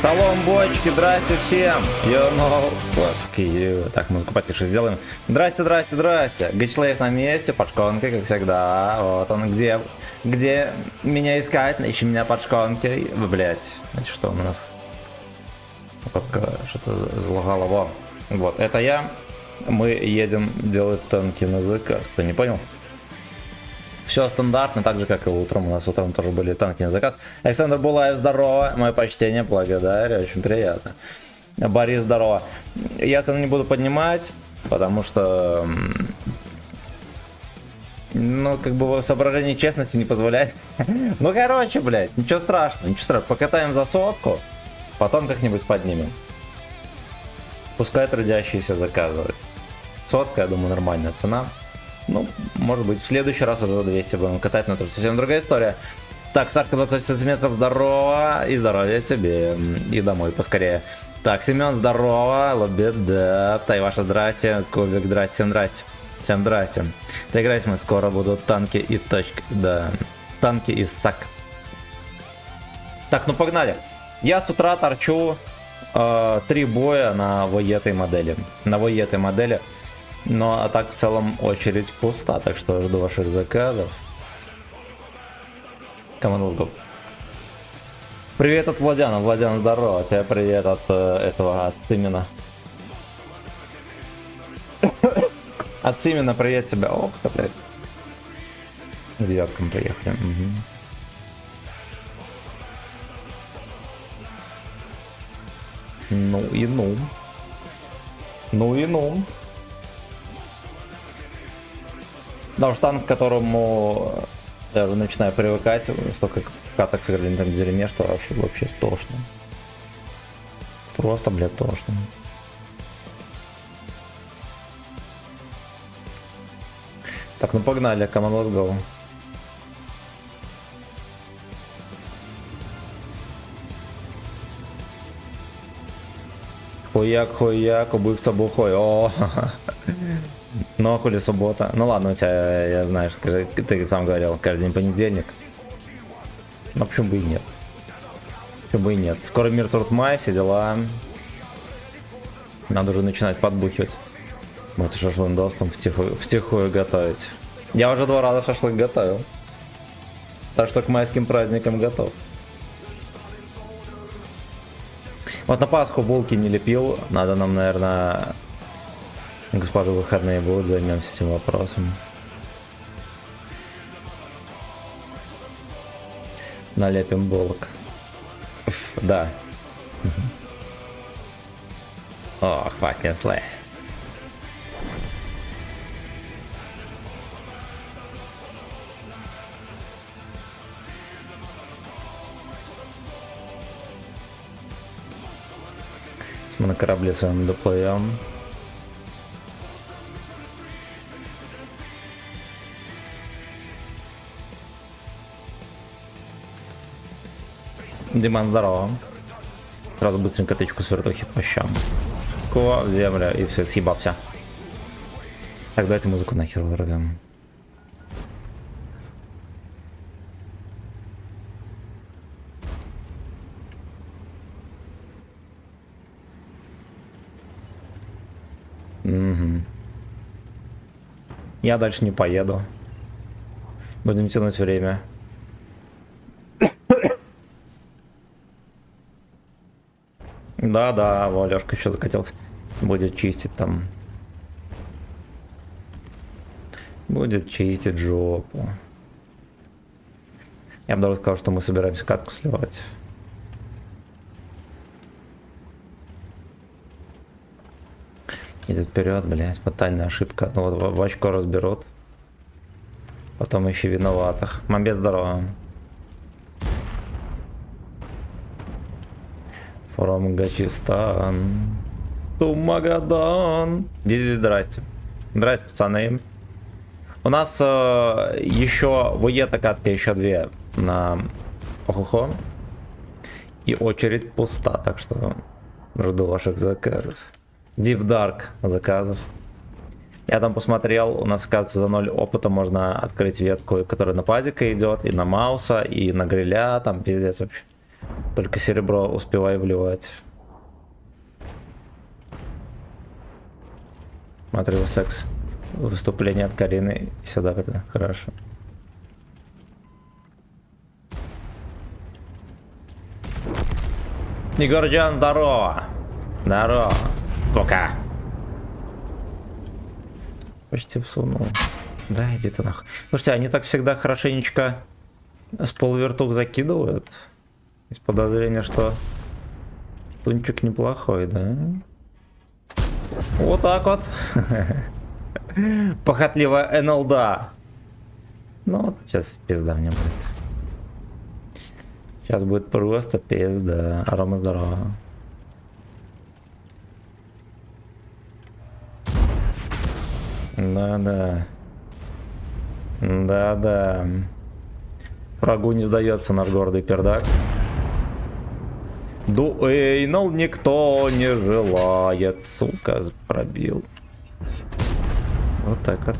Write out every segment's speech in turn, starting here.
Шалом, бочки, здрасте всем! You know what you... Так, музыку потише сделаем. Здрасте, здрасте, здрасте! Гичлейв на месте, под шконкой, как всегда. Вот он, где меня искать? Ищи меня под шконкой. Вы, блядь, значит, что у нас? Пока что-то залагало. Во. Вот, это я. Мы едем делать танки на заказ. Кто не понял? Все стандартно, так же, как и утром. У нас утром тоже были танки на заказ. Александр Булаев, здорово. Мое почтение, благодарю, очень приятно. Борис, здорово. Я цену не буду поднимать, потому что... Ну, как бы соображение честности не позволяет. Ну, короче, блядь, ничего страшного, ничего страшного. Покатаем за сотку, потом как-нибудь поднимем. Пускай трудящиеся заказывают. Сотка, я думаю, нормальная цена. Ну, может быть, в следующий раз уже за 200 будем катать, но это совсем другая история. Так, Сашка, 28 сантиметров, здорово, и здоровья тебе, и домой поскорее. Так, Семен, здорово, Лобеда, Тайваша, здрасте, Кубик, здрасте, всем здрасте. Всем здрасте. Да, играть мы скоро будут танки и точка, да, танки и сак. Так, ну погнали. Я с утра торчу 3 боя на воетой модели. На воетой модели. Но а так в целом очередь пуста, так что жду ваших заказов. Команд. Привет от Владяна. Владян, здорово. Тебе привет от этого, от Симена. От Симена привет тебе. Ох, блядь. С девком приехали. Угу. Ну и ну. Ну и ну. Да уж танк, к которому я уже начинаю привыкать, столько каток сыграли там в деревне, что аж вообще тошно. Просто, блядь, тошно. Так, ну погнали, команд go. Хуяк, убивца бухой. О, ну а хули суббота? Ну ладно, у тебя, я знаешь, ты сам говорил, каждый день понедельник. Ну почему бы и нет? Почему бы и нет? Скоро мир, труд, май, все дела. Надо уже начинать подбухивать. Вот шашлындос там втихую готовить. Я уже 2 раза шашлык готовил. Так что к майским праздникам готов. Вот на Пасху булки не лепил. Надо нам, наверное... Господа, выходные будут, займемся этим вопросом. Налепим булок. Да. Ох, fucking slay. Мы на корабле с вами доплывем. Диман, здорово. Сразу быстренько тычку с вертухи по щам. В землю и все, съебался. Так, давайте музыку нахер вырвем. Угу. Я дальше не поеду. Будем тянуть время. Да, Алёшка еще закатился. Будет чистить там. Будет чистить жопу. Я бы даже сказал, что мы собираемся катку сливать. Идет вперед, блядь, фатальная ошибка. Ну вот в очко разберут. Потом ищи виноватых. Мамбет, здорово. From Гачистан to Магадан. Здрасте. Здрасте, пацаны. У нас еще воета катка, еще 2 на Охохо. И очередь пуста, так что жду ваших заказов. Deep Dark заказов. Я там посмотрел, у нас, оказывается, за 0 опыта можно открыть ветку, которая на пазика идет, и на Мауса, и на Гриля, там пиздец вообще. Только серебро успевай вливать. Смотрю, секс. Выступление от Карины. Сюда, хорошо. Егорджан, здорово! Здорово! Пока! Почти всунул. Да, иди ты нахуй. Слушайте, они так всегда хорошенечко с полувертух закидывают. Есть подозрение, что тунчик неплохой, да? Вот так вот. Похотливая НЛД. Ну вот сейчас пизда мне будет. Сейчас будет просто пизда. Рома, здорово. Да-да. Да-да. Врагу не сдается наш гордый пердак. Дуэйнол никто не желает, сука, пробил. Вот так вот.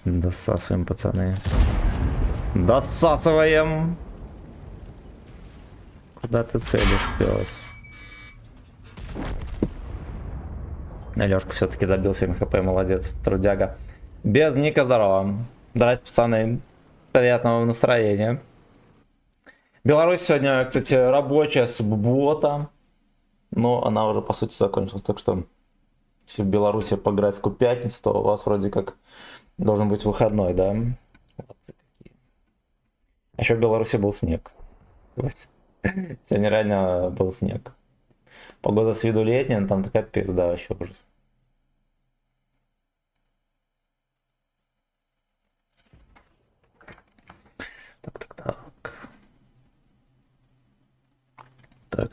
Досасываем, пацаны. Досасываем. Куда ты целишь, пес? Алёшка все-таки добил 7 хп, молодец, трудяга. Без ника, здорово. Здрасте, пацаны. Приятного настроения. Беларусь сегодня, кстати, рабочая суббота. Но она уже, по сути, закончилась. Так что, если в Беларуси по графику пятница, то у вас вроде как должен быть выходной, да? А еще в Беларуси был снег. Сегодня реально был снег. Погода с виду летняя, но там такая пизда вообще ужас.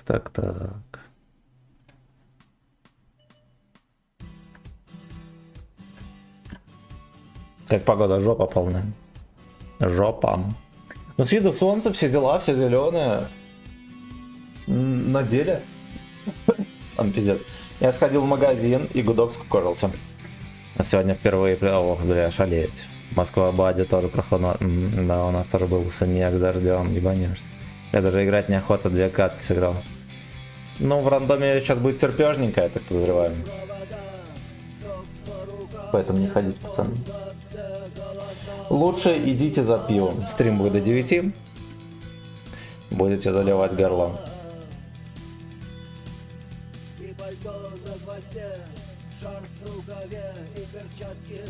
Так. Как погода, жопа полная. Жопа. Ну с виду солнце, все дела, все зеленые. На деле. Там пиздец. Я сходил в магазин и гудок скукожился. Сегодня впервые, ох, бля, шалеть. Москва, Баде тоже прохладно. Да, у нас тоже был снег с дождем, ебанешь. Я даже играть неохота, 2 катки сыграл. Ну, в рандоме сейчас будет терпежненько, я так подозреваю. Поэтому не ходите, пацаны. Лучше идите за пивом. Стрим будет до 9. Будете заливать горло.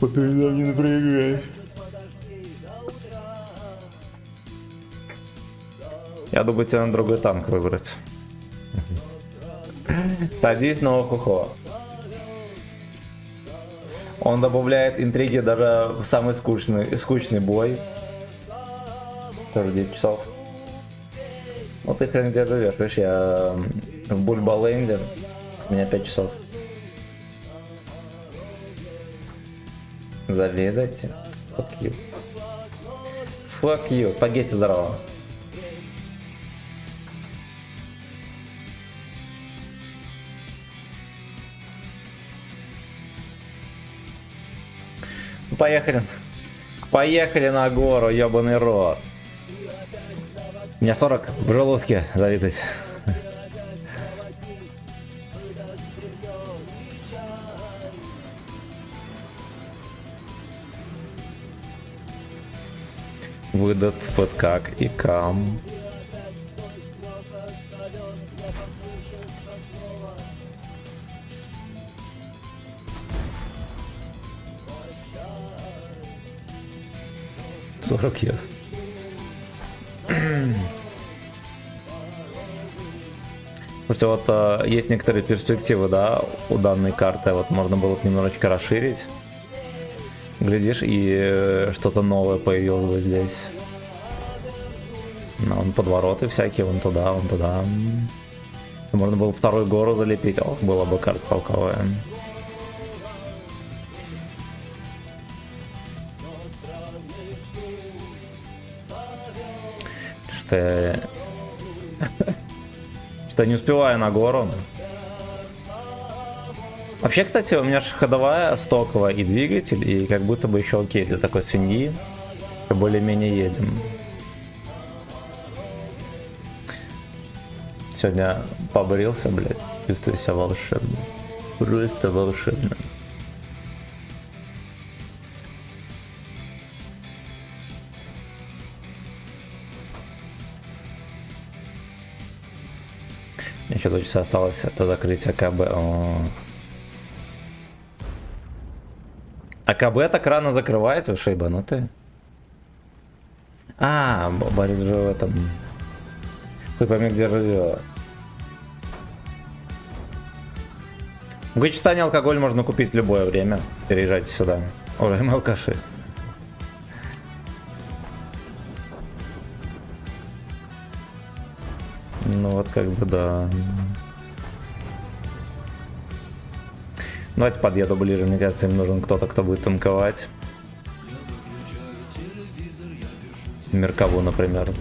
Попереда не напрягай. Я думаю, тебе на другой танк выбрать. Садись на охухо. Он добавляет интриги даже в самый скучный бой. Тоже 10 часов. Ну ты хрен где живешь, видишь, я в Бульбаленде, у меня 5 часов. Завидуйте. Fuck you. Fuck you. Пагетти, здорово. Поехали. Поехали на гору, ёбаный рот. У меня 40 в желудке, завидуйте. Выдат вот как и кам. Yes. Слушайте, вот есть некоторые перспективы, да, у данной карты. Вот можно было бы немножечко расширить. Глядишь, и что-то новое появилось бы здесь. Ну, вон подвороты всякие, вон туда, вон туда. Можно было вторую гору залепить. Ох, была бы карта полковая. Что я не успеваю на гору. Вообще, кстати, у меня же ходовая стоковая и двигатель, и как будто бы еще окей для такой свиньи. Более-менее едем. Сегодня побрился, блядь. Чувствую себя волшебно. Просто волшебно. Еще 2 часа осталось до закрытия КБ. А КБ так рано закрывается, вы шейбанутые? А, Борис же в этом. Хуй пойми, где живет. В Гачестане алкоголь можно купить в любое время. Переезжайте сюда. Уважаемые алкаши. Ну вот как бы да. Давайте подъеду ближе. Мне кажется, им нужен кто-то, кто будет танковать. Меркову, например.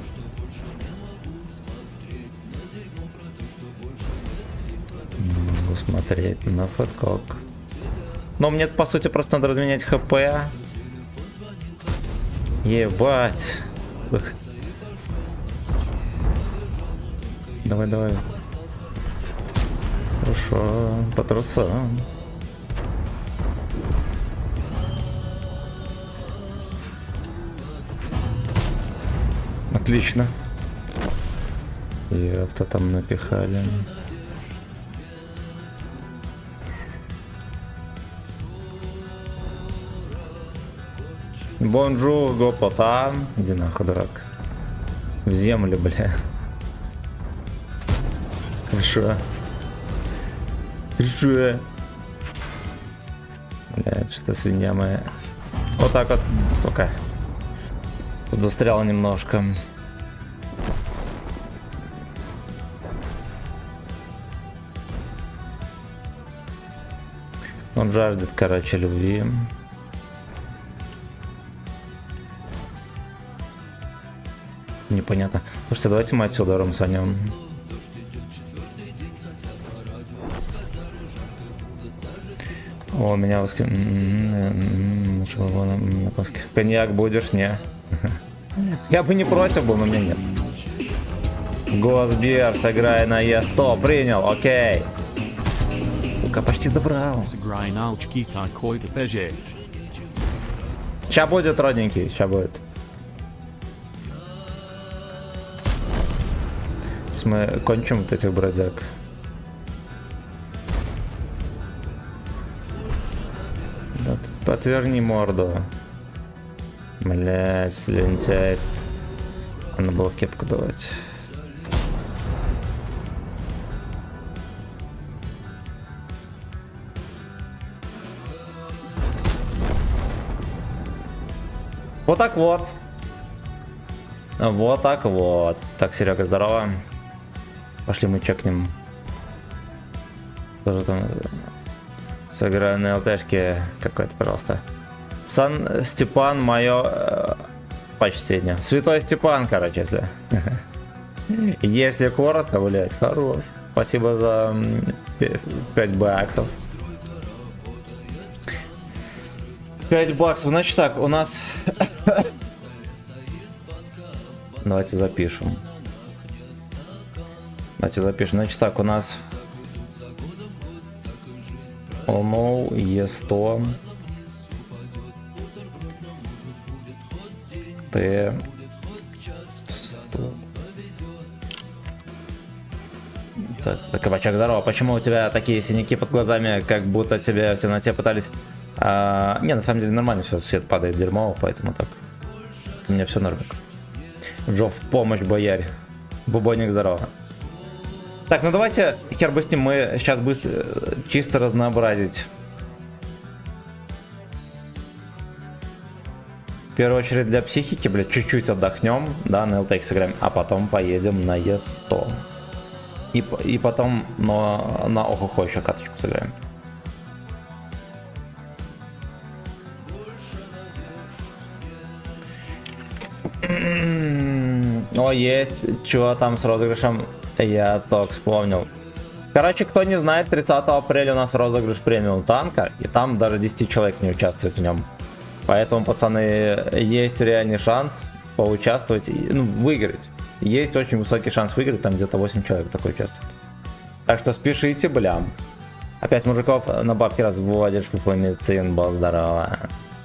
Могу смотреть на фэткок. Но мне по сути просто надо разменять хп. Ебать. Давай, давай. Хорошо, по трусам. Отлично. И авто там напихали. Бонжур, гопота. Иди нахуй, дурак. В землю, бля. Хорошо. Хорошо. Блядь, что свинья моя. Вот так вот, сука. Тут застрял немножко. Он жаждет, короче, любви. Непонятно. Слушайте, давайте мы отсюда ромсанем. О, меня коньяк будешь? Не. Я бы не против был, но меня нет. Госбер, сыграй на Е100. Принял, окей. Сука, почти добрал. Сыграй на очки какой-то ПЖ. Ща будет, родненький, ща будет. Сейчас мы кончим вот этих бродяг. Да, отверни морду. Блять, слюнтяй. Надо было в кепку давать. Вот так вот. Вот так вот. Так, Серега, здорово. Пошли мы чекнем. Тоже там сыграю на ЛТшке какой-то, пожалуйста. Сан Степан, мое почтение. Святой Степан, короче, если. Если коротко, блять, хорош. Спасибо за 5 баксов. 5 баксов. Значит так, у нас... Давайте запишем. Значит так, у нас... ОМО, Е100. Т100. Так, кабачок, здорово. Почему у тебя такие синяки под глазами, как будто тебя в темноте пытались... не, на самом деле нормально все, свет падает дерьмово, поэтому так. У меня все нормально. Джо, в помощь, боярь. Бубоник, здорово. Так, ну давайте, хер бы с ним, мы сейчас быстро, чисто разнообразить. В первую очередь для психики, блядь, чуть-чуть отдохнем, да, на LTX сыграем, а потом поедем на Е100. И потом на охохо еще каточку сыграем. О, есть, чего там с розыгрышем, я только вспомнил. Короче, кто не знает, 30 апреля у нас розыгрыш премиум танка, и там даже 10 человек не участвует в нем. Поэтому, пацаны, есть реальный шанс поучаствовать, ну, выиграть. Есть очень высокий шанс выиграть, там где-то 8 человек такой участвует. Так что спешите, блям. Опять мужиков на бабки разводишь, фуфламицин, был здорово.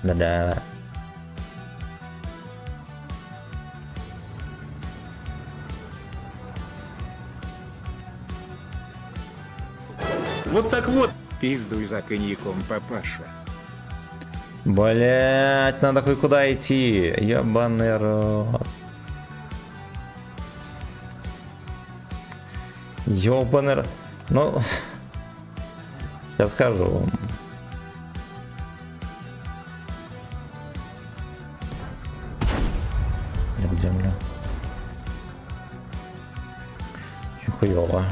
Да-да. Вот так вот. Пиздуй за коньяком, папаша. Блять, надо хоть куда идти. Ебаный рот. Ёбаный рот. Ну, сейчас схожу. Я в землю. Очень хуёво.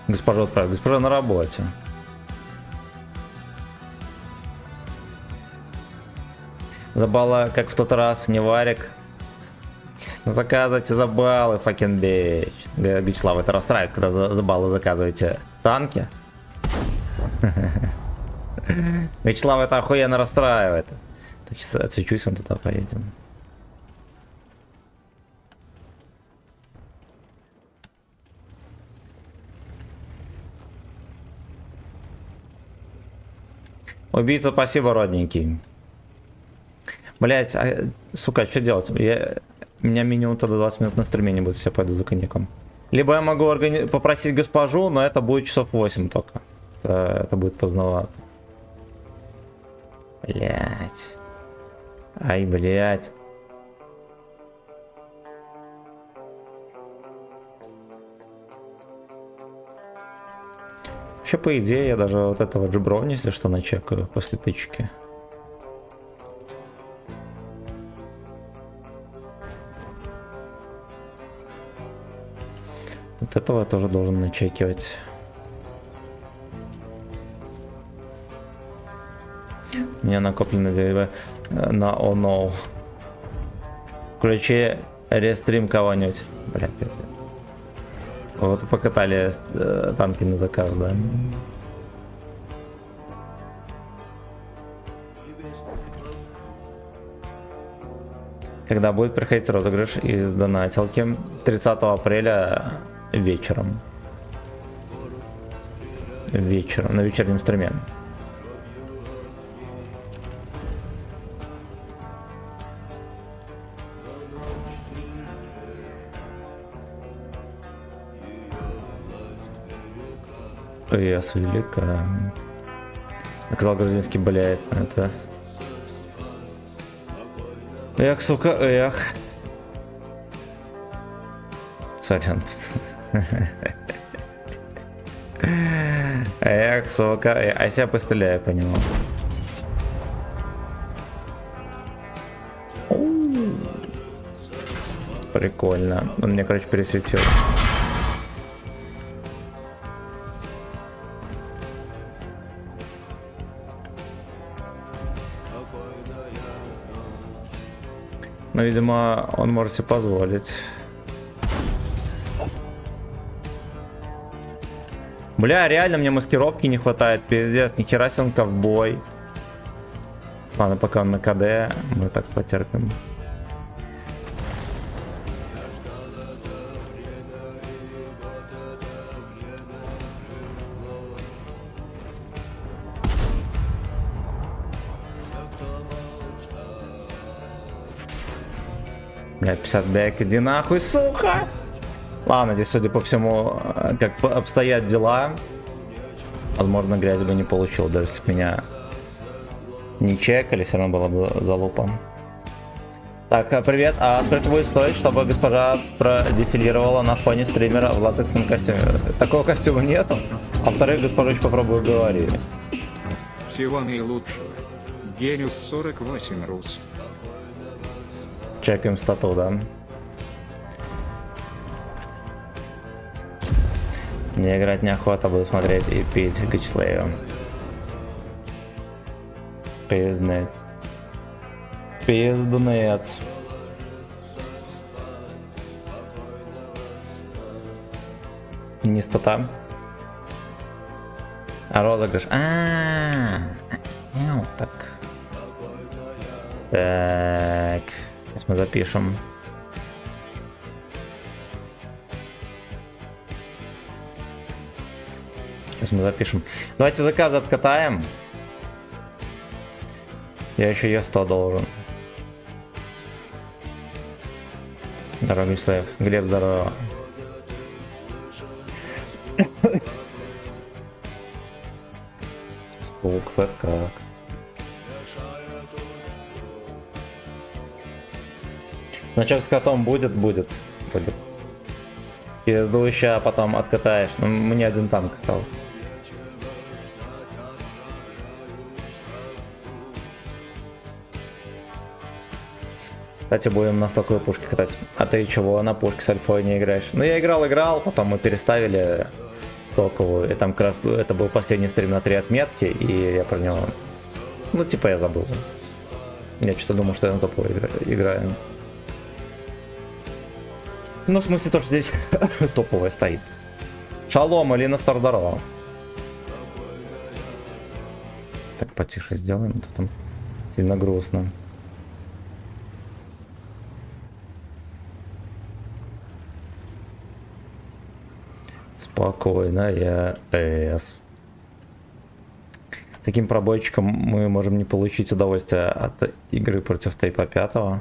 Госпожа отправь. Госпожа на работе. Забала, как в тот раз, не варик. Ну, заказывайте за баллы, fucking bitch. Вячеслав, это расстраивает, когда за баллы заказываете танки. Вячеслав, это охуенно расстраивает. Так, сейчас отсвечусь, вон туда поедем. Убийца, спасибо, родненький. Блять, сука, что делать? Меня минимум тогда 20 минут на стриме не будет, если я пойду за коньяком. Либо я могу попросить госпожу, но это будет часов 8 только. Это будет поздновато. Блять. Ай, блять. Вообще, по идее, я даже вот этого джеброни, если что, начекаю после тычки. Вот этого я тоже должен начекивать. У меня накоплено на оно. Включи рестрим кого-нибудь. Бля, вот покатали танки на заказ, да? Когда будет проходить розыгрыш из донатилки 30 апреля вечером. Вечером, на вечернем стриме. Яс велика. Сказал грузинский, блядь, это. Эх, сука, эх. Сорян, пацан. Эх, сука, а я себя постреляю по нему. Прикольно. Он мне, короче, пересветил. Но, видимо, он может себе позволить. Бля, реально мне маскировки не хватает, пиздец, нихера себе он ковбой. Ладно, пока он на КД, мы так потерпим. Бля, 50 бэк, иди нахуй, сука! Ладно, здесь, судя по всему, как обстоят дела, возможно, грязь бы не получил, даже если меня не чекали, все равно было бы залупа. Так, привет, а сколько будет стоить, чтобы госпожа продефилировала на фоне стримера в латексном костюме? Такого костюма нету, а во-вторых, госпожа еще попробую говорить. Всего наилучшего. Гениус 48 Рус. Чекаем стату, да? Не играть неохота, буду смотреть и пить Гачслею. Пизднет. Пизднет. Нестота. А розыгрыш. Так. Так. Сейчас мы запишем. Сейчас мы запишем. Давайте заказы откатаем. Я еще Е100 должен. Дорогой Слав. Глеб, здорово. Стук, фэткакс. Значок с котом будет. Пизду ща потом откатаешь. Ну, мне один танк стал. Кстати, будем на стоковые пушки катать. А ты чего, на пушке с альфой не играешь? Ну, я играл, потом мы переставили стоковую. И там как раз это был последний стрим на 3 отметки, и я про него... Ну, типа я забыл. Я что-то думал, что я на топовой играю. Ну, в смысле, то, что здесь топовая стоит. Шалом, Алина Стардарова. Так, потише сделаем, а то там сильно грустно. Спокойная С. Таким пробойчиком мы можем не получить удовольствие от игры против Тейпа 5.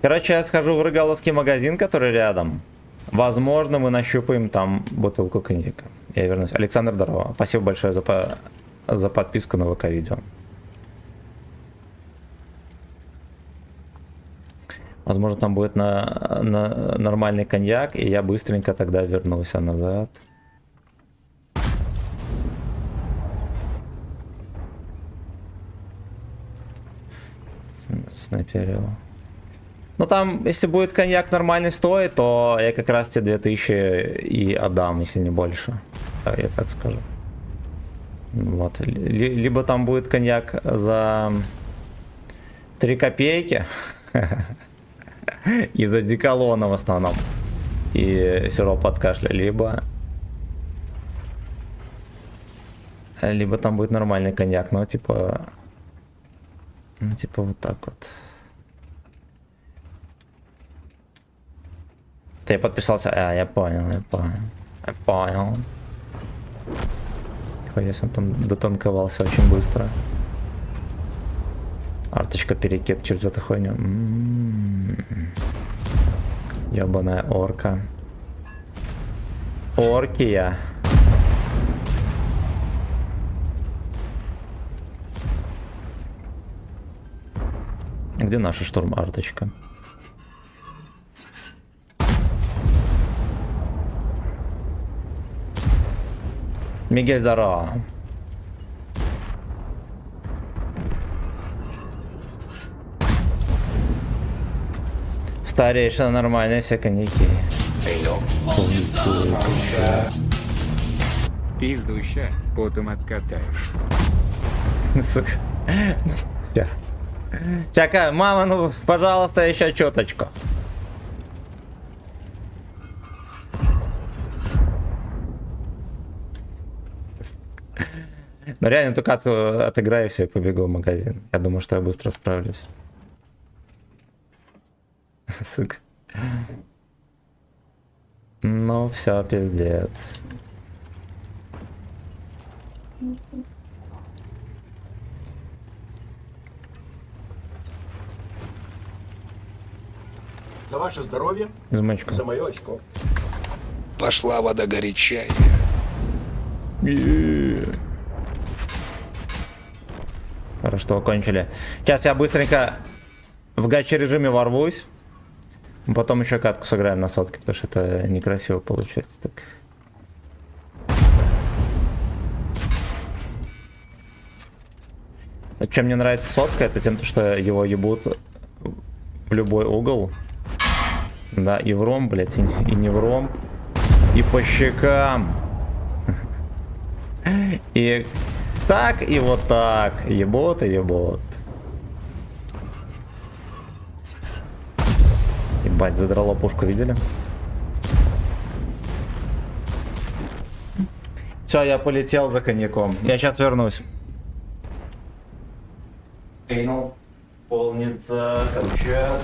Короче, я схожу в Рыгаловский магазин, который рядом. Возможно, мы нащупаем там бутылку коньяка. Я вернусь. Александр, здорово. Спасибо большое за подписку на ВК-видео. Возможно, там будет на нормальный коньяк, и я быстренько тогда вернусь назад. Снайперил. Ну там, если будет коньяк нормальный стоит, то я как раз те 2000 и отдам, если не больше. Да, я так скажу. Вот. Либо там будет коньяк за 3 копейки. Из-за деколона в основном. И сироп от кашля. Либо там будет нормальный коньяк, но типа... Ну типа вот так вот. Я подписался. Я понял. Если он там дотанковался очень быстро. Арточка перекид через эту хуйню. Ёбаная орка. Оркия. Где наша штурм-арточка? Мигель, здорово. Старейшина нормальные все коньяки. Пиздуща, потом откатаешь. Сука. Сейчас. Чакай, мама, ну, пожалуйста, еще чуточку. Но реально только отыграю все и побегу в магазин. Я думаю, что я быстро справлюсь. Сука. Ну, все, пиздец. За ваше здоровье, Измычку. за мое очко. Пошла вода горячая. Хорошо, что окончили. Сейчас я быстренько в гаче режиме ворвусь. Потом еще катку сыграем на сотке, потому что это некрасиво получается. Так. Чем мне нравится сотка, это тем, что его ебут в любой угол. Да, и в ром, блять, и не в ром. И по щекам. И так, и вот так. Ебот и ебот. Ебать, задрало пушку, видели? Все, я полетел за коньяком. Я сейчас вернусь. Эйнул. Полнится, короче.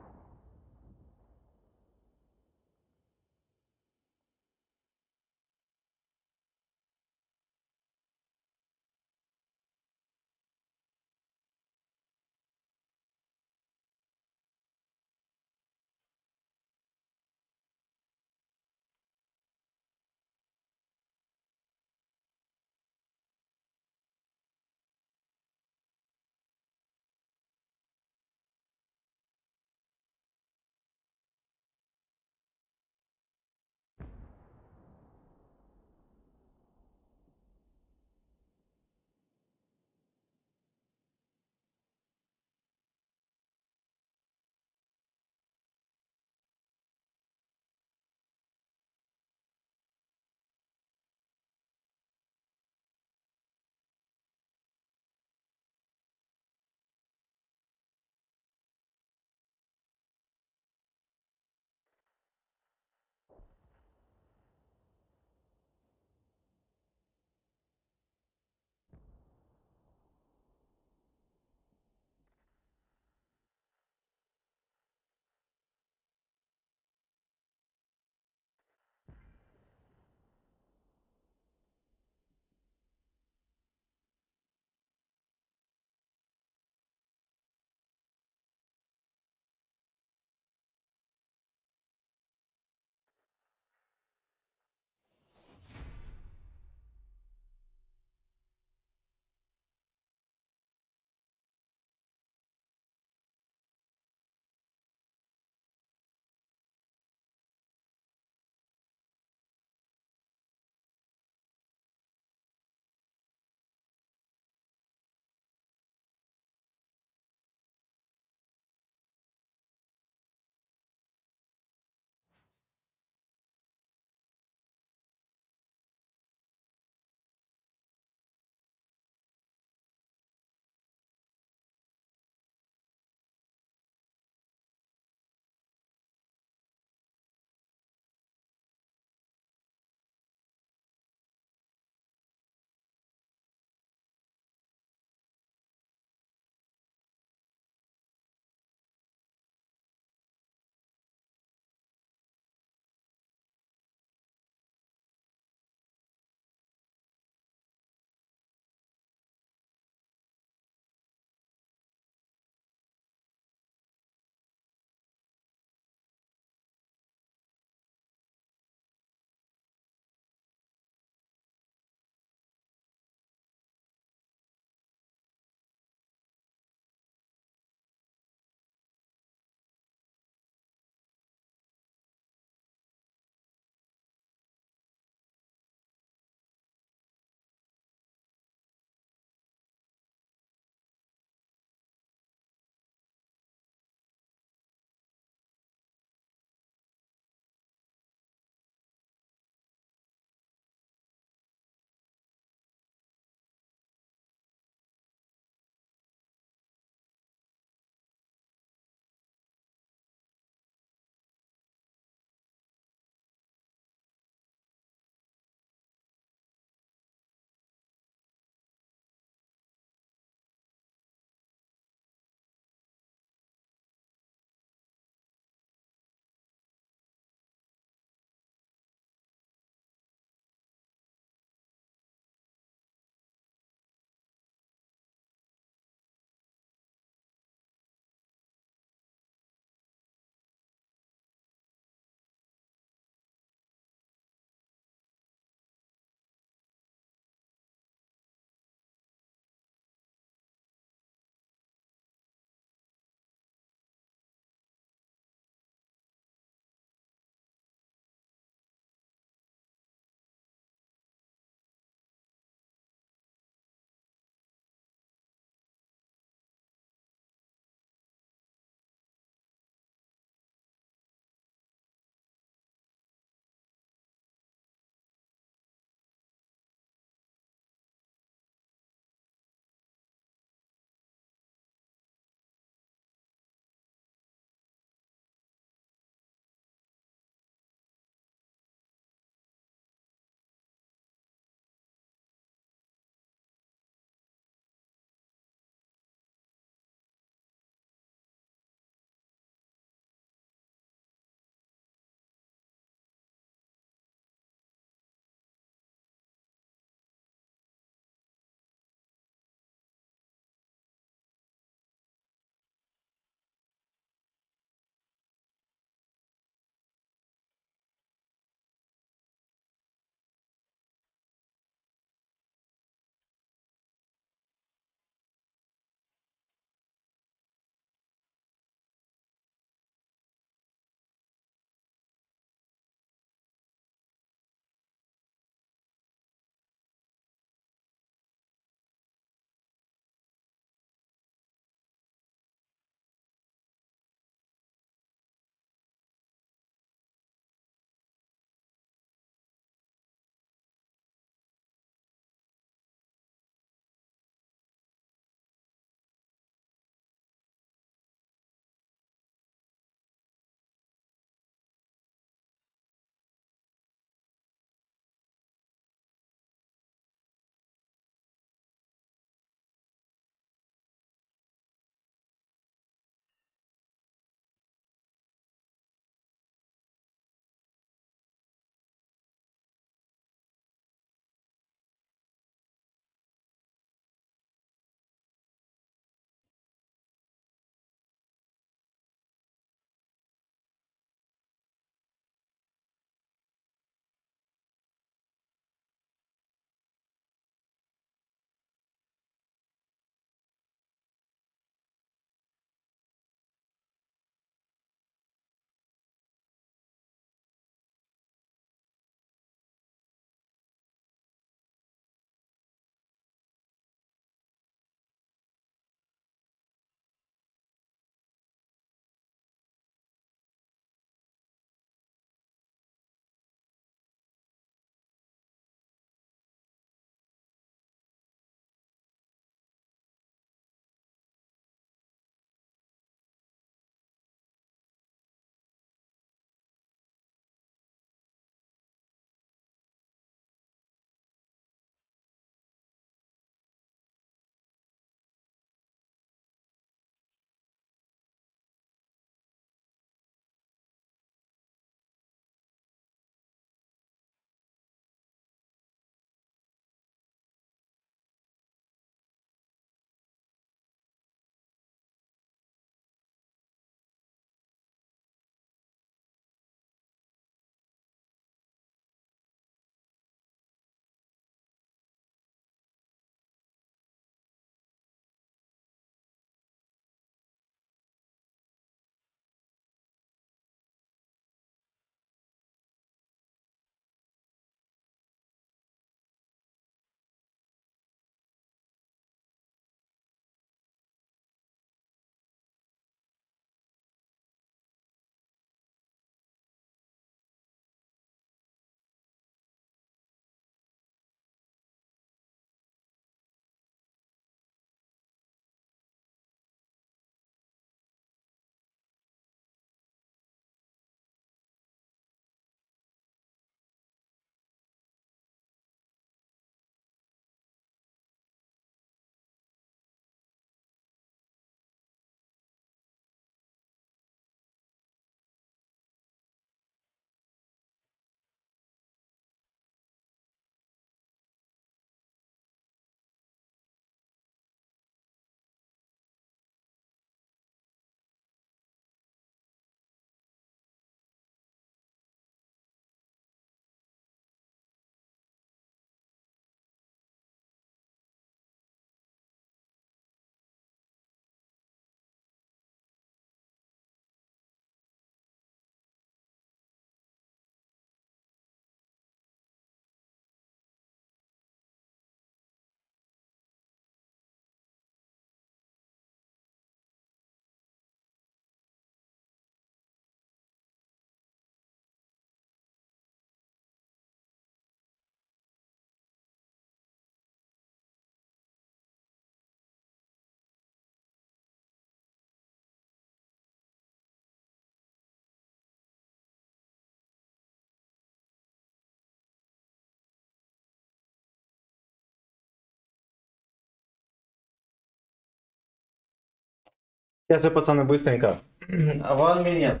Сейчас я, пацаны, быстренько. One minute.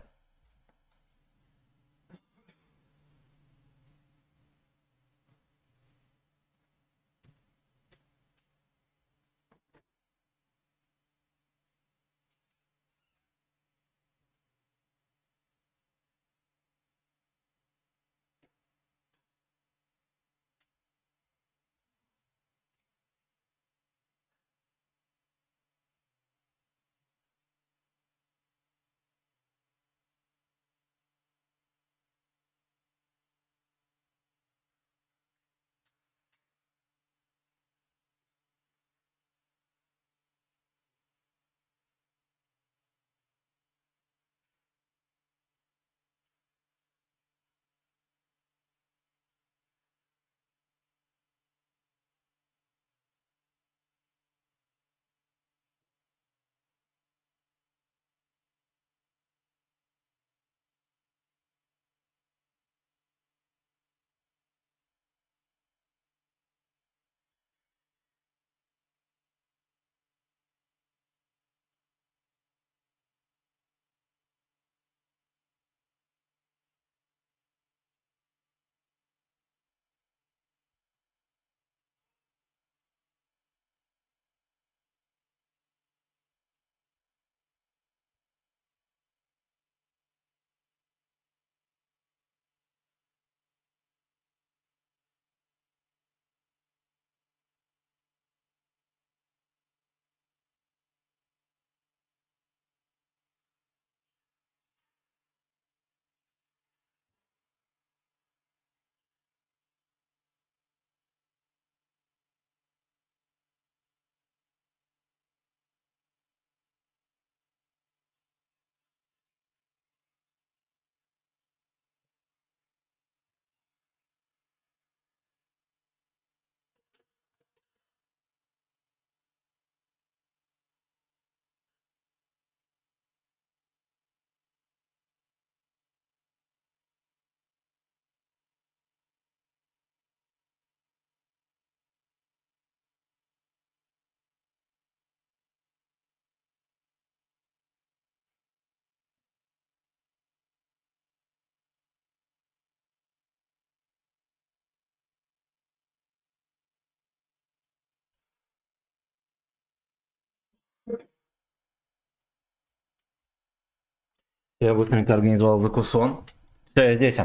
Я быстренько организовал закусон. Все, я здесь.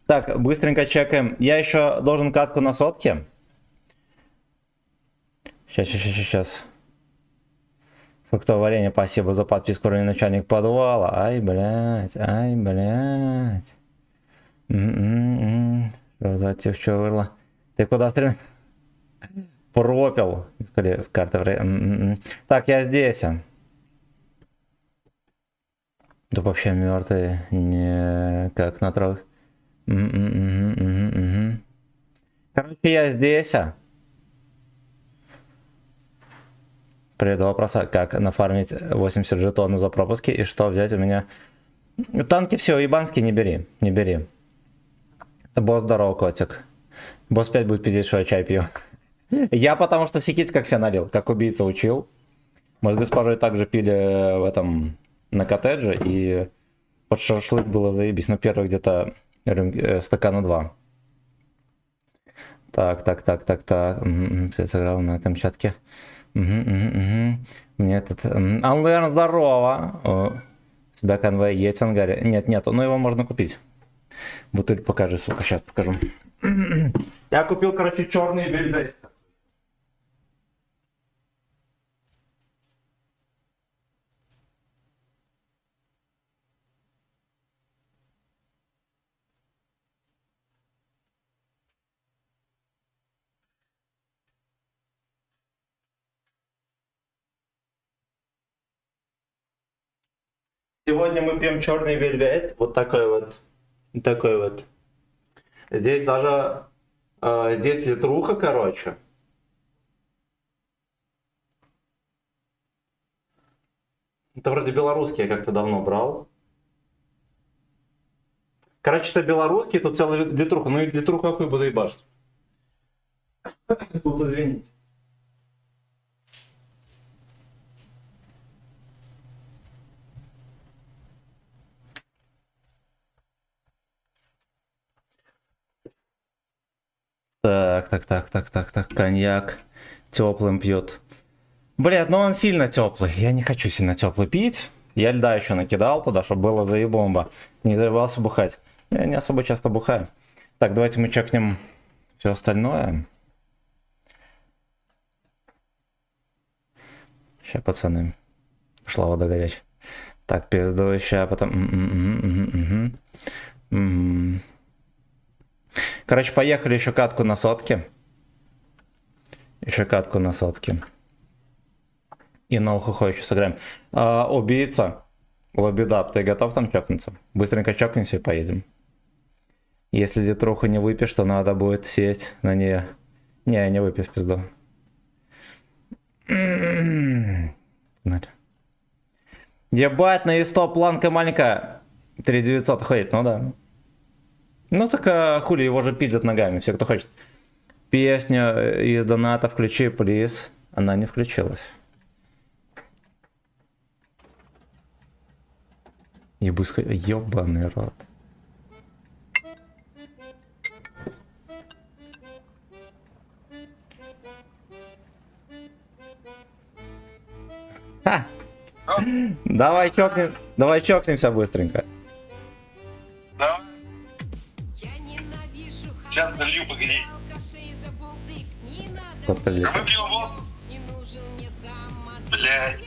Так, быстренько чекаем. Я еще должен катку на сотке. Сейчас. Фруктовое варенье, спасибо за подписку, уровень начальник подвала. Ай, блядь. Что за тех, что вырло? Ты куда стрелял? Пропил. Искали в карты. Так, я здесь. Да вообще мертвый. Не как на травах. Короче, я здесь. Привет, вопроса, как нафармить 80 жетонов за пропуски и что взять у меня. Танки все, ебанские не бери. Босс, здорово, котик. Босс 5 будет пиздеть, что я чай пью. Я потому что секить как себя налил, как убийца учил. Мы с госпожой также пили в этом, на коттедже, и под шашлык было заебись. Ну, первый где-то стакана 2. Так. Сыграл на Камчатке. Мне этот... Unlearn, здорово! У тебя конвей есть в ангаре? Нет, но его можно купить. Бутыль покажи, сука, сейчас покажу. Я купил, короче, черный вельвет. Сегодня мы пьем черный вельвет, вот такой вот. Здесь даже, здесь литруха, короче. Это вроде белорусский, я как-то давно брал. Короче, это белорусский, тут целая литруха, ну и литруху какую буду ебашить. Тут извините. Так, коньяк теплым пьет. Блядь, ну он сильно теплый. Я не хочу сильно теплый пить. Я льда еще накидал туда, чтобы было заебомба. Не заебался бухать. Я не особо часто бухаю. Так, давайте мы чекнем все остальное. Сейчас, пацаны. Пошла вода горячая. Так, пизду, сейчас потом... Короче, поехали еще катку на сотке. Еще катку на сотке. И на ухо еще сыграем. Убийца. Лобидап, ты готов там чокнуться? Быстренько чокнемся и поедем. Если литруху не выпьешь, то надо будет сесть на нее. Не, не выпьешь, пизду. Ебать, на ИСТО планка маленькая. 3900 ходит, ну да. Ну так хули, его же пиздят ногами, все кто хочет. Песня из доната включи, плиз. Она не включилась. Ебаный рот. Ха! Давай чокнемся быстренько. Да. Сейчас долью, погоди. Сколько лет? Выпью водку. Блядь.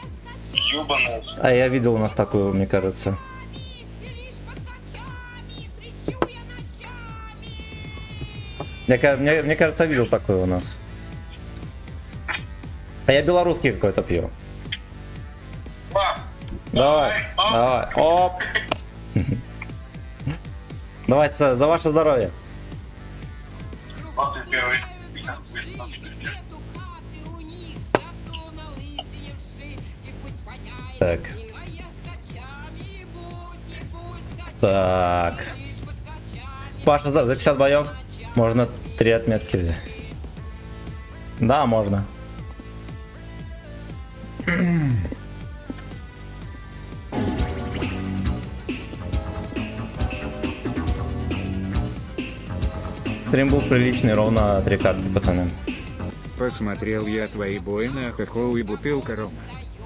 Ёбаная. А я видел у нас такую, мне кажется. Мне кажется, видел такую у нас. А я белорусский какой-то пью. Давай. Оп. Давайте, за ваше здоровье. Вот ты первый. Так. Так. Паша, да, за 50 боев можно 3 отметки взять. Да, можно. Стрим был приличный, ровно 3 катки, пацаны. Посмотрел я твои бои на хохол и бутылка рома.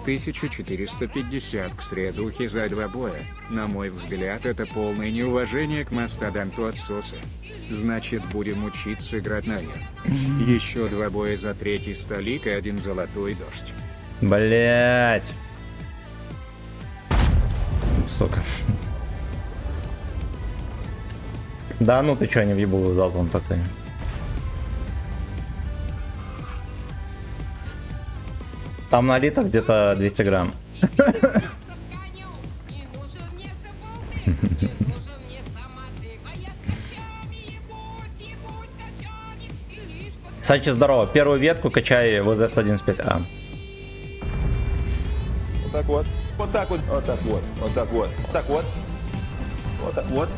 1450 к средухе за 2 боя. На мой взгляд, это полное неуважение к мастодонту отсоса. Значит, будем учиться играть на нем. Еще 2 боя за 3-й столик и 1 золотой дождь. Блять. Сука. Да ну ты чё, не въебал залпом такой. Там налито где-то 200 грамм. Санчи, здорово. Первую ветку качай в ЗС-105А. Вот так вот. Вот так вот. Вот так вот. Вот так вот. Вот так вот. Вот так вот.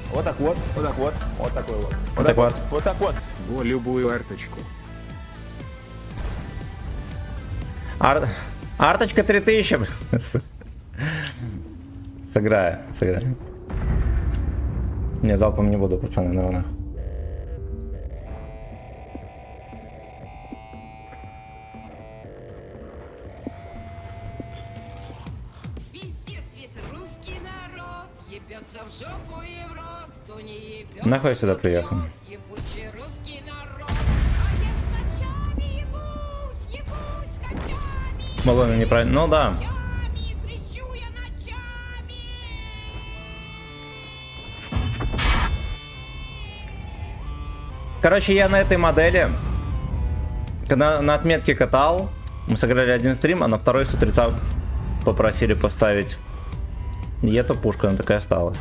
Вот так вот. Вот так вот. Вот такой вот. Вот так вот. Вот так вот. Во любую арточку. Арточка 3000. Сыграю. Не, залпом не буду, пацаны, наверное. Нахуй я сюда приехал? Малона неправильно. Ну да. Короче, я на этой модели, когда на отметке катал, мы сыграли один стрим, а на второй с утреца попросили поставить. И эту пушку, она такая осталась.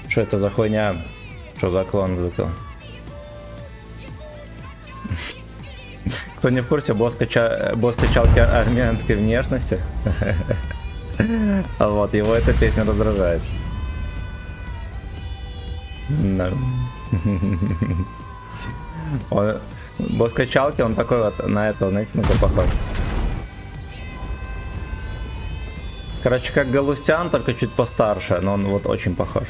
Что это за хуйня? Что за клон? Кто не в курсе, босс качалки армянской внешности. А вот, его эта песня раздражает. Босс качалки, он такой вот на этого, знаете, на кого похож. Короче, как Галустян, только чуть постарше, но он вот очень похож.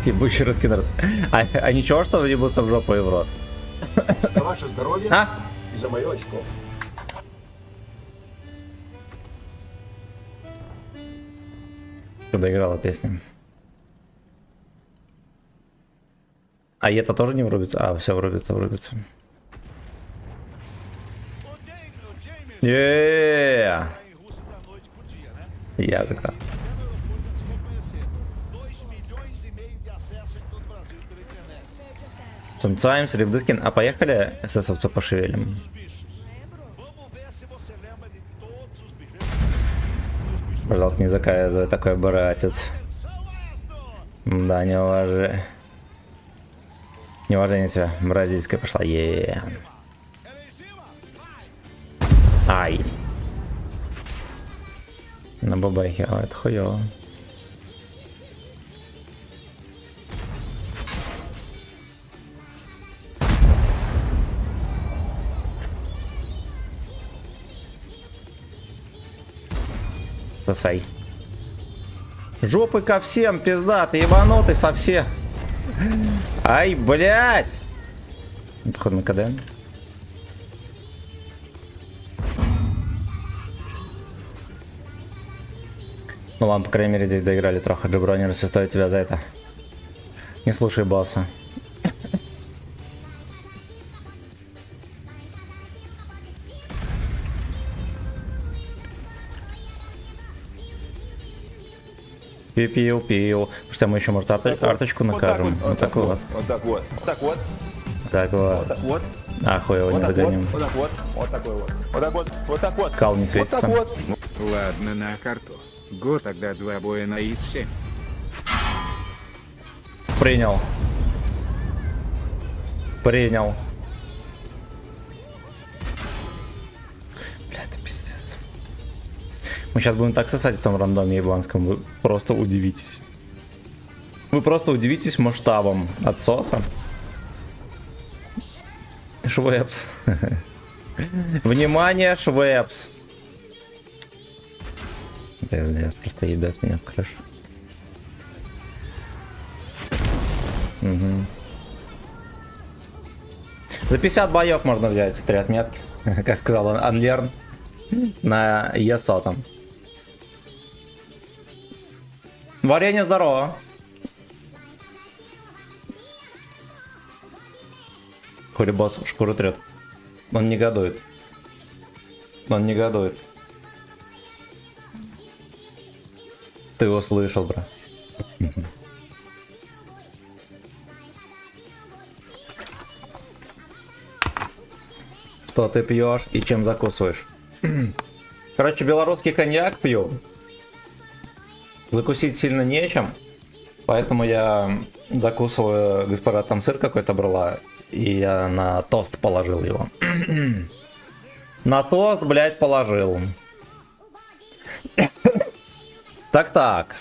Ебучий русский народ. А ничего, что въебутся в жопу и в рот? За ваше здоровье А? и за мое очко. Куда играла песня? А это тоже не врубится? А, все врубится, врубится. Я так. Sometimes Рибдыскин. А поехали ССовца пошевелим? Пожалуйста, не заказывай такой братец. Да, неуважение тебя. Бразильская пошла. Ай. На бабахе, а это хуёво. Сосай. Жопы ко всем, пизда, ты ебанутый совсем. Ай, блядь. Походу на КД. Ну ладно, по крайней мере здесь доиграли трохи. Джебронер, все стоит тебя за это. Не слушай босса. Пил. Хотя мы еще, может, арточку накажем. Вот так вот. Вот так вот. Вот так вот. Так Вот вот. так вот. А, хуй его не Вот так вот. догоним. Вот так вот. Вот такой вот. Вот так вот. Вот так вот. Кал не Вот светится. так вот. Ладно, на карту. Го тогда 2 боя на ИС-7. Принял. Принял. Бля, это пиздец. Мы сейчас будем так сосать в этом рандоме ебланском. Вы просто удивитесь. Вы просто удивитесь масштабом отсоса. Швепс. Внимание, Швепс. Пиздец, просто ебят меня в крышу. Угу. За 50 боев можно взять 3 отметки. Как сказал Unlearn на ЕСО. Варенье здорово. Хурибос шкуру трет. Он негодует. Он негодует. Ты его слышал, брат. Что ты пьешь и чем закусываешь? Короче, белорусский коньяк пью. Закусить сильно нечем. Поэтому я закусываю, госпожа там сыр какой-то брала. И я на тост положил его. На тост, блядь, положил. Так.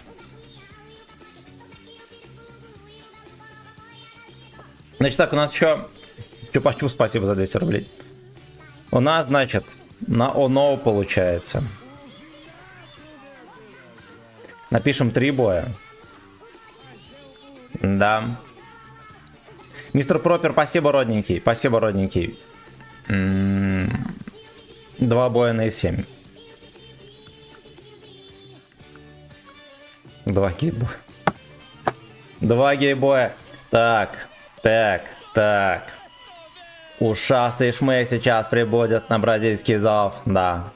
Значит так, у нас еще... Чупа-чуп, спасибо за 200 рублей. У нас, значит, на ОНО получается. Напишем 3 боя. Да. Мистер Пропер, спасибо, родненький. Спасибо, родненький. 2 боя на И7. 2 гейбоя. 2 гейбоя. Так. Ушастый шмей сейчас прибудет на бразильский зов. Да.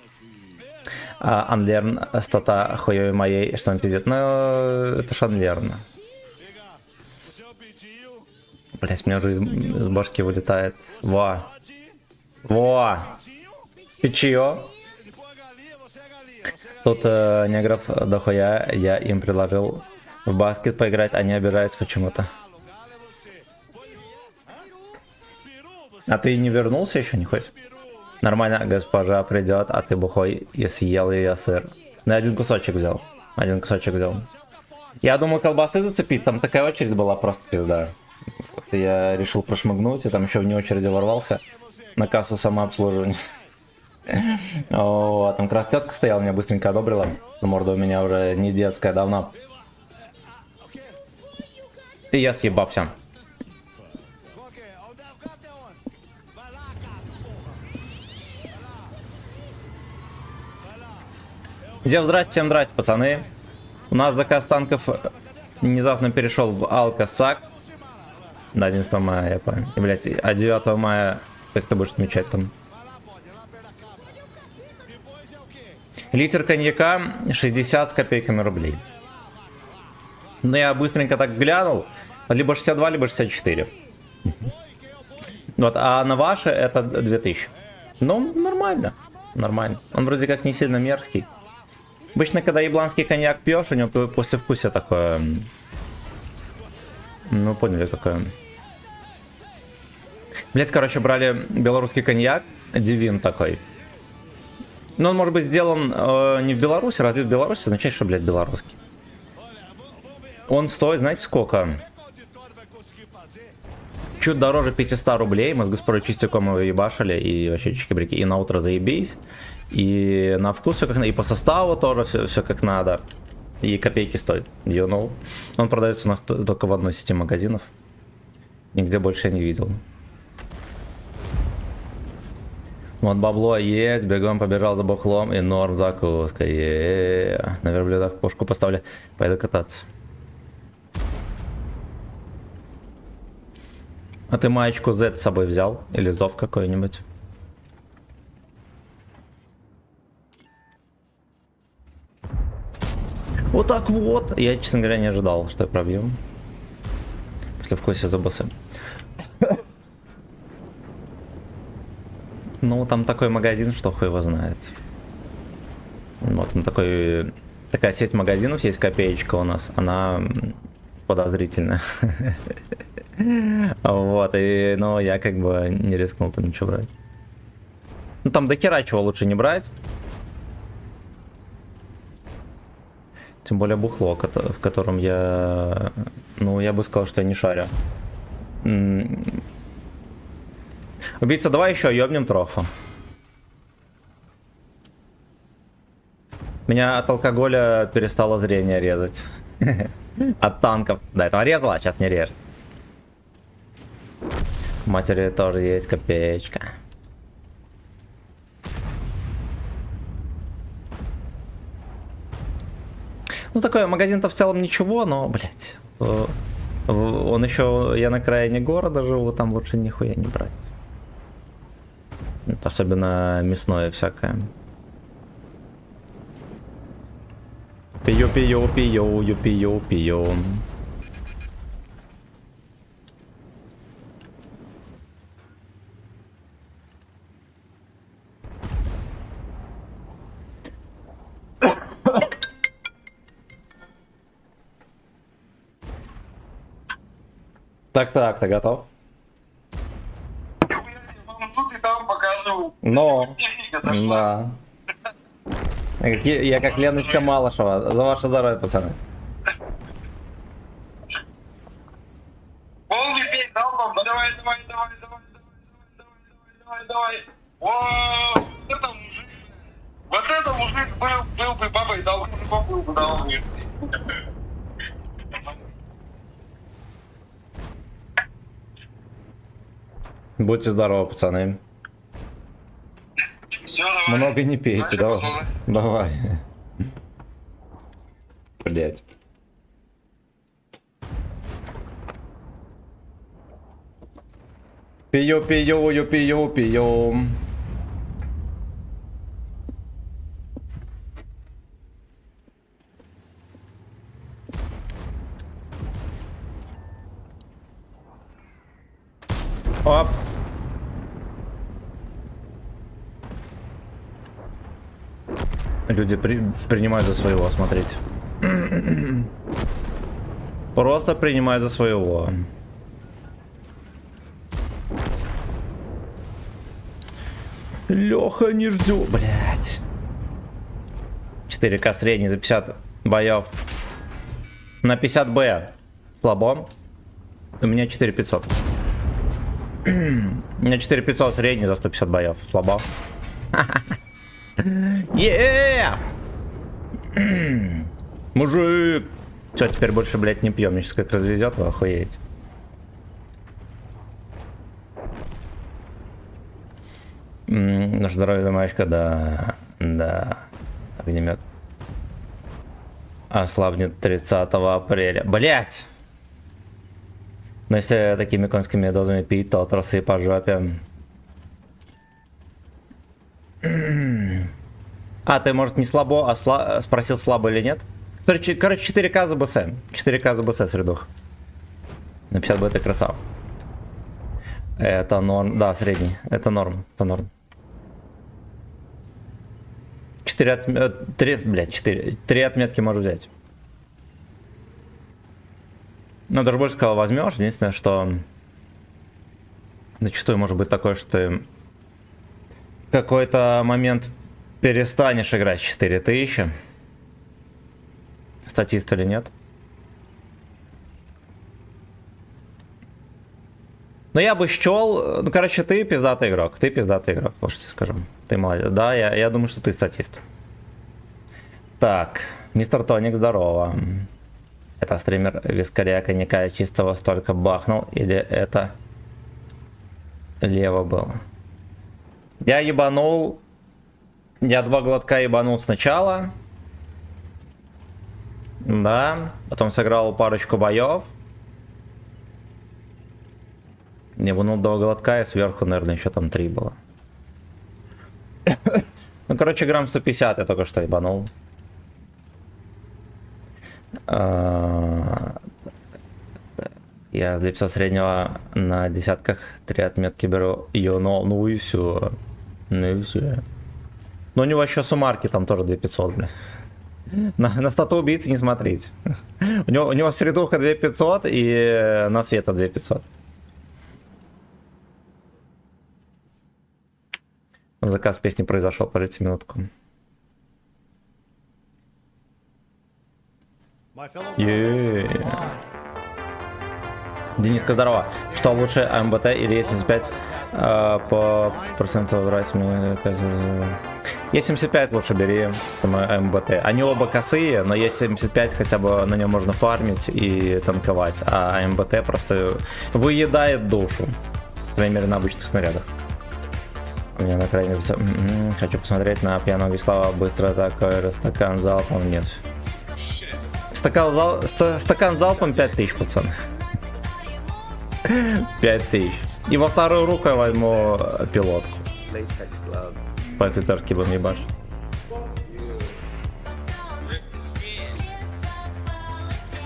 Анлерн, стата хуёвой моей, что он пиздит. Ну, это ж Анлерн. Блять, мне уже из башки вылетает. Во. Пичио. Тут негров дохуя, я им предложил в баскет поиграть, они обижаются почему-то. А ты не вернулся еще, не хоть? Нормально, госпожа придет, а ты бухой и съел ее сыр. На 1 кусочек взял. 1 кусочек взял. Я думал колбасы зацепить, там такая очередь была просто пизда. Я решил прошмыгнуть, и там еще вне очереди ворвался. на кассу самообслуживания. О, там как раз тетка стояла, меня быстренько одобрила. Морда у меня уже не детская давно. И я съебался. Всем здрасте, пацаны. У нас заказ танков внезапно перешел в Алкасак. На 11 мая, я понял. И, блядь, а 9 мая как ты будешь отмечать там? Литр коньяка 60 с копейками рублей. Ну, я быстренько так глянул. Либо 62, либо 64. Вот, а на ваши это 2000. Ну, нормально. Нормально. Он вроде как не сильно мерзкий. Обычно, когда ебланский коньяк пьешь, у него послевкусие такое... Ну, поняли, какое. Блять, короче, брали белорусский коньяк. Дивин такой. Но он может быть сделан не в Беларуси. Разве в Беларуси означает, что, блядь, белорусский. Он стоит, знаете, сколько? Чуть дороже 500 рублей. Мы с господой Чистяком его ебашили. И вообще чики-брики. И на утро заебись. И на вкус все как надо. И по составу тоже все как надо. И копейки стоит. You know. Он продается у нас только в одной сети магазинов. Нигде больше я не видел. Вот бабло есть, бегом побежал за бухлом и норм закуска. На верблюдах пушку поставлю. Пойду кататься. А ты маечку Z с собой взял? Или зов какой-нибудь? Вот так вот. Я, честно говоря, не ожидал, что я пробью. После вкуса забысы. Ну, там такой магазин, что хуй его знает. Вот он такой... Такая сеть магазинов есть, копеечка у нас. Она подозрительная. Вот, и, ну, я как бы не рискнул там ничего брать. Ну, там до хера чего лучше не брать. Тем более бухло, в котором я... Ну, я бы сказал, что я не шарю. Убийца, давай еще ёбнем троху. Меня от алкоголя перестало зрение резать. От танков. До этого резало, а сейчас не режет. В матери тоже есть копеечка. Ну, такой магазин-то в целом ничего, но, блядь. Он еще... Я на окраине города живу, там лучше нихуя не брать. Особенно мясное всякое. Пью. Так, ты готов? Вам тут и там покажу. Но, Техника дошла. да. Я как Леночка Малышева. За ваше здоровье, пацаны. Полный пей залпом. Давай. О, вот это мужик был бы бабой, дал бы дал бы. Будьте здоровы, пацаны. Все, давай. Много не пейте, Дальше давай. потом. Давай. Блять. Пью. Оп. Люди принимают за своего, смотрите. Просто принимают за своего. Леха, не жду. Блять. 4К средний за 50 боев. На 50 Б слабо. У меня 4500. У меня 4500 средний за 150 боев. Слабо. Мужик! Все, теперь больше, блядь, не пьем. Мне сейчас как развезет, вы охуеете. Наше здоровье замачка, да. Да. Огнемет. Ослабнет 30 апреля. Блять! Но если такими конскими дозами пить, то тросы по жопе. А, ты, может, не слабо, а спросил, слабо или нет? Короче, 4К за БС. 4К за БС, средух. На 50 бета красав. Это норм. Да, средний. Это норм. Это норм. 3 отметки можешь взять. Ну, даже больше сказал, возьмешь. Единственное, что зачастую может быть такое, что ты в какой-то момент перестанешь играть 4000. Статист или нет. Но я бы счел... Ну, короче, ты пиздатый игрок. Ты пиздатый игрок, вот что тебе скажу. Ты молодец. Да, я думаю, что ты статист. Так, мистер Тоник, здорово. Это стример вискаря коньяка чистого столько бахнул? Или это лево было? Я ебанул... Я 2 глотка ебанул сначала. Да. Потом сыграл парочку боев. Ебанул 2 глотка и сверху, наверное, еще там 3 было. Ну, короче, грамм 150 я только что ебанул. Я для 500 среднего на десятках 3 отметки беру. Ну и все. Ну и все. Но у него еще суммарки там тоже 2500, бля. На стату убийцы не смотрите. У него средуха 2500 и на света 2500. Заказ песни произошел, пожалуйста, минутку. Дениска, здорово. Что лучше, АМБТ или Е75 по проценту брать? Е75 лучше бери, АМБТ. Они оба косые, но Е75 хотя бы на нем можно фармить и танковать, а АМБТ просто выедает душу. По крайней мере, на обычных снарядах. У меня на крайне... Хочу посмотреть на пьяного Вислава. Быстро такой стакан залпом. Нет. Стакан залпом 5000, пацаны. 5000. И во вторую руку я возьму пилотку. По офицерке будем ебать.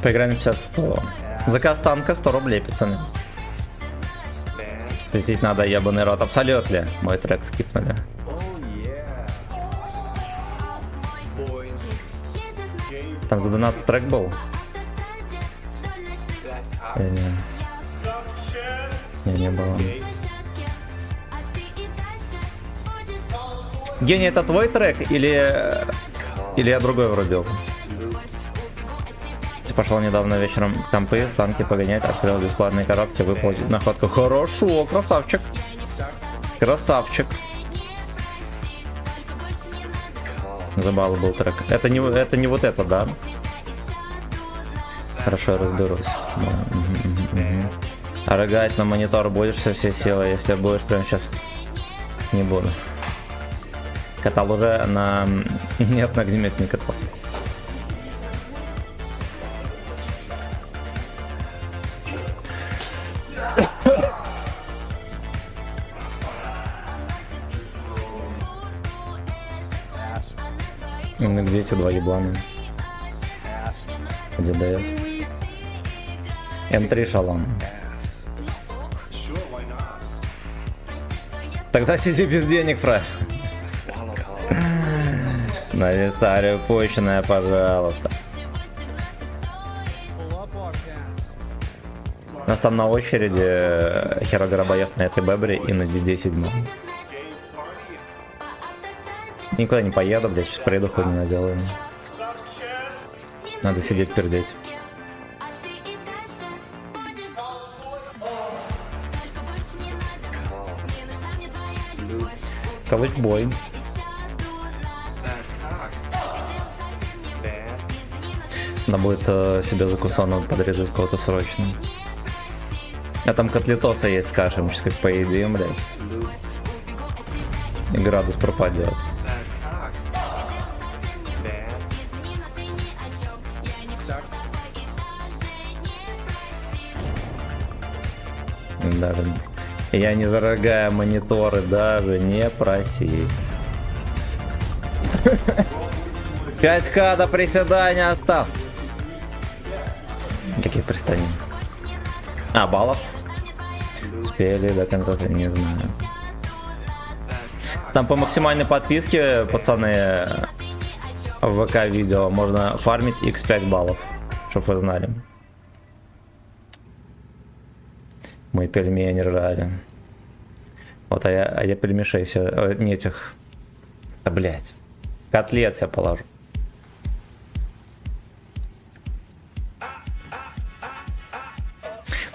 Поиграем на 50-100. Заказ танка 100 рублей, пацаны. Пиздить надо, ебаный рот. Абсолютно. Мой трек скипнули. Там за донат трек был? Не было. Гений, это твой трек или я другой врубил? Пошел недавно вечером в компы, в танки погонять, открыл бесплатные коробки, выпал находку. Хорошо, красавчик. Красавчик. Забавный был трек. Это не вот это, да? Хорошо, я разберусь. А рыгать на монитор будешь со всей силы, если будешь прямо сейчас? Не буду. Катал уже на... Нет, на огнемет не катал. Где эти два еблана? Где ДС? М3 шалом. Тогда сиди без денег, фрай. На вистарию пущенная, пожалуйста. У нас там на очереди Херо Горобоев на этой бебре и на DD7. Никуда не поеду, блядь, сейчас приеду, хуйню наделаю. Надо сидеть, пердеть. Калыч-бой. Надо будет себе закусону подрезать кого-то срочно. А там котлетоса есть с кашей, мы сейчас как поедим, блядь. И градус пропадет. Даже я не зарогаю мониторы, даже не проси. 5К до приседания осталось. Каких приседаний? А, баллов? Успели до конца, не знаю. Там по максимальной подписке, пацаны, в ВК видео можно фармить x5 баллов, чтоб вы знали. Мы пельмени ржали. Вот, а я пельмешей себе, не этих, да, блять, котлет себе положу.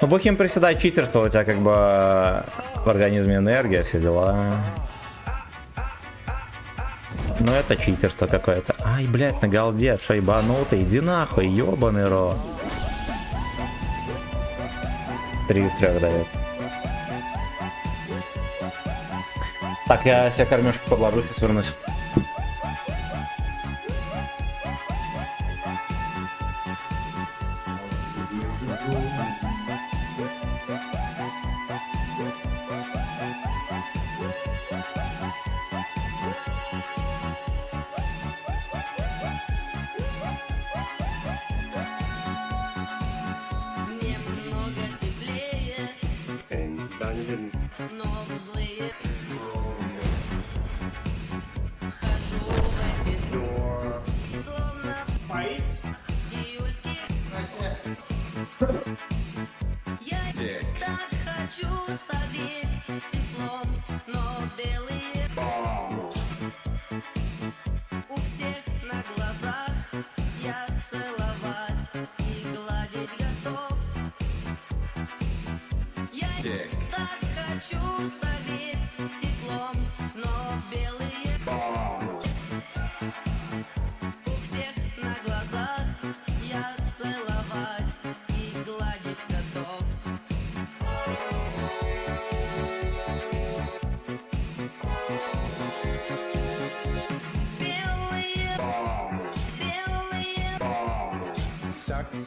Ну, бухим приседать, читерство, у тебя как бы в организме энергия, все дела. Ну, это читерство какое-то. Ай, блять, на голде, шайбанутый, иди нахуй, ебаный рот. 3 из 3 дает. Так, я себе кормежку подложу, сейчас вернусь.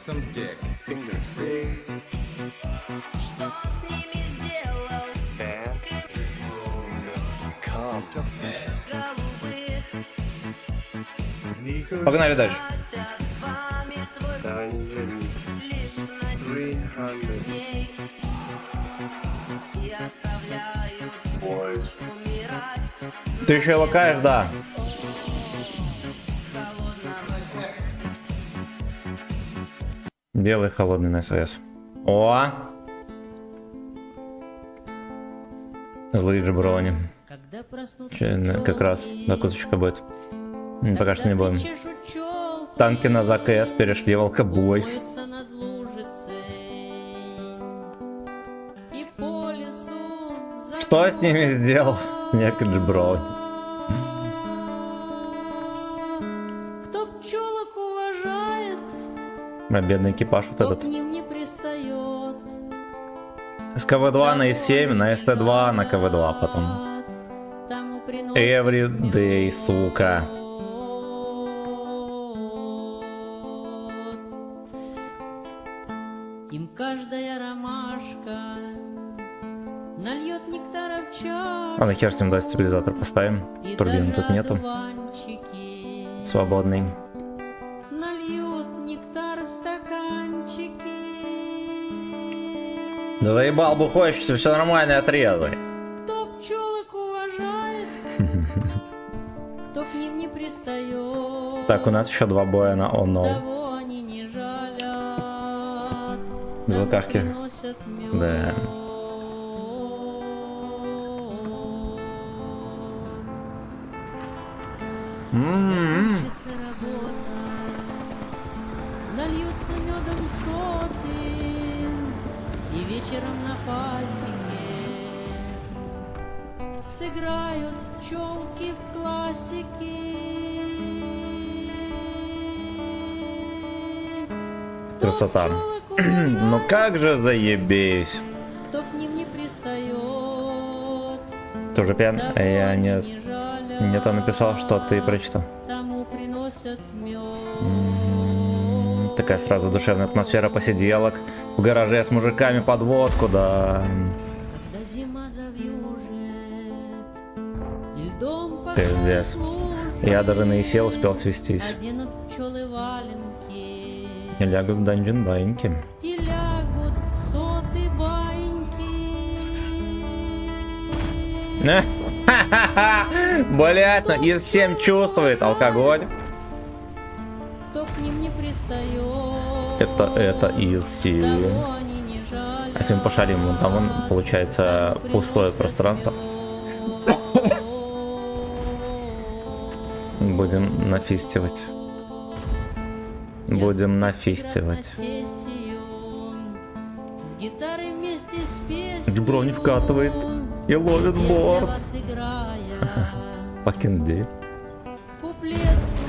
Some dick, fingers. Что с ними сделал? Come. Голубых Погнали дальше. носят вами свой лишь на дней и оставляют умирать. Ты еще лакаешь, да. Белый холодный на СС. О! Злые джеброни. Как раз закусочка будет. Пока что не будем. Танки на ЗКС перешли в алкобой. Что с ними сделал некий джеброни? А бедный экипаж вот этот. С КВ-2 на С7, на СТ-2, на КВ-2 потом. Every day, сука. Им каждая ромашка нальет нектара в чаш. А нахер с ним, да, стабилизатор поставим. Турбины тут нету. Свободный. Да заебал бухойщица, все нормально, отрезай. Кто пчелок уважает, кто к ним не пристает. Так, у нас еще 2 боя на оно. Того они не жалят. Без алкашки. Да. Закончится работа, нальются медом соты. И вечером на пасеке Сыграют пчелки в классики. Кто Красота. пчелок Ну уважает, как же заебись. кто к ним не пристает. Ты уже пьян? Того Я они нет. не жалят, Не то написал, что ты прочитал. тому приносят мед. Такая сразу душевная атмосфера посиделок. В гараже с мужиками под водку, да. Когда зима завьюжит, и льдом Пиздец. покроет лужи, Я даже на ИСе успел свестись. оденут пчелы валенки И лягу в данжен баньки. и лягут в соты баньки. Блять, ну из 7 чувствует алкоголь. Кто к ним не пристает, Это из 7. того они не жалят. А если мы пошарим, вон там вон, получается пустое пространство. Будем нафистивать. Будем нафистивать. С гитарой вместе с песней. Джбро не вкатывает и ловит борт. Покинди.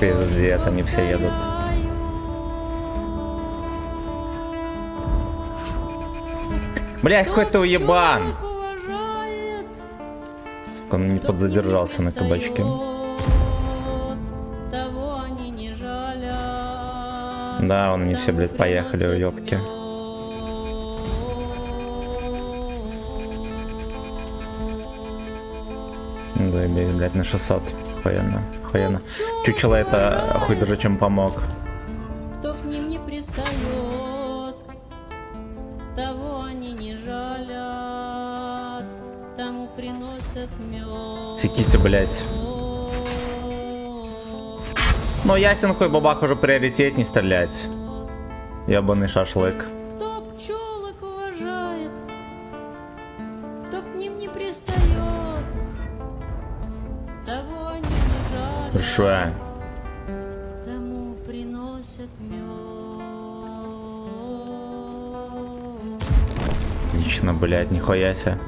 Пиздец, они все едут. Блять, какой ты уебан! Сука, он не подзадержался на кабачке. Того они не жалят. Да, он не все, блядь, поехали, уебки. Заебись, блядь, на 600. Охуенно, охуенно. Чучело это хуй даже чем помог. Кто к ним не пристает, того они не жалят, тому приносят мед. Секите, блядь. Ну, ясен хуй, бабах уже приоритет не стрелять. Ебаный шашлык. Кто пчелок уважает, кто к ним не пристает, того они не жалят, Ша. тому приносят мед. Отлично, блядь, нихуя себе.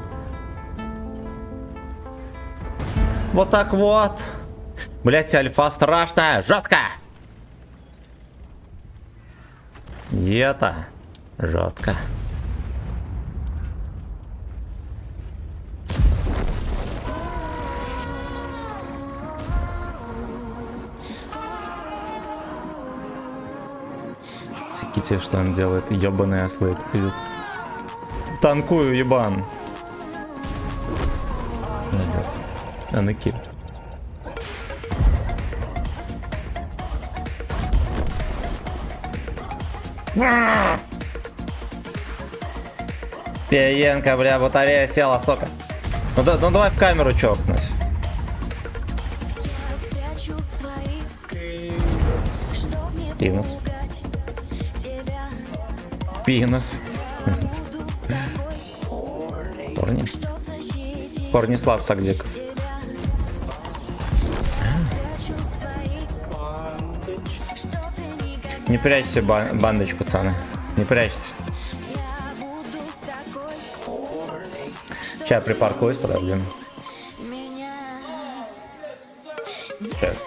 Вот так вот. Блядь, альфа страшная, жестко. И это жестко. Секите, что он делает, ебаные ослы. Пиздец. Танкую, ебан. Идет. Аныки. Пиенка, бля, батарея села, сока. Ну, да, ну давай в камеру чокнусь. Пинус. Пинус. Корни. Корнислав Сагдиков. Не прячьте, бандыч, пацаны. Не прячьте. Сейчас припаркуюсь, подожди. Сейчас.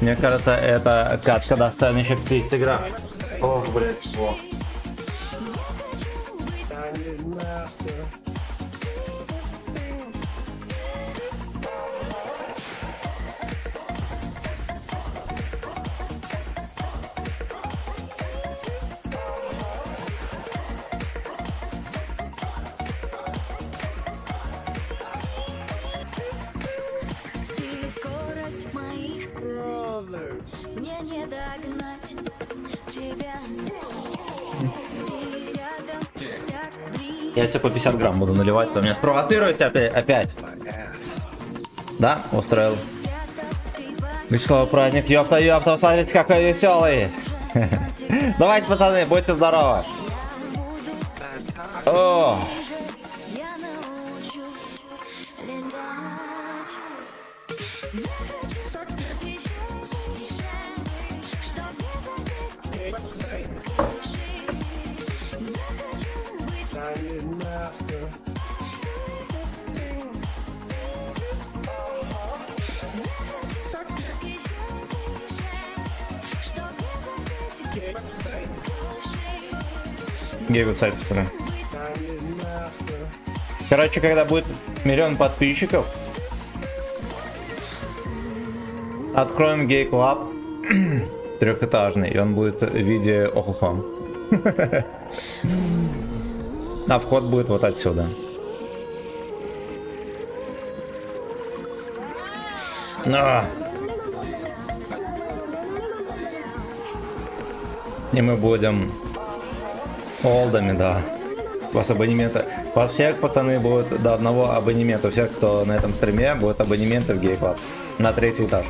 Мне кажется, это катка достанет еще 50 грамм. Ох, блядь. О. Мне не догнать тебя. Ты рядом, так близко. Я все по 50 грамм буду наливать, то меня спровоцируете опять. Да, устроил. Вячеслав, праздник, ёпта, смотрите, какой веселый. Давайте, пацаны, будьте здоровы. О. Я научусь летать. Гей-сайт, пацаны. Короче, когда будет 1 000 000 подписчиков, откроем гей-клаб трехэтажный, и он будет в виде охухо. А вход будет вот отсюда. И мы будем олдами, да. У вас абонементы. У вас всех, пацаны, будет до одного абонемента. У всех, кто на этом стриме, будет абонементы в гей-клаб. На 3-й этаж.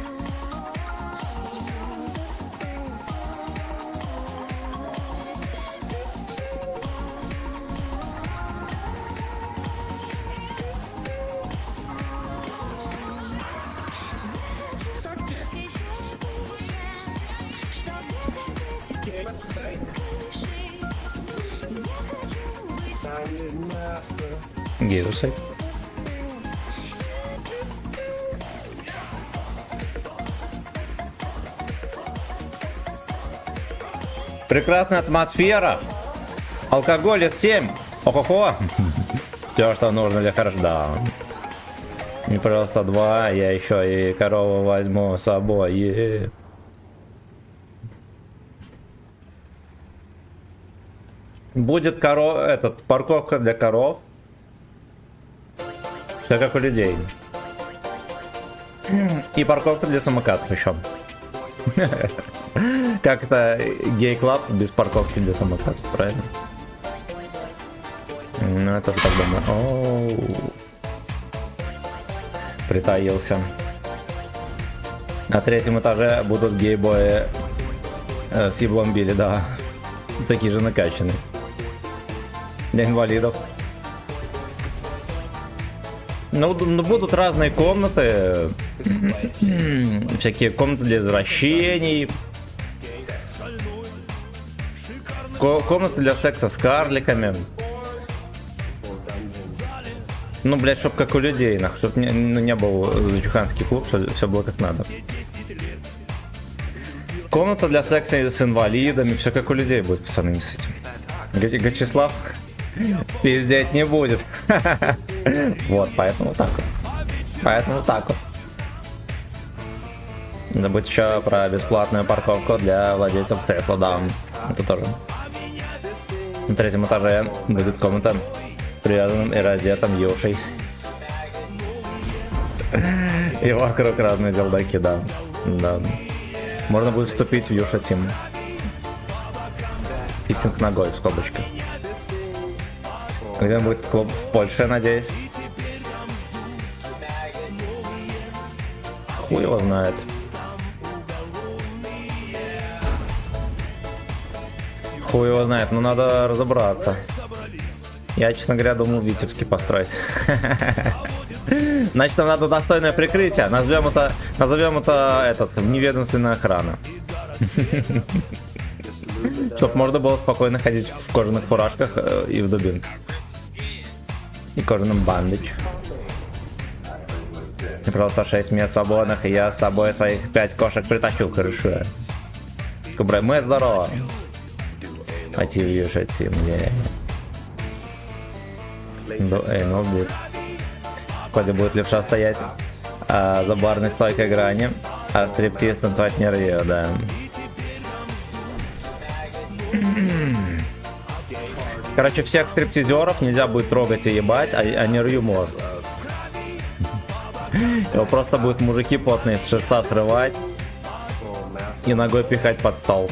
Гейрусай. Прекрасная атмосфера. Алкоголь 7. Охо-хо. Все, что нужно для хорошо. Да. Не просто 2, я еще и корову возьму с собой. Будет парковка для коров. Все как у людей. И парковка для самокатов еще. Как это гей-клаб без парковки для самокатов, правильно? Ну это так думаю. Оу. Притаился. На 3-м этаже будут гей-бои с еблом били, да. Такие же накачанные. Для инвалидов. Ну, будут разные комнаты. Всякие комнаты для извращений. Комнаты для секса с карликами. Ну, блядь, чтоб как у людей, нахуй. Чтоб не был зачуханский клуб, чтобы все было как надо. Комната для секса с инвалидами. Все как у людей будет, пацаны, не с этим. Гачеслав пиздеть не будет. Вот, поэтому так вот. Поэтому так вот. Забудь еще про бесплатную парковку для владельцев Тесла, да. Это тоже. На 3-м этаже будет комната с привязанным и раздетым Юшей. И вокруг разные делдаки, да. Да. Можно будет вступить в Юша Тим. Фистинг ногой в скобочках. Где будет клуб в Польше, надеюсь. Хуй его знает. Хуй его знает, но надо разобраться. Я, честно говоря, думал Витебский построить. Значит, нам надо достойное прикрытие. Назовем это неведомственная охрана. Чтоб можно было спокойно ходить в кожаных фуражках и в дубинках. И кожаном бандage. И просто 6 мест свободных, и я с собой своих 5 кошек притащу, хорошо. Кубрай, мы здорово. Пойти в Юша Тим, ну, будет. В ходе будет левша стоять за барной стойкой грани, а стриптиз танцевать не рвет, да. Короче, всех стриптизеров нельзя будет трогать и ебать, а не рью мозг. Его просто будут мужики потные с шеста срывать и ногой пихать под стол.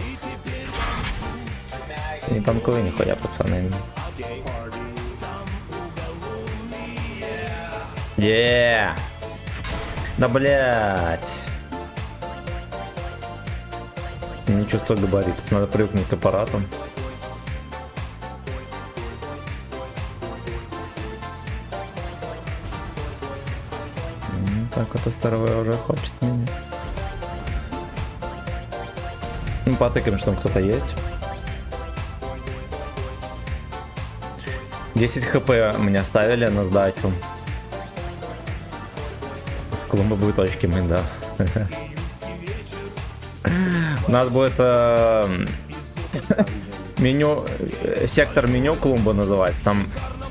Не танкую нихуя, пацаны. Да блять. Не чувствую габаритов, надо привыкнуть к аппаратам. Так вот, старого уже хочет меня. Ну, потыкаем, что там кто-то есть. 10 хп мне оставили на сдачу. Клумба будет точки мыть, да. У нас будет меню, сектор меню клумба называется. Там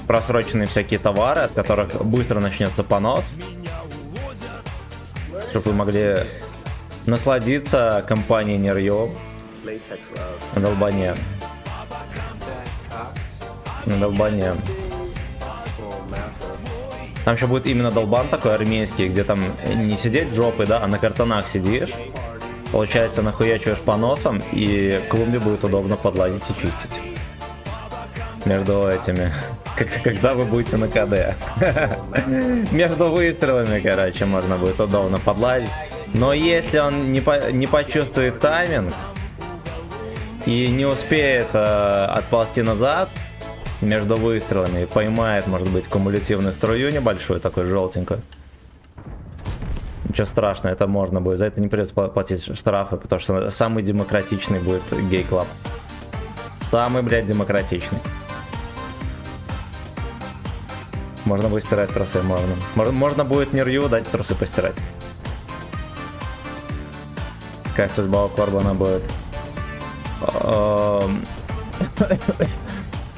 просроченные всякие товары, от которых быстро начнется понос. Чтобы вы могли насладиться компанией Нерью на долбане. На долбане. Там еще будет именно долбан такой армейский, где там не сидеть жопой, да, а на картонах сидишь. Получается, нахуячиваешь по носам, и клумбе будет удобно подлазить и чистить. Между этими. Когда вы будете на КД. Между выстрелами, короче, можно будет удобно подлазить. Но если он не почувствует тайминг и не успеет отползти назад между выстрелами и поймает, может быть, кумулятивную струю небольшую, такой желтенькую, ничего страшного, это можно будет. За это не придется платить штрафы, потому что самый демократичный будет гей-клаб. Самый, блядь, демократичный. Можно будет стирать трусы, можно будет Нерью дать трусы постирать. Какая судьба у Корбана будет?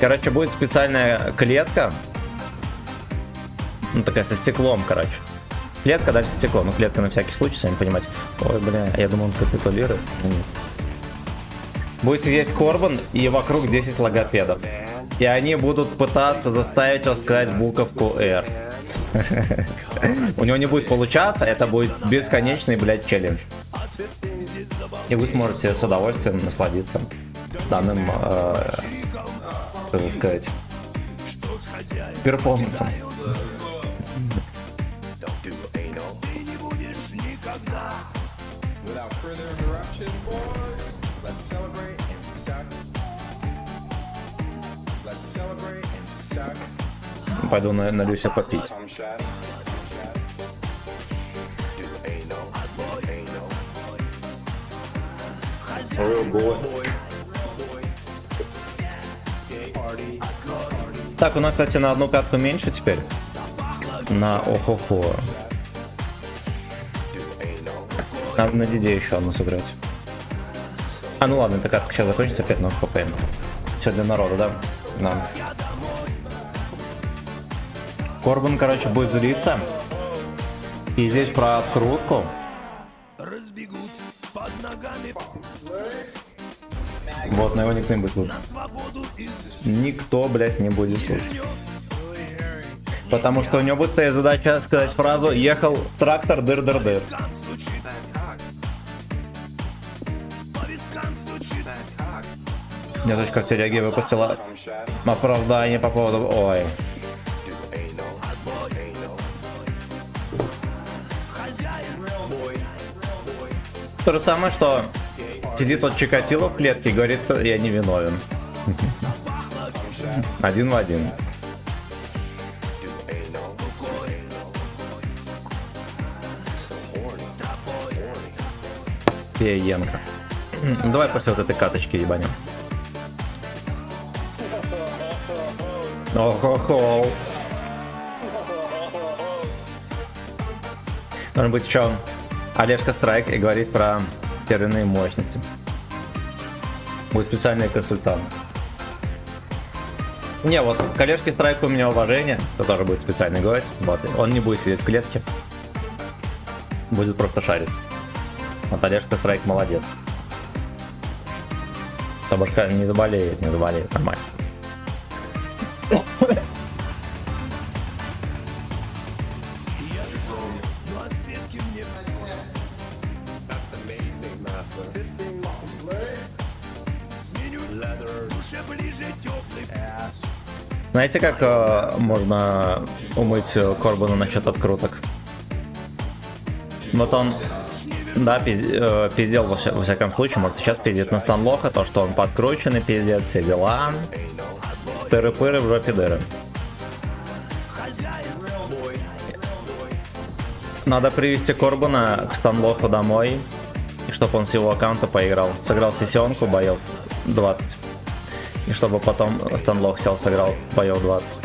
Короче, будет специальная клетка. Ну, такая со стеклом, короче. Клетка, дальше стекло. Ну, клетка на всякий случай, сами понимаете. Ой, бля, я думал, он капитулирует. Нет. Будет сидеть Корбан и вокруг 10 логопедов. И они будут пытаться заставить его сказать буковку R. У него не будет получаться, это будет бесконечный, блядь, челлендж. И вы сможете с удовольствием насладиться данным, как сказать, перформансом. Пойду налью себе попить. Так, у нас, кстати, на одну катку меньше теперь. На охо-хо. Надо на Диде еще одну сыграть. А, ну ладно, эта катка сейчас закончится, опять на хп. Все для народа, да? Да. Корбан, короче, будет злиться. И здесь про открутку. Вот, на его никто не будет слушать. Никто, блядь, не будет слушать. Потому что у него будет стоять задача сказать фразу «Ехал трактор дыр-дыр-дыр». Мне дочка в телеге выпустила оправдание по поводу... Ой. То же самое, что сидит тот Чикатило в клетке и говорит, я не виновен. Один в один. Пиенко. Давай после вот этой каточки ебанем. Охо-хо. Должен быть еще Олежка Страйк и говорить про терминные мощности. Будет специальный консультант. Не, вот к Олежке Страйку у меня уважение, это тоже будет специальный говорить. Вот. Он не будет сидеть в клетке. Будет просто шариться. Вот Олежка Страйк молодец. Табашка не заболеет, нормально. Знаете, как можно умыть Корбана насчет откруток? Вот он, да, пиздел во всяком случае, может сейчас пиздит на Станлоха, то, что он подкрученный, пиздец, все дела. Тыры-пыры в жопе дыры. Надо привести Корбана к Станлоху домой, и чтобы он с его аккаунта поиграл. Сыграл сессионку, боев 20. И чтобы потом Станлох сел, сыграл боев 20.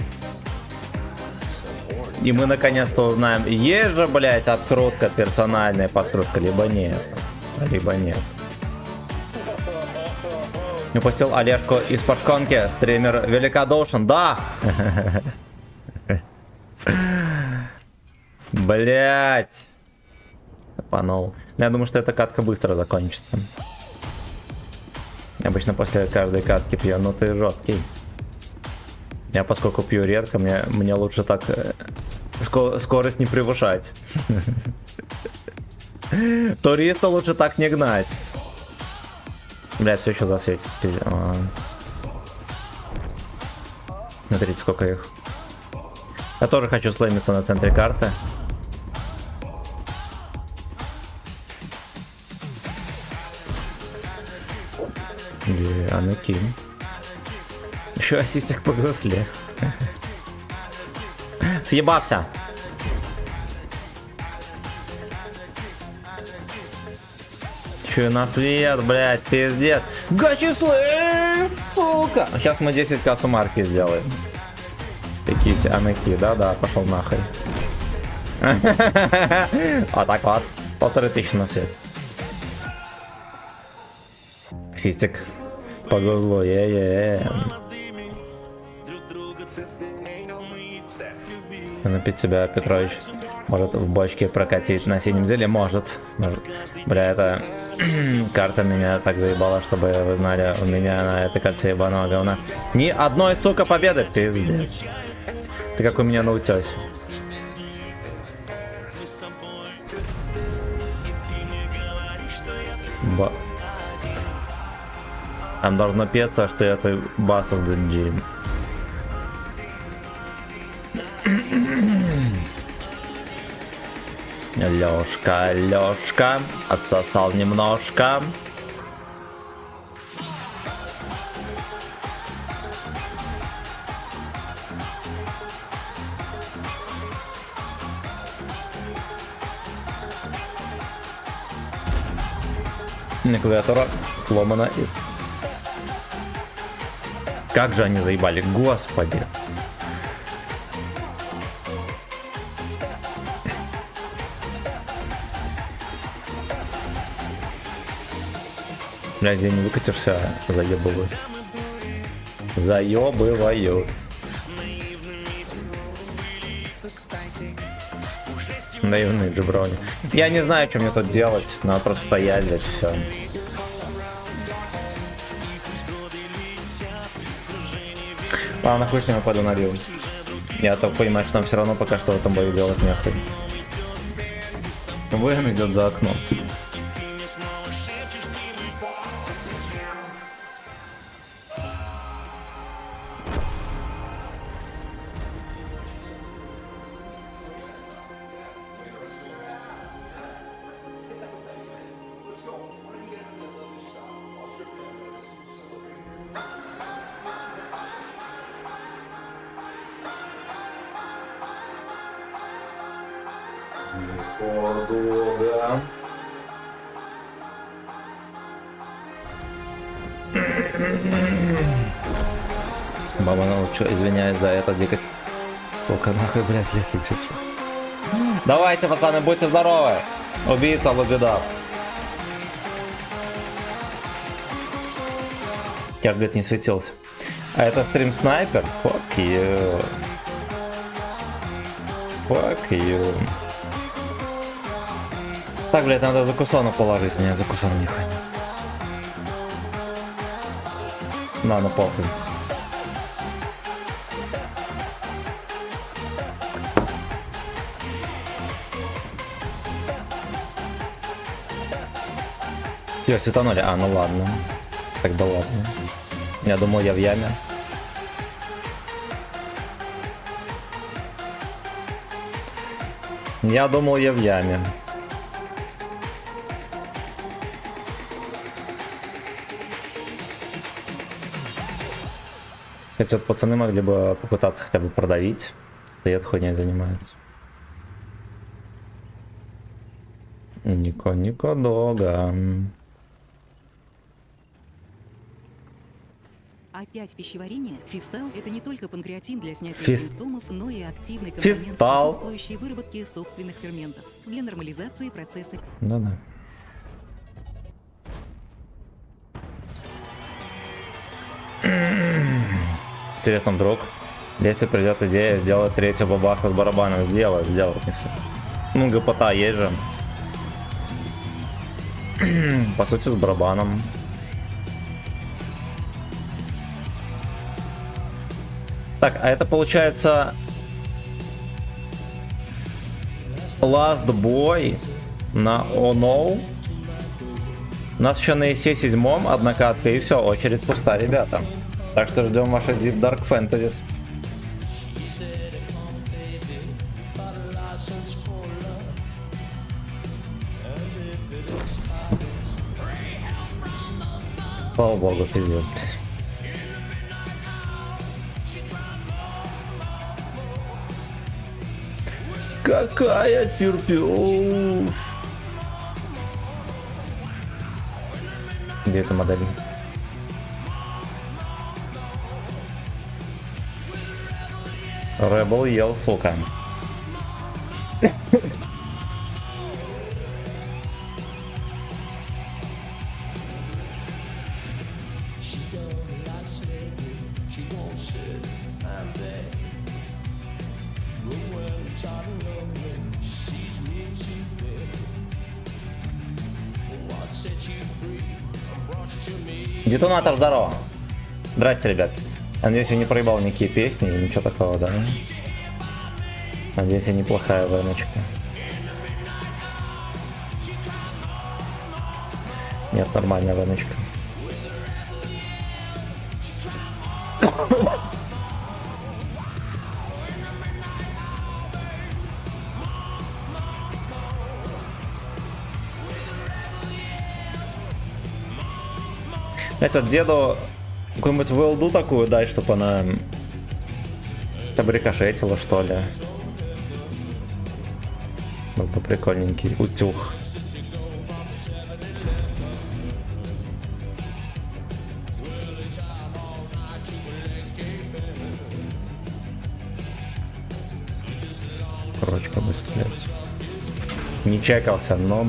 И мы наконец-то узнаем, есть же, блять, открутка, персональная подкрутка, либо нет. Либо нет. Упустил Олежку из пачконки. Стример великодушен. Да! Блять. Панул. Я думаю, что эта катка быстро закончится. Обычно после каждой катки пью, но ты жесткий. Я поскольку пью редко, мне лучше так скорость не превышать. Туриста лучше так не гнать. Блядь, все еще засветит. Смотрите, сколько их. Я тоже хочу слэмиться на центре карты. Анакин. Еще ассистик по гусле. Съебался. Че на свет, блядь, пиздец. Гачислы, сука. Сейчас мы 10к сумарки сделаем. Пиките, анаки, да, пошел нахуй. Вот так вот. 1500 на свет. Систик по гузлу, Напить тебя, Петрович. Может в бочке прокатить на синем зеле? Может. Бля, это карта меня так заебала, чтобы вы знали, у меня на этой карте ебаного говна ни одной, сука, победы. Пиздец. Ты как у меня на утёсе. Там должно петься, что это Bass of the Gym. Лёшка, отсосал немножко. Клавиатура сломана. Как же они заебали, господи. Блядь, где не выкатишься, заебывают. Заебывают. Наивный джеброни. Я не знаю, что мне тут делать. Надо просто стоять, блядь, все. Ладно, хуй с ним, пойду на рил. Я так понимаю, что нам все равно пока что в этом бою делать нехуй. Вэн идет за окном. Подруга. Баба научу, извиняюсь за это, дикость. Сука, нахуй, блядь, летит. Давайте, пацаны, будьте здоровы. Убийца Лубидав. Я, блядь, не светился. А это стрим снайпер? Fuck you. Fuck you. Так, блядь, надо закусону положить. Мне закусон не хватит. На, ну похуй. Тебя светанули? А, ну ладно. Тогда ладно. Я думал, я в яме. Я думал, я в яме. Хотя вот пацаны могли бы попытаться хотя бы продавить. Да я этой хуйней занимаются. Нико дога. Опять пищеварение? Фистал – это не только панкреатин для снятия симптомов, но и активный компонент, способствующий выработке собственных ферментов для нормализации процесса. Да-да. Интересно, вдруг, если придет идея сделать третью бабаху с барабаном, сделать не с... Ну, гопота есть же. По сути, с барабаном. Так, а это получается... Last Boy на Oh No. У нас еще на EC 7 одна катка, и все, очередь пуста, ребята. Так что ждем ваши Deep Dark Fantasies. Слава богу, пиздец, блядь. Какая терпёж. Где эта модель? Rebel ел, сука. Детонатор, здорово. Здрасте, ребят. Надеюсь, я не проебал никакие песни и ничего такого, да? Надеюсь, я неплохая веночка. Нет, нормальная веночка. Знаете, вот деду какую-нибудь велду такую дать, чтобы она хотя бы рикошетила, что ли. Был бы прикольненький утюг. Корочка бы стрелять. Не чекался, но.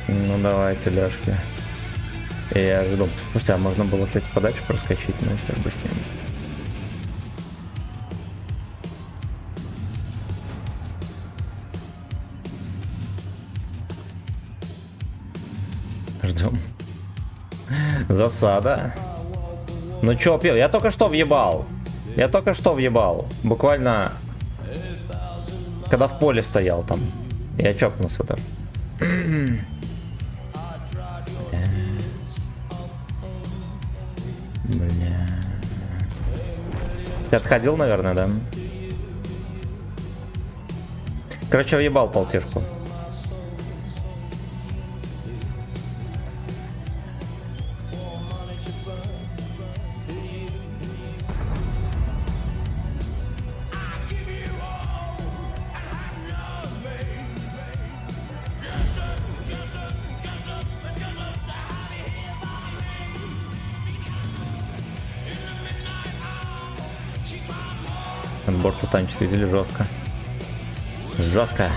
Ну давайте, ляжки. Я жду. Слушайте, а можно было, кстати, подачу проскочить, но как бы с ним. Ждем. Засада. Ну чё, пил? Я только что въебал. Буквально, когда в поле стоял там. Я чокнулся там. Бля. Ты отходил, наверное, да? Короче, въебал полтишку. Борта танчит, видели, жестко. Жестко.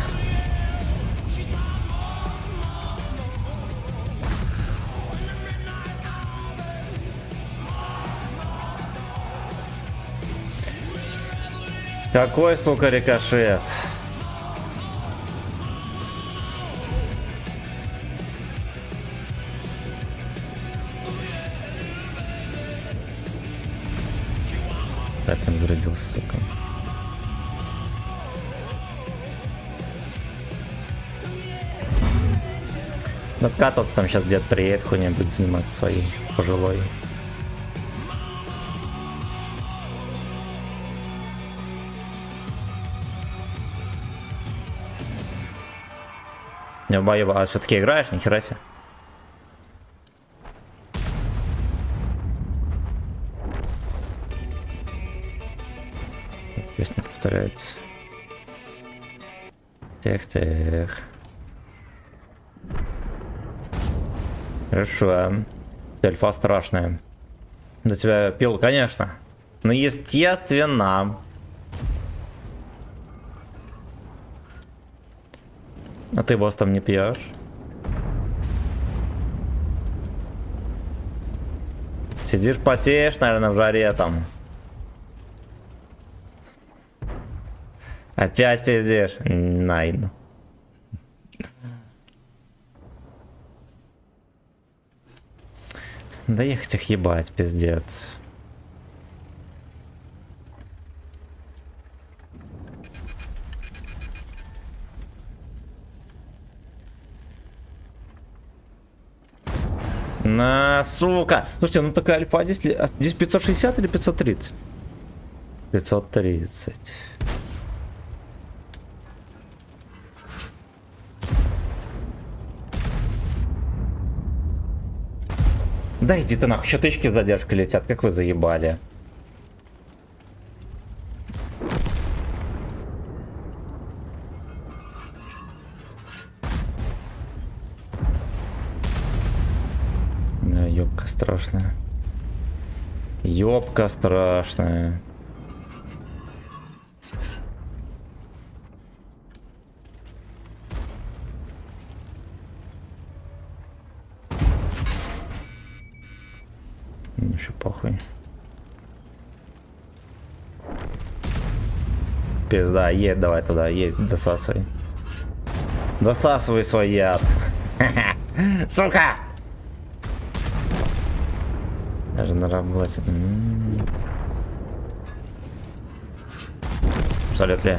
Какой, сука, рикошет. Опять он зарядился, сука. Откатываться там сейчас где-то приедет, хуйня будет заниматься своей пожилой. Не боеба, а все-таки играешь, нихера себе. Песня повторяется. Тех. Хорошо. Альфа страшная. За тебя пил, конечно. Ну, естественно. А ты, босс, там не пьешь? Сидишь, потеешь, наверное, в жаре там. Опять пиздишь? Найн. Да ехать их ебать, пиздец. На, сука. Слушайте, ну такая альфа, здесь 560 или 530? 530. Да иди ты нахуй, еще тычки с задержкой летят, как вы заебали. Да, ёбка страшная. Ёбка страшная. Еще похуй. Пизда, едь давай туда, есть, досасывай. Досасывай свой яд. Сука! Даже на работе. Абсолют ли?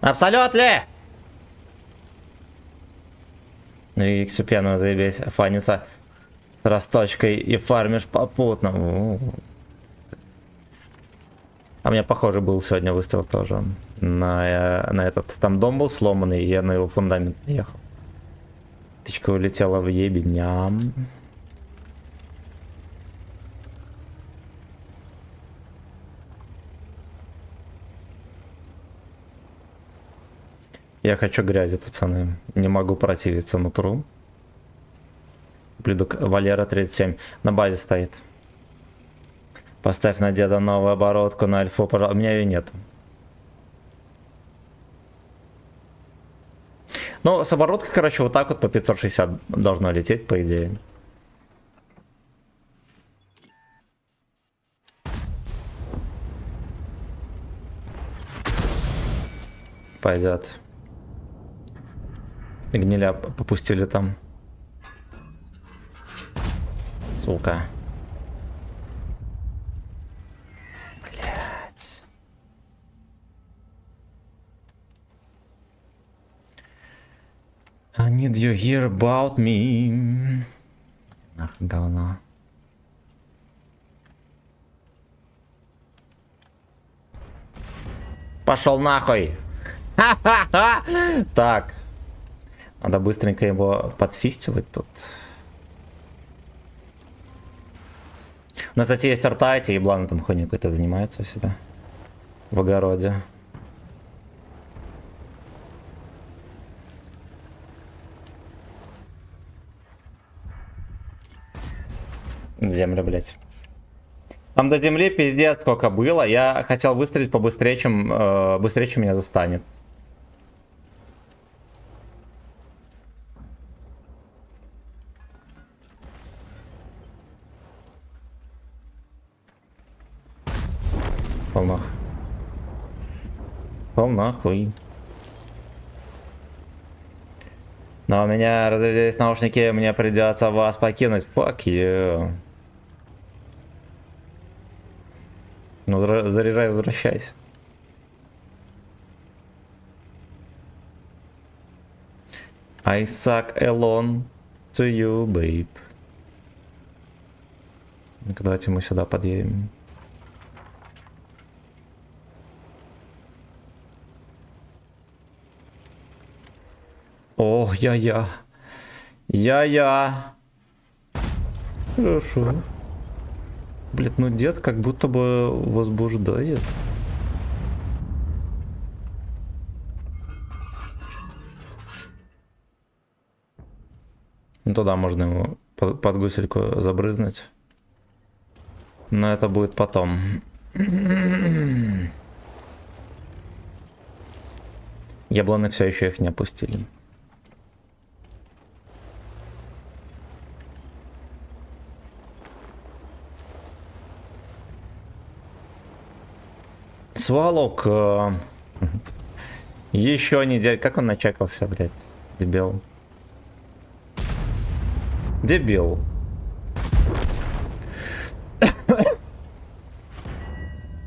Абсолют ли? Ну и Ксюпьянова заебись, фанится с росточкой и фармишь попутно. А у меня похоже был сегодня выстрел тоже на этот. Там дом был сломанный, и я на его фундамент ехал. Тычка улетела в ебеням. Я хочу грязи, пацаны. Не могу противиться нутру. Блюдок Валера 37. На базе стоит. Поставь на деда новую оборотку на альфу, пожалуйста. У меня ее нету. Ну, с обороткой, короче, вот так вот по 560 должно лететь, по идее. Пойдет. Гниля попустили там. Сука. Блять. I need you hear about me. Нахуй говно. Пошел нахуй. Ха-ха-ха. Так. Надо быстренько его подфистивать тут. У нас, кстати, есть арта, эти ебланы там хуйней какой-то занимаются у себя. В огороде. В землю, блять. Там до земли пиздец сколько было. Я хотел выстрелить побыстрее, чем быстрее, чем меня застанет. Пол нахуй. Но у меня разрядились наушники, мне придется вас покинуть. Fuck you. Ну, заряжай, возвращайся. I suck alone to you, babe. Ну-ка, давайте мы сюда подъедем. О, я-я. Я-я. Хорошо. Блин, ну дед как будто бы возбуждает. Ну, туда можно ему под гусельку забрызнуть. Но это будет потом. Яблоны все еще их не опустили. Свалок. Еще неделя. Как он начекался, блядь? Дебил. Дебил.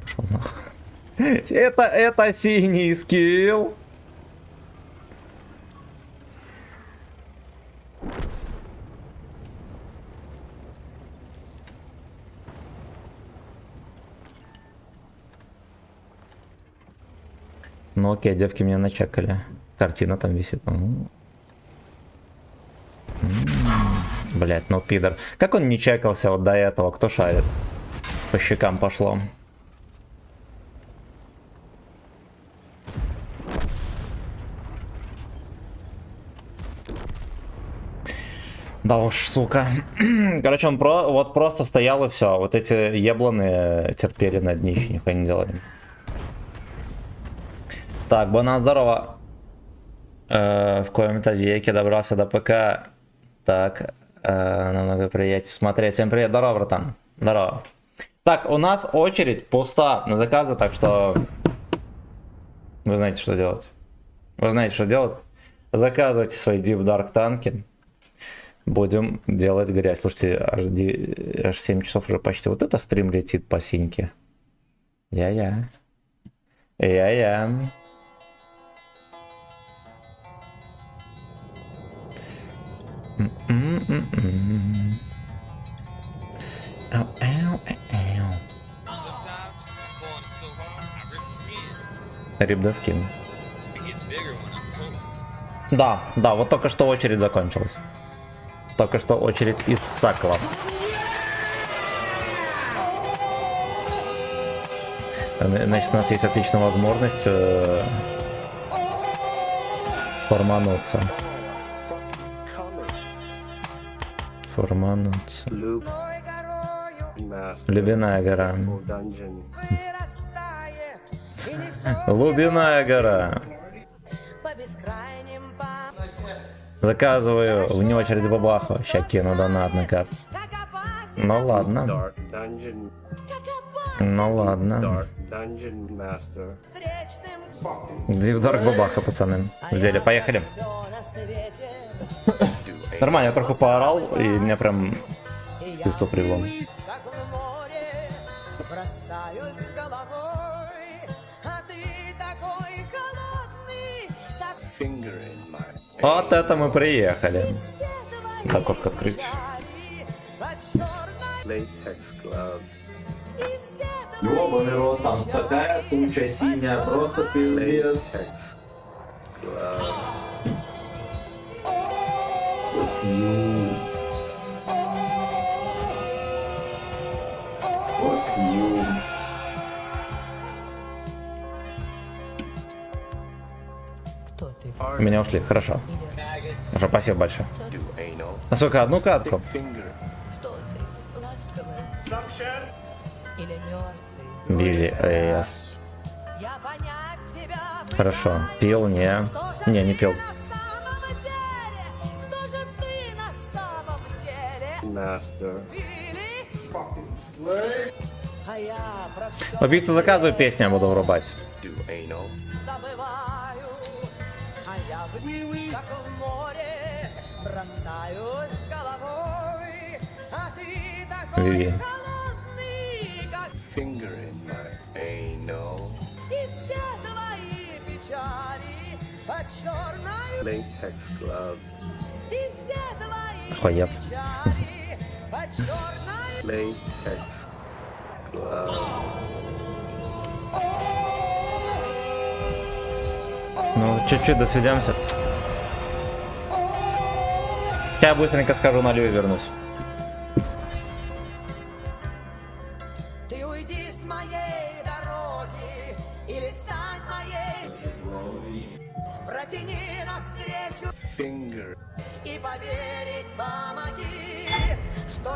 Пошел нахуй. Это синий скилл. Ну окей, девки меня начекали. Картина там висит. Блять, ну пидор. Как он не чекался вот до этого? Кто шарит? По щекам пошло. Да уж, сука. Короче, он вот просто стоял и все. Вот эти ебланы терпели на днище, нихуя не делали. Так, банан, здорово. В коем-то веке добрался до ПК. Так, намного приятнее смотреть. Всем привет, здорово, братан. Здорово. Так, у нас очередь пуста на заказы, так что вы знаете, что делать. Вы знаете, что делать. Заказывайте свои Deep Dark танки. Будем делать грязь. Слушайте, аж 7 часов уже почти. Вот это стрим летит по синьке. Я-я. Я-я. Рибдаскин. Да, да, вот только что очередь закончилась. Только что очередь иссякла. Значит, у нас есть отличная возможность формануться. Формануться. Лубиная гора. Лубиная гора. Заказываю вне очередь бабаху. Ща кину донат на кап. Ну ладно. Ну ладно. Deep Dark бабаха, пацаны. В деле, поехали. Нормально, я только поорал, и меня прям чувство привело. Вот это мы приехали. Так, окошко открыть. Ёбаный рот, там такая туча синяя, просто пиздец. Меня ушли, хорошо. Хорошо, спасибо большое. Насколько, одну катку? Билли Эйс. Хорошо. Пил, не. Не пил. По пиццу заказываю, песню я буду врубать. Виви. Охуев. Ну, чуть-чуть досведемся. Я быстренько скажу налью и вернусь. Ты уйди с моей дороги или стань моей. Протяни навстречу и поверить помоги, что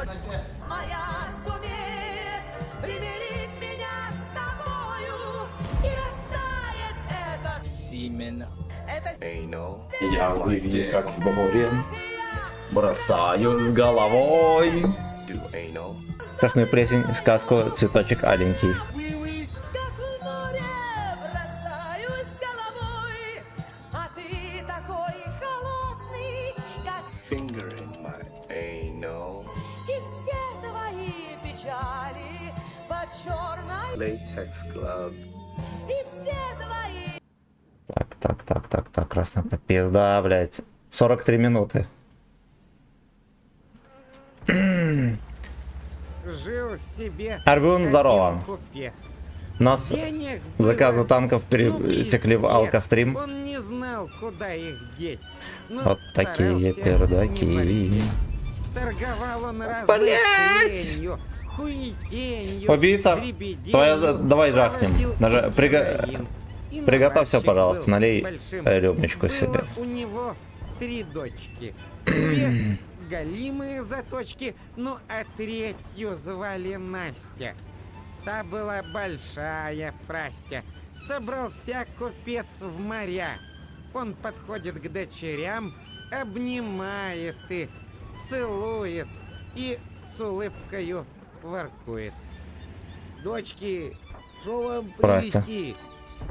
моя сумеет примирить меня с тобою, и растает этот Semen. это Anal. Я выйду как в море, бросаю головой. Do anal. Страшную песень, сказку «Цветочек аленький». как в море бросаюсь головой, а ты такой холодный, как Finger in my anal. и все твои печали под черной, Latex glove. и все твои Так, красная пизда, блядь. 43 минуты. Жил себе Арбион, здорово. один купец. У нас Денег заказы было, танков перетекли в нет. алкострим. Он не знал, куда их деть. Но Вот такие старался пердаки. не болеть. Торговал он разной хренью, хуетенью, Убийца, дребеденью, давай жахнем. провозил Даже героин. И приготовь все, мальчик пожалуйста, был налей большим. рюмочку Было себе. у него 3 дочки. 2 голимые заточки, ну а 3-ю звали Настя. Та была большая прастя. Собрался купец в моря. Он подходит к дочерям, обнимает их, целует и с улыбкою воркует. Дочки, что вам Здрасте. привезти?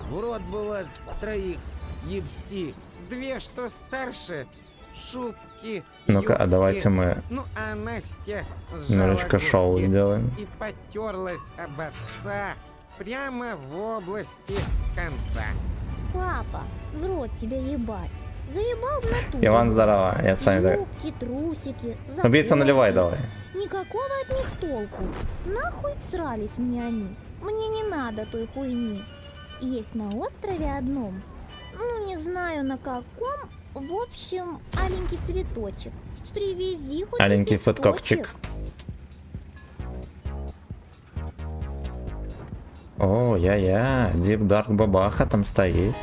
В рот бы вас 3 ебсти. 2, что старше, шубки, Ну-ка, а юбки. давайте мы Ну а Настя сжала немножечко шоу губки сделаем. и потерлась об отца прямо в области конца. Папа, в рот тебя ебать. Заебал в натуре. Иван, здорово. Я с вами так. Юбки, трусики, Убийца, заколки. наливай давай. Никакого от них толку. Нахуй всрались мне они. Мне не надо той хуйни. Есть на острове одном. Ну, не знаю на каком. В общем, аленький цветочек. Привези хоть Аленький лепесточек. футкокчик. О, я. Deep Dark бабаха там стоит.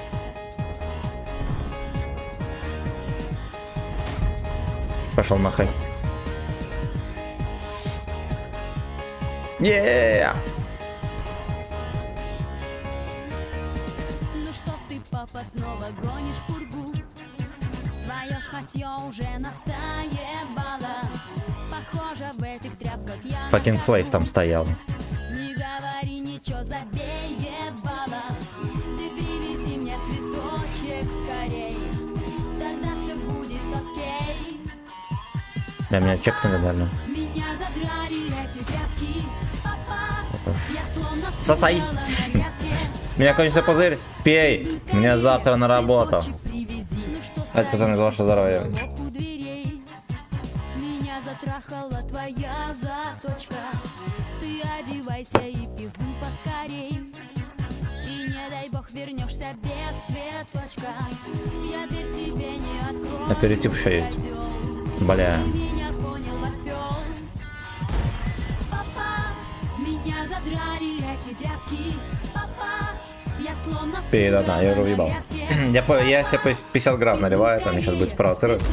Пошел махай. Ну что ты, папа, снова гонишь пургу? Твое шматье уже настаивало. Похоже, в этих тряпках я Fucking Slave там стоял. Не говори ничего, забей ебало. Ты привези мне цветочек скорей. Тогда все будет окей. Да, меня чекнули, наверное. Меня задрали эти тряпки. Папа, я словно Сосай. кукла на грядке. У меня кончился пузырь. Пей. Мне завтра на работу. Это, пацаны, за ваше здоровье. Меня затрахала твоя заточка. Ты одевайся и пиздуй поскорей. И не дай бог вернешься без цветочка. Я дверь тебе не открою. Аперитив еще есть. Бля. Ты меня понял, вопёл. Папа, меня задрали эти тряпки. Папа, я словно Пей, да, кукла я на уебал. грядке. Я себе по 50 грамм наливаю, там сейчас будет провоцировать.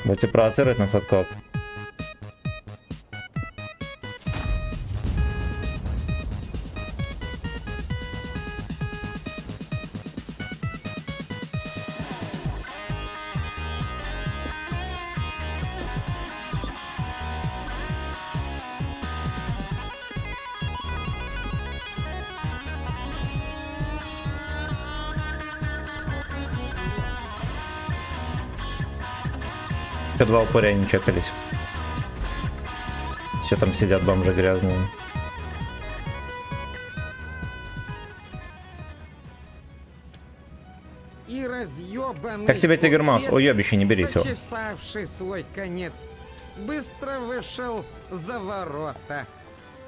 Будете провоцировать на фоткоп. Еще 2 упыря не чекались. Все там сидят бомжи грязные. И разъебанный Как тебе Тигр Маус? купец, Уебище, не берите его. почесавший свой конец, быстро вышел за ворота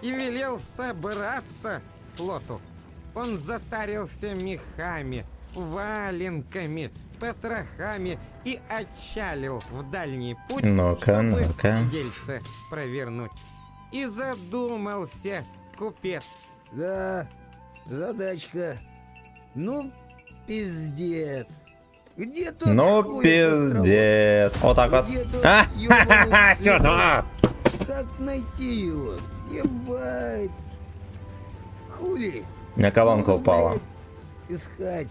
и велел собраться флоту. Он затарился мехами, валенками, потрохами и отчалил в дальний путь, Ну-ка, чтобы ну-ка. дельце провернуть. И задумался купец. Да, задачка. Ну, пиздец. Где тот Ну, хуев пиздец. Вот так вот. островок? Где тот А, ёбаный сюда. цветок? Как найти его? Ебать. Хули? У меня колонка Буду, упала. блядь, искать.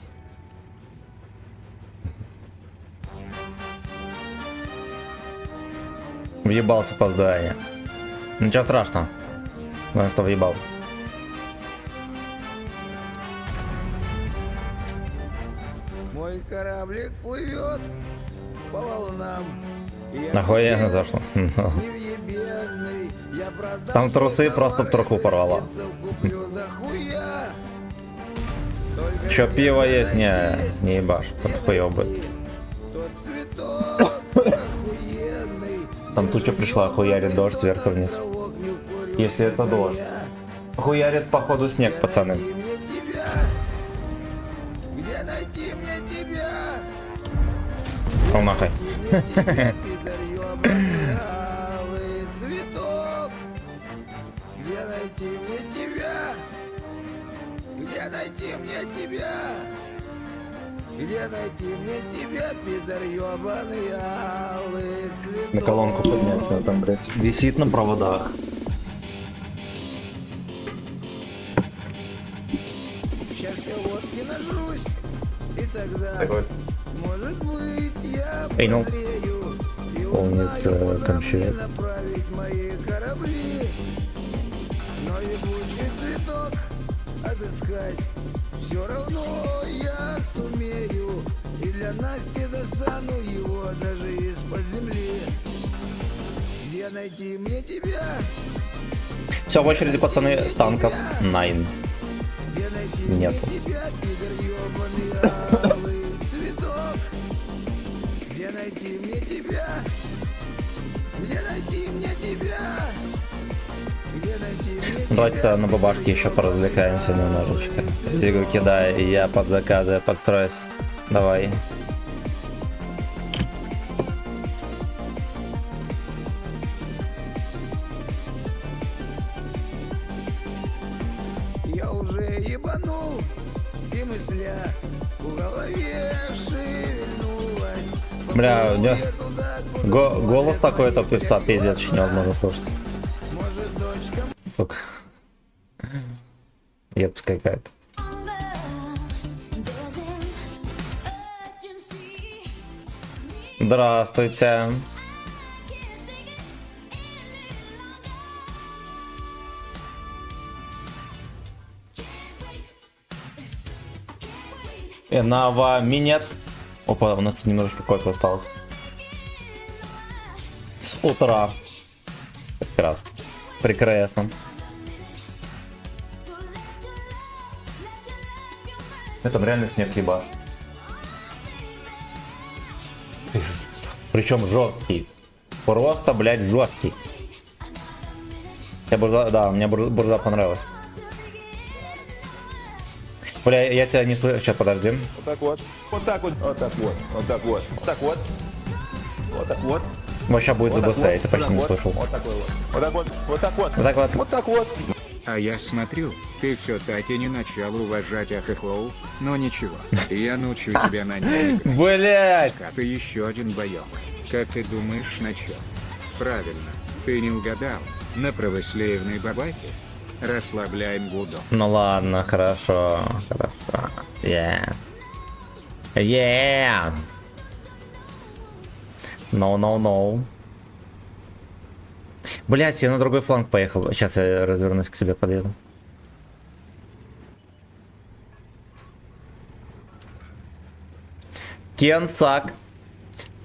Въебался по зданию. Ничего страшного. Главное, что въебал. Мой кораблик плывет по волнам. Я Нахуя зашло. невъебенный. Я продам Там трусы свой просто в труху товар, порвало. куплю дохуя. Только Чё, где пиво есть? найти, Не ебашь. Тут хуёво будет. тот цветок охуенный. Там туча пришла, хуярит дождь сверху вниз. Островок не курю Если это дождь. Хуярит, походу, снег, пацаны. Найти мне тебя. Где найти мне тебя? Пошёл нахуй. Где тебя, пидор ёбаный, алый цветок? Где найти мне тебя? Где найти мне тебя? Где найти мне тебя, пидор ёбаный, алый цветок? На колонку подняться, там, блядь, висит на проводах. Сейчас я водки нажрусь, и тогда, Такой. может быть, я Эй, ну. прозрею и Полнится узнаю, куда кончает. мне направить мои корабли. Но ебучий цветок отыскать все равно я сумею. И для Насти достану его даже из-под земли. Где найти мне тебя? Все, в очереди, пацаны, танков 9. Где найти Нету. мне тебя, пидор ёбаный, алый цветок? Где найти мне тебя? Где найти мне тебя? Где найти мне Давайте тебя? на бабашке еще поразвлекаемся немножечко. Сигу кидай, и я под заказы подстроюсь. Давай. Я уже ебанул, и мысля в голове шевельнулась. Бля, у меня Я туда, куда голос смотрят такой мои этого певца пиздец, очень невозможно слушать. Может, дочка Сука. Ебать какая-то. Здравствуйте. Энава минет. Опа, у нас тут немножечко кофе осталось. С утра. Прекрасно. Прекрасно. Это реально снег ебаш. Причем жесткий. Просто, блядь, жесткий. Я бурза, да, мне бурза понравилась. Бля, я тебя не слышу. Сейчас, подожди. Вот так вот. Вот так вот. Вот так вот. Вот так вот. Вот так вот. Вот так вот. Вот сейчас будет Вот так ЗБС, вот. я тебя почти не Вот так слышал. вот. Вот такой вот. Вот так вот. Вот так вот. Вот так вот. Вот так вот. А я смотрю, ты все-таки не начал уважать Ахэхоу, но ничего, я научу тебя на ней играть. Блять! Скаты еще один боек. Как ты думаешь, на чем? Правильно, ты не угадал. На православной бабахе. Расслабляем гуду. Ну ладно, хорошо. Хорошо. Yeah. Yeah. No, no, no. Блять, я на другой фланг поехал. Сейчас я развернусь к себе, подъеду. Кенсак.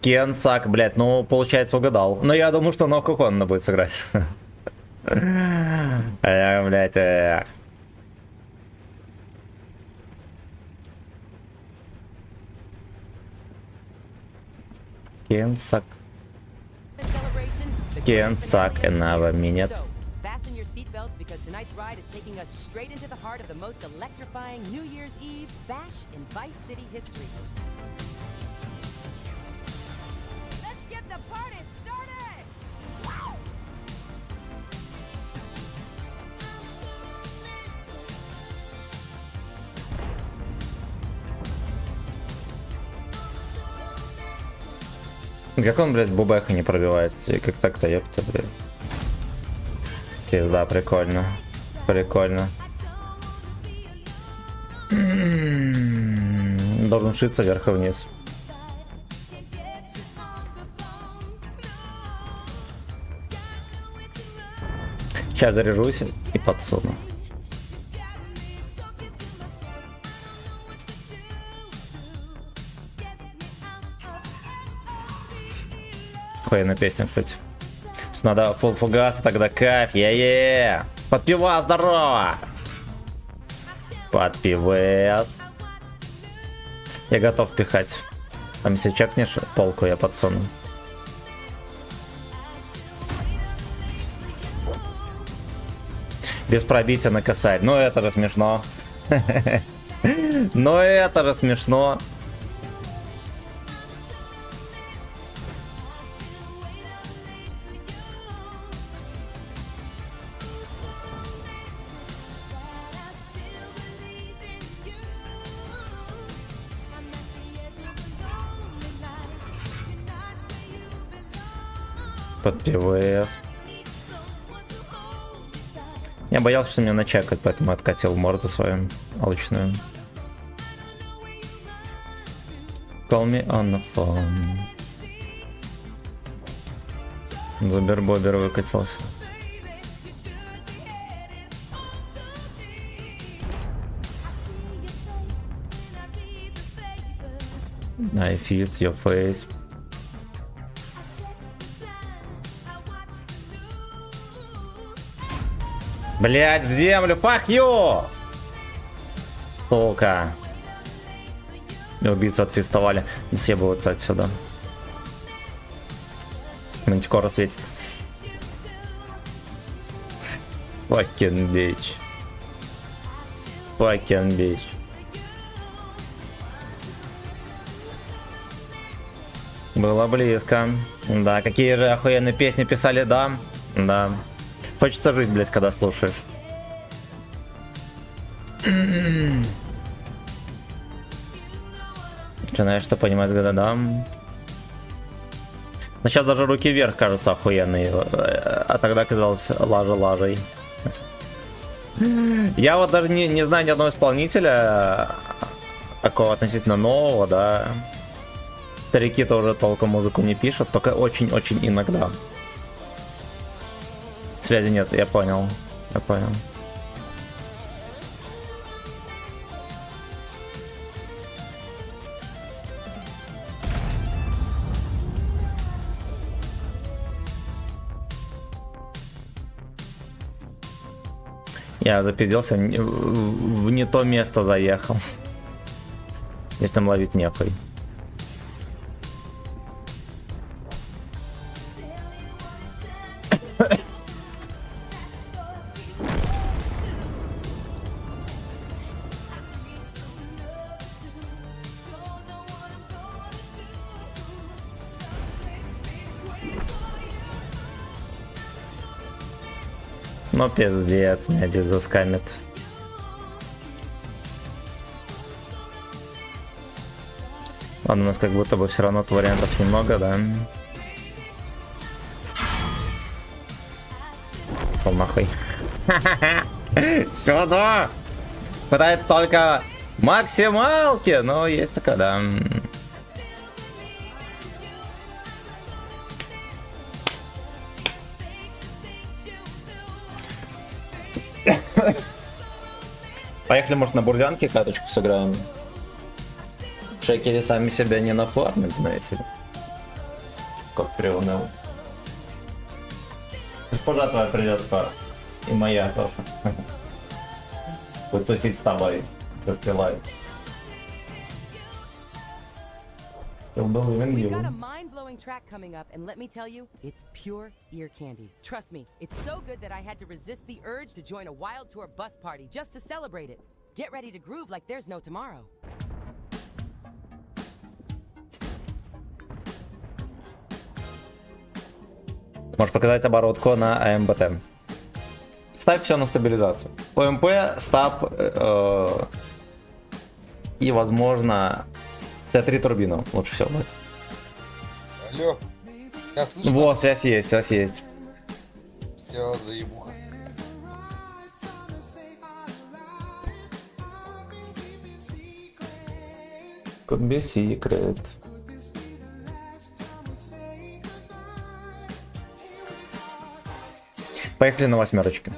Кенсак, блять, ну получается угадал. Но я думаю, что на Кокон надо будет сыграть. Блять, Кенсак. Can't suck another minute. So, fasten your seatbelts because tonight's ride is taking us straight into the heart of the most electrifying New Year's Eve bash in Vice City history. Let's get the party started! Wow! Как он, блядь, бубеха не пробивается? Как так-то, ёпта, блядь. Пизда, прикольно. Прикольно. Должен шиться вверх и вниз. Сейчас заряжусь и подсуну. Охуенная песня, кстати. Надо фул фугас, тогда кайф, е-е. Под пивас, здорово! Под пивас. Я готов пихать. Там если чекнешь полку, я подсуну. Без пробития на косарь. Ну это же смешно. Ну это же смешно. Под ПВС. Я боялся, что меня начекают, поэтому откатил морду свою алчную. Call me on the phone. Зубер-бобер выкатился. I fist your face. Блять, в землю, fuck you! Сука. Убийцу отфистовали. Съебываться отсюда. Мантикора светит. Fucking bitch. Fucking bitch. Было близко. Да, какие же охуенные песни писали, да? Да. Хочется жить, блять, когда слушаешь. Начинаешь что понимать, когда да. Но сейчас даже руки вверх кажутся охуенные. А тогда казалось лажей. Я вот даже не знаю ни одного исполнителя такого относительно нового, да. Старики тоже толком музыку не пишут, только очень-очень иногда. Связи нет, я понял. Я понял. Я запизделся, в не то место заехал. Здесь там ловить нехуй. Ну пиздец, меня здесь заскамит. Ладно, у нас как будто бы все равно вариантов немного, да? Пол нахуй. Сюда! Хватает только максималки, но есть такая, да. Поехали, может, на бурдянке каточку сыграем. Шекели сами себя не нафармят, знаете ли. Как приуныл. Госпожа твоя придет скоро. И моя тоже. Будет тусить с тобой. Застилай. We've got a mind-blowing track coming up, and let me tell you, it's pure ear candy. Trust me, it's so good that I had to resist the urge to join a Wild Tour bus party just to celebrate it. Get ready to groove like there's no tomorrow. Можешь показать оборотку на АМБТ. Ставь все на стабилизацию. ОМП, стаб и, возможно, Т3 турбину. Лучше всего будет. Алло. Я слышу? Вот, связь есть, связь есть. Все, заебуха. Could be secret. Поехали на восьмерочки.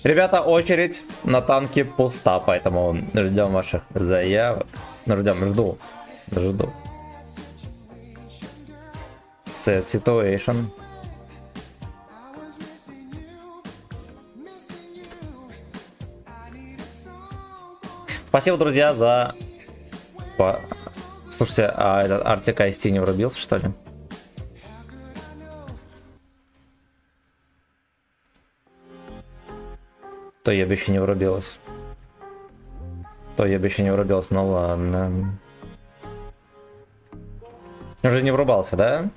Ребята, очередь на танке пуста, поэтому ждем ваших заявок. Ну, жду. Set situation. Спасибо, друзья, за... Слушайте, а этот Артик IST не врубился, что ли? То я бы еще не врубилась. Ну ладно. Уже не врубался, да?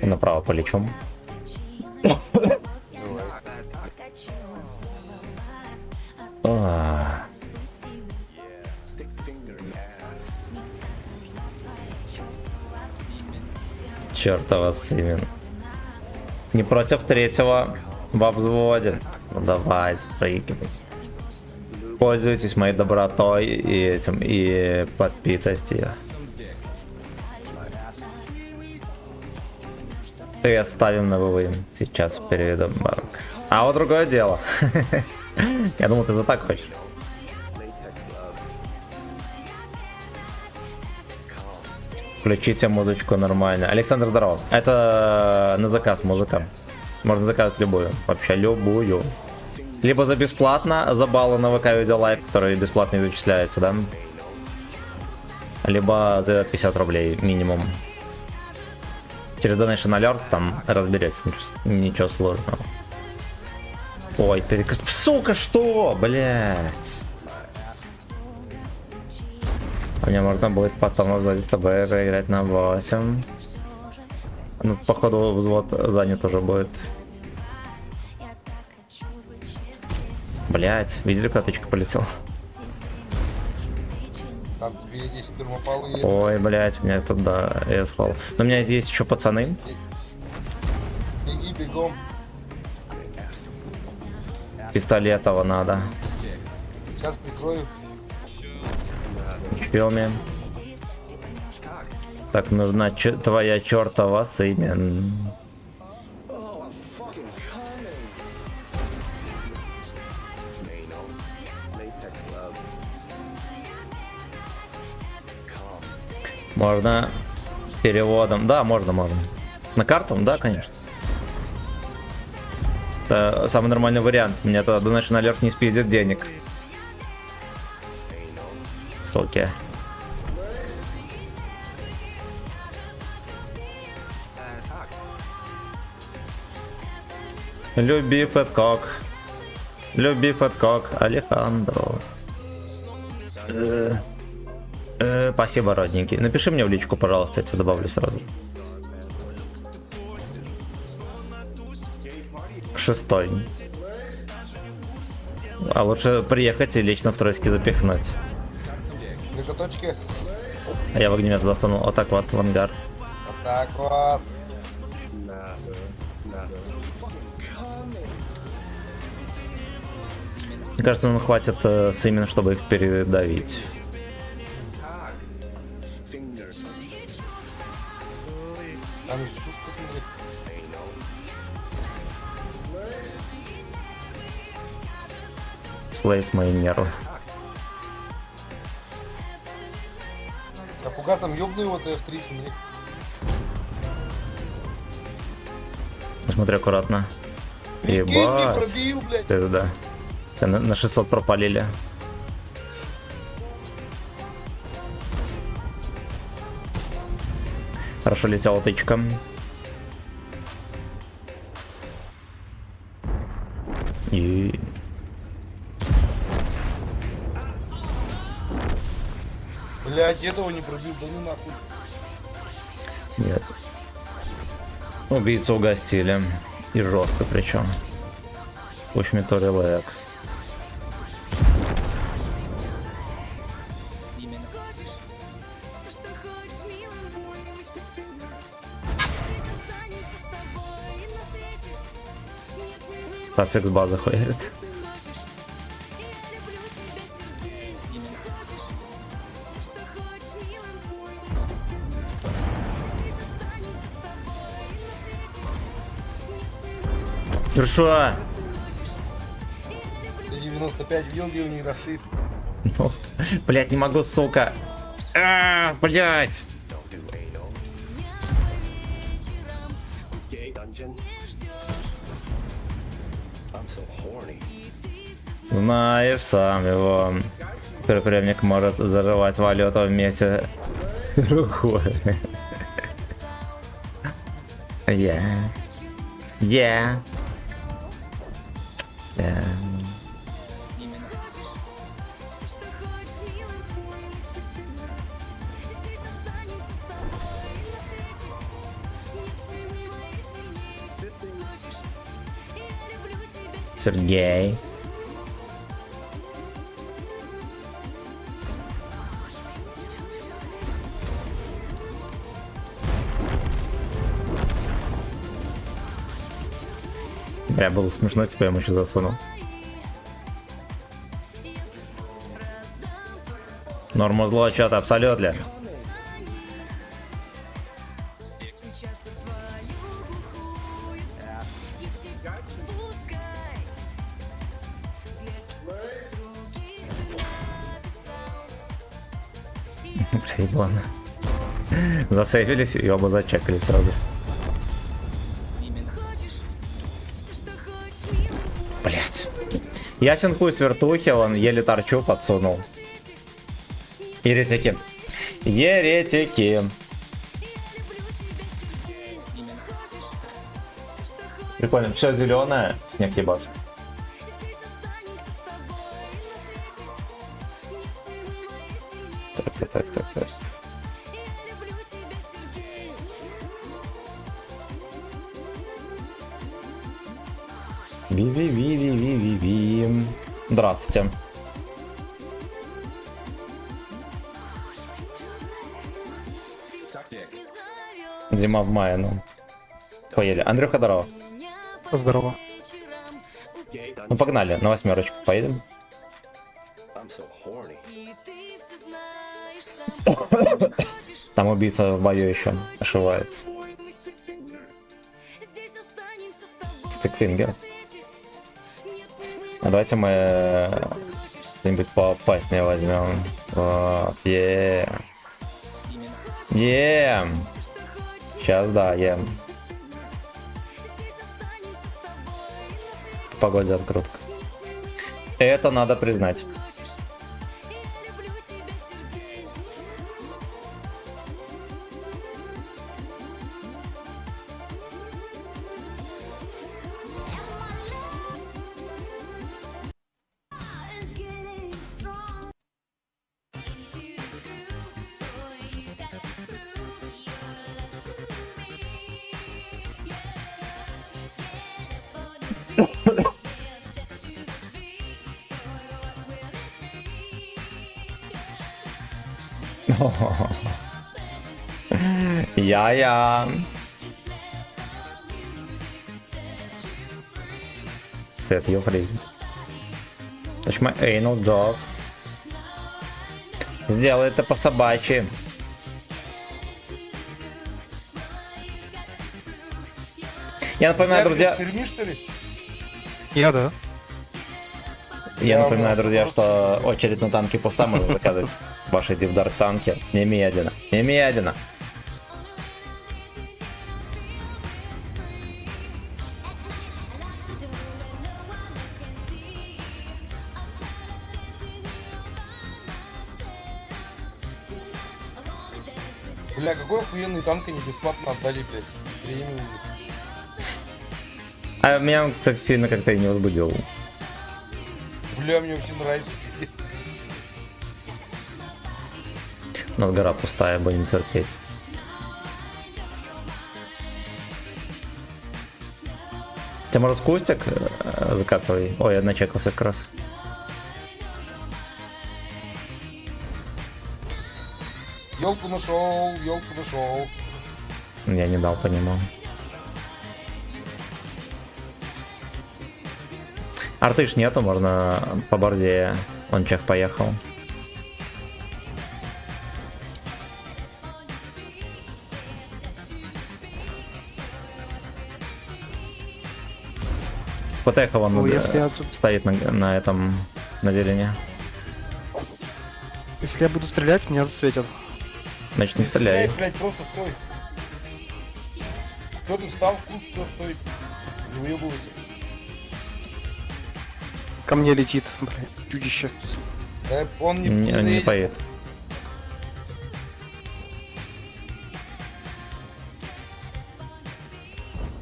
Направо полечу. Чертова Симен. Не против третьего во взводе. Ну давайте, проигрывай. Пользуйтесь моей добротой и этим, и подпитостью. И оставим на ВВ. Сейчас переведу банк. А вот другое дело. Я думал, ты за так хочешь. Включите музычку нормально. Александр, здорово. Это на заказ музыка. Можно заказать любую. Вообще любую. Либо за бесплатно, за баллы на ВК Видео Лайв, которые бесплатно не зачисляются, да? Либо за 50 рублей минимум. Через Donation Alert там разберетесь. Ничего сложного. Ой, перекос... Сука, что? Блять. Мне можно будет потом взводить с тобой поиграть на 8. Ну, походу, взвод занят уже будет. Блять, видели, куда тычка полетел? Там тебе есть термопалы. Ой, блять, у меня тут, да, я спал. Но у меня есть еще пацаны. Беги бегом. Пистолетово надо. Сейчас прикрою. Чпелми. Так, нужна твоя чертова Симен. Можно переводом. Да, можно. На карту? Да, конечно. Это самый нормальный вариант. Мне тогда Donation Alert не спиздит денег. Суки. Люби Фэткок. Алехандро. Спасибо, родненький. Напиши мне в личку, пожалуйста, я тебя добавлю сразу. 6. А лучше приехать и лично в тройски запихнуть. Точки. А я в огнемет засунул. Вот так вот, в ангар. Вот так вот. Мне кажется, нам хватит Симен, чтобы их передавить. Там еще шушка, смотри. Слейс мои нервы. А фугасом ёбну его ТФ-3, смотри. Смотри аккуратно. Ебать. Пробил, блядь. Это да. На 600 пропалили. Хорошо летела тычка. И... Блядь, этого не пробил, да ну нахуй. Нет. Убийцу угостили. И жестко причем. Push me to relax. Тафик с базы хуярит. Хорошо. 95 в гилде у них достыт. Ну, блять, не могу, сука. Блять. Gay dungeon. I'm so horny. Знаешь, сам его предприемник может зарывать валюту вместе с рукой. Yeah. Yeah. Yeah. Сергей. Бля, было смешно, теперь ему еще засунул. Норму зло, что-то абсолютно. Ладно. Засейвились и оба зачекали сразу. Блять. Ясен хуй с вертухи, он еле торчу подсунул. Еретики. Еретики. Прикольно, все зеленое, снег ебаш. Так. Ви. Здравствуйте. Зима в мае, ну. Поели. Андрюха, здорово. Здорово. Ну погнали, на 8 поедем. I'm so horny. Там убийца в бою еще ошивается. Стикфингер. А давайте мы что-нибудь поопаснее возьмем. Вот, Сейчас, да, В погоде открутка. Это надо признать. Я. Set you free. Touch my anal job. Сделай это по собачьи. Я напоминаю, друзья. Я, да. Я напоминаю, друзья, что очередь на танки пуста, можно заказывать ваши Deep Dark танки немедленно. Немедленно. Бля, какой охуенный танк они бесплатно отдали, блядь. Приемлемо. А меня он, кстати, сильно как-то и не возбудил. Бля, мне вообще нравится, пиздец. У нас гора пустая, будем терпеть. Хотя, может, кустик закатывай. Ой, я начекался как раз. Елку нашел, елку нашел. Я не дал по нему. Артыш нету, можно по борде. Он чех поехал. Потехо он Ну, если отсюда- стоит на этом, на зелени. Если я буду стрелять, меня засветят. Значит, не стреляй. Блядь, просто стой. Кто ты встал в куст, все, стой. Не уебывайся. Ко мне летит, блядь, чудище. Он Не доедет. поедет.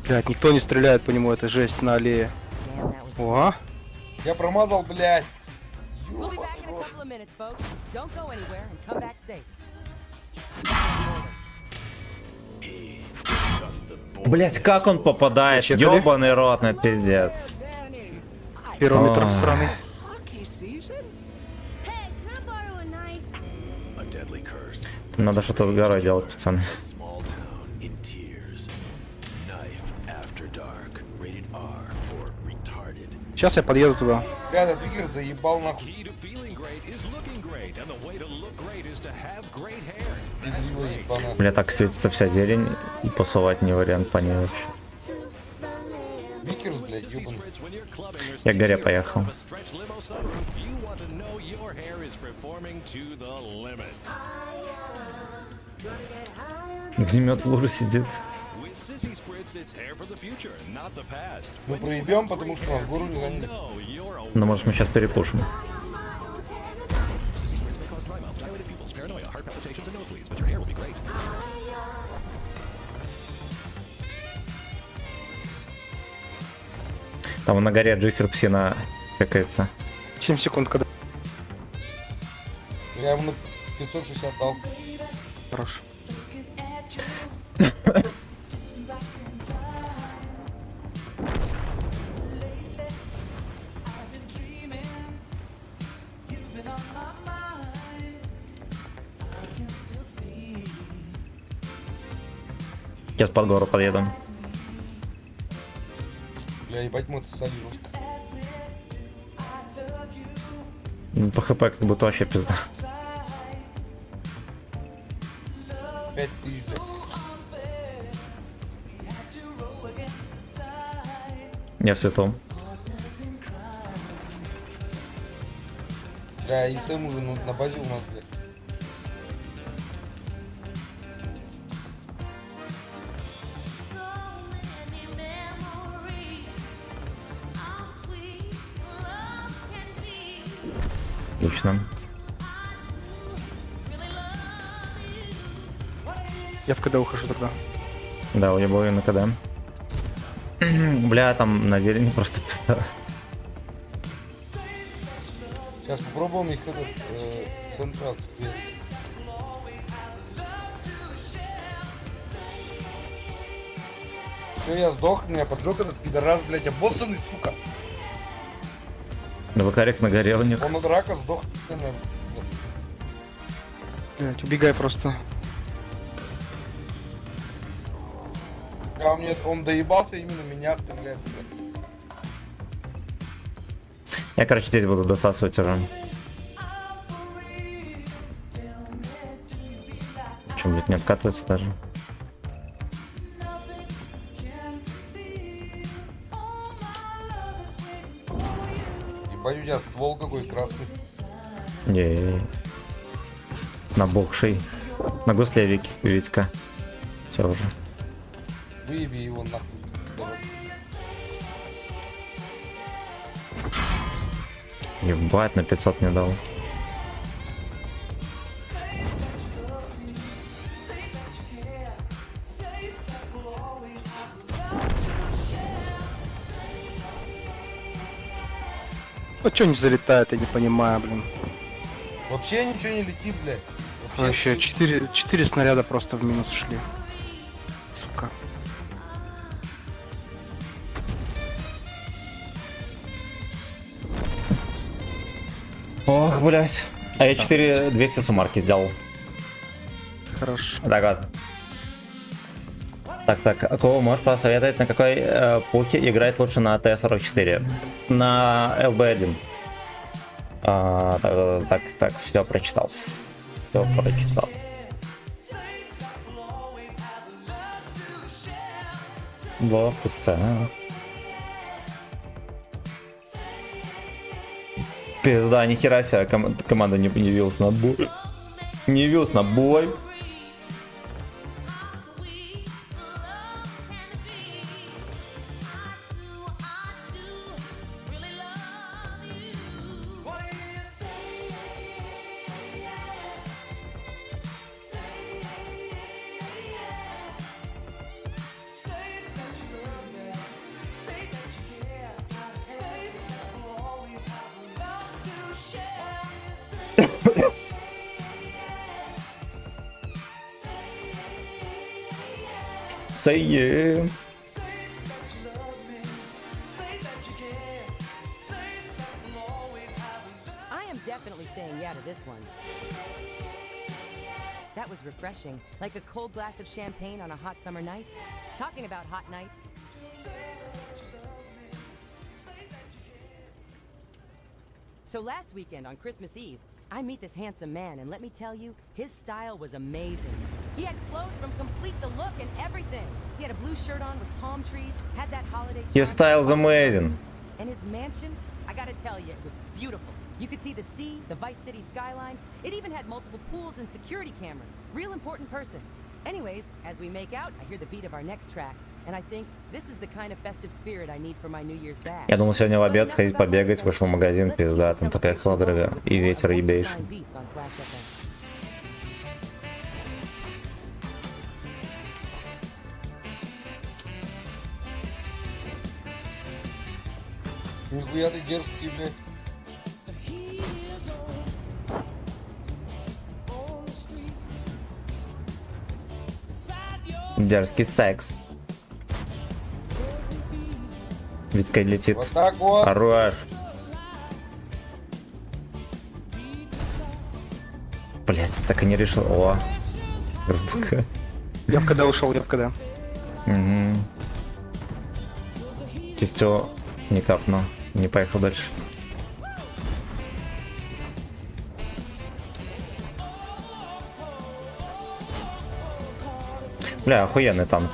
Блядь, никто не стреляет по нему, это жесть на аллее. О, Я промазал, блядь. We'll be back in a couple of minutes, folks. Don't go anywhere and come back safe. Блять, как он попадает? Чекали? Ёбаный рот, на пиздец. пирометр Ой. страны. A deadly curse. Надо что-то с горой делать, пацаны. Small town in tears. Knife after dark. Rated R for retarded. Сейчас я подъеду туда. Ребята, Твикер заебал нахуй. Дебила ебаная. Бля, так светится вся зелень, и посылать не вариант по ней вообще. Викерс, блядь, ебаный. Я к горе поехал. Огнемет в луже сидит. Мы проебем, потому что нас гору не заняли. Ну, может, мы сейчас перепушим. Там на горе джиссер псина какается. 7 секунд, когда... Я ему на 560 дал. Хорош. Сейчас под гору подъеду. Бля, ебать, мы отсосали жестко. По хп как будто вообще пизда. 5000, блядь. Я в святом. Бля, и Сэм уже на базе у нас, блядь. Отлично. Я в КД ухожу тогда. Да, уебаю на КД. Бля, там на зелени просто пизда. Сейчас попробуем их этот централ. Все, я сдох, меня поджег этот пидорас, блядь, обоссанный, сука. Да, выкарик на горе у них. Он от рака сдох, наверное. Блядь, убегай просто. А мне он доебался именно меня стрелять. блядь. Я, короче, здесь буду досасывать уже. Чем, блядь, не откатывается даже. Ебать, у тебя ствол какой красный. Ей. Набухший. На гусле Витька. Все уже. Выеби его нахуй. Давай. Ебать, на 500 не дал. Ну чё не залетает, я не понимаю, блин. Вообще ничего не летит, блядь. Вообще 4 снаряда просто в минус шли. Сука. Ох, блять. А я 4200 суммарки сделал. Хорошо. Так вот. Так, а кого можешь посоветовать, на какой пухе играть лучше на Т-44? На ЛБ-1. Так, все прочитал. Все прочитал. Вот ты сам. Пизда, нихера себе, команда не явилась на бой. Не явилась на бой. Say yeah. I am definitely saying yeah to this one. That was refreshing, like a cold glass of champagne on a hot summer night. Talking about hot nights. So last weekend on Christmas Eve, I meet this handsome man, and let me tell you, his style was amazing. He had clothes from Complete the Look and everything. He had a blue shirt on with palm trees, had that holiday. His style's amazing. And his mansion, I gotta tell you, it was beautiful. You could see the sea, the Vice City skyline. It even had multiple pools and security cameras. Real important person. Anyways, as we make out, I hear the beat of our next track. And I think this is the kind of festive spirit I need for my New Year's bash. Я думал сегодня в обед сходить побегать, вышел в магазин, пизда, там такая холодрыга и ветер ебейший. Нихуя ты дерзкий, блядь. Дерзкий секс. Витька летит. Вот так вот. Хорош. Блять, так и не решил. О. РБК. Я в КД ушел, я в КД. Угу. Тестё не капнул. Не поехал дальше. Бля, охуенный танк.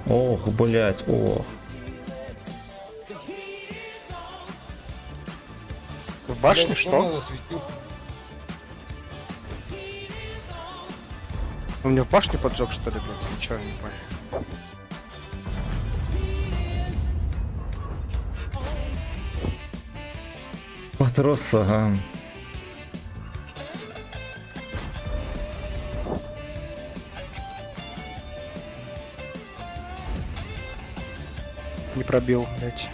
Ох, блять, ох. В башне что? У меня в башне поджог, что ли, блядь? Ничего не понял. Патрос, ага. Не пробил, блядь.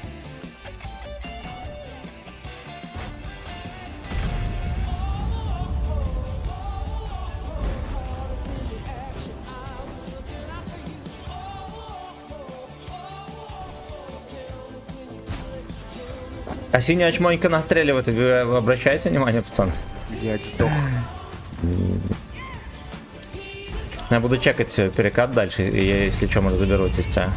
А синяя чмонька настреливает, вы обращаете внимание, пацан? Блядь, сдох. Я буду чекать перекат дальше, и я, если что, может, заберу тестя.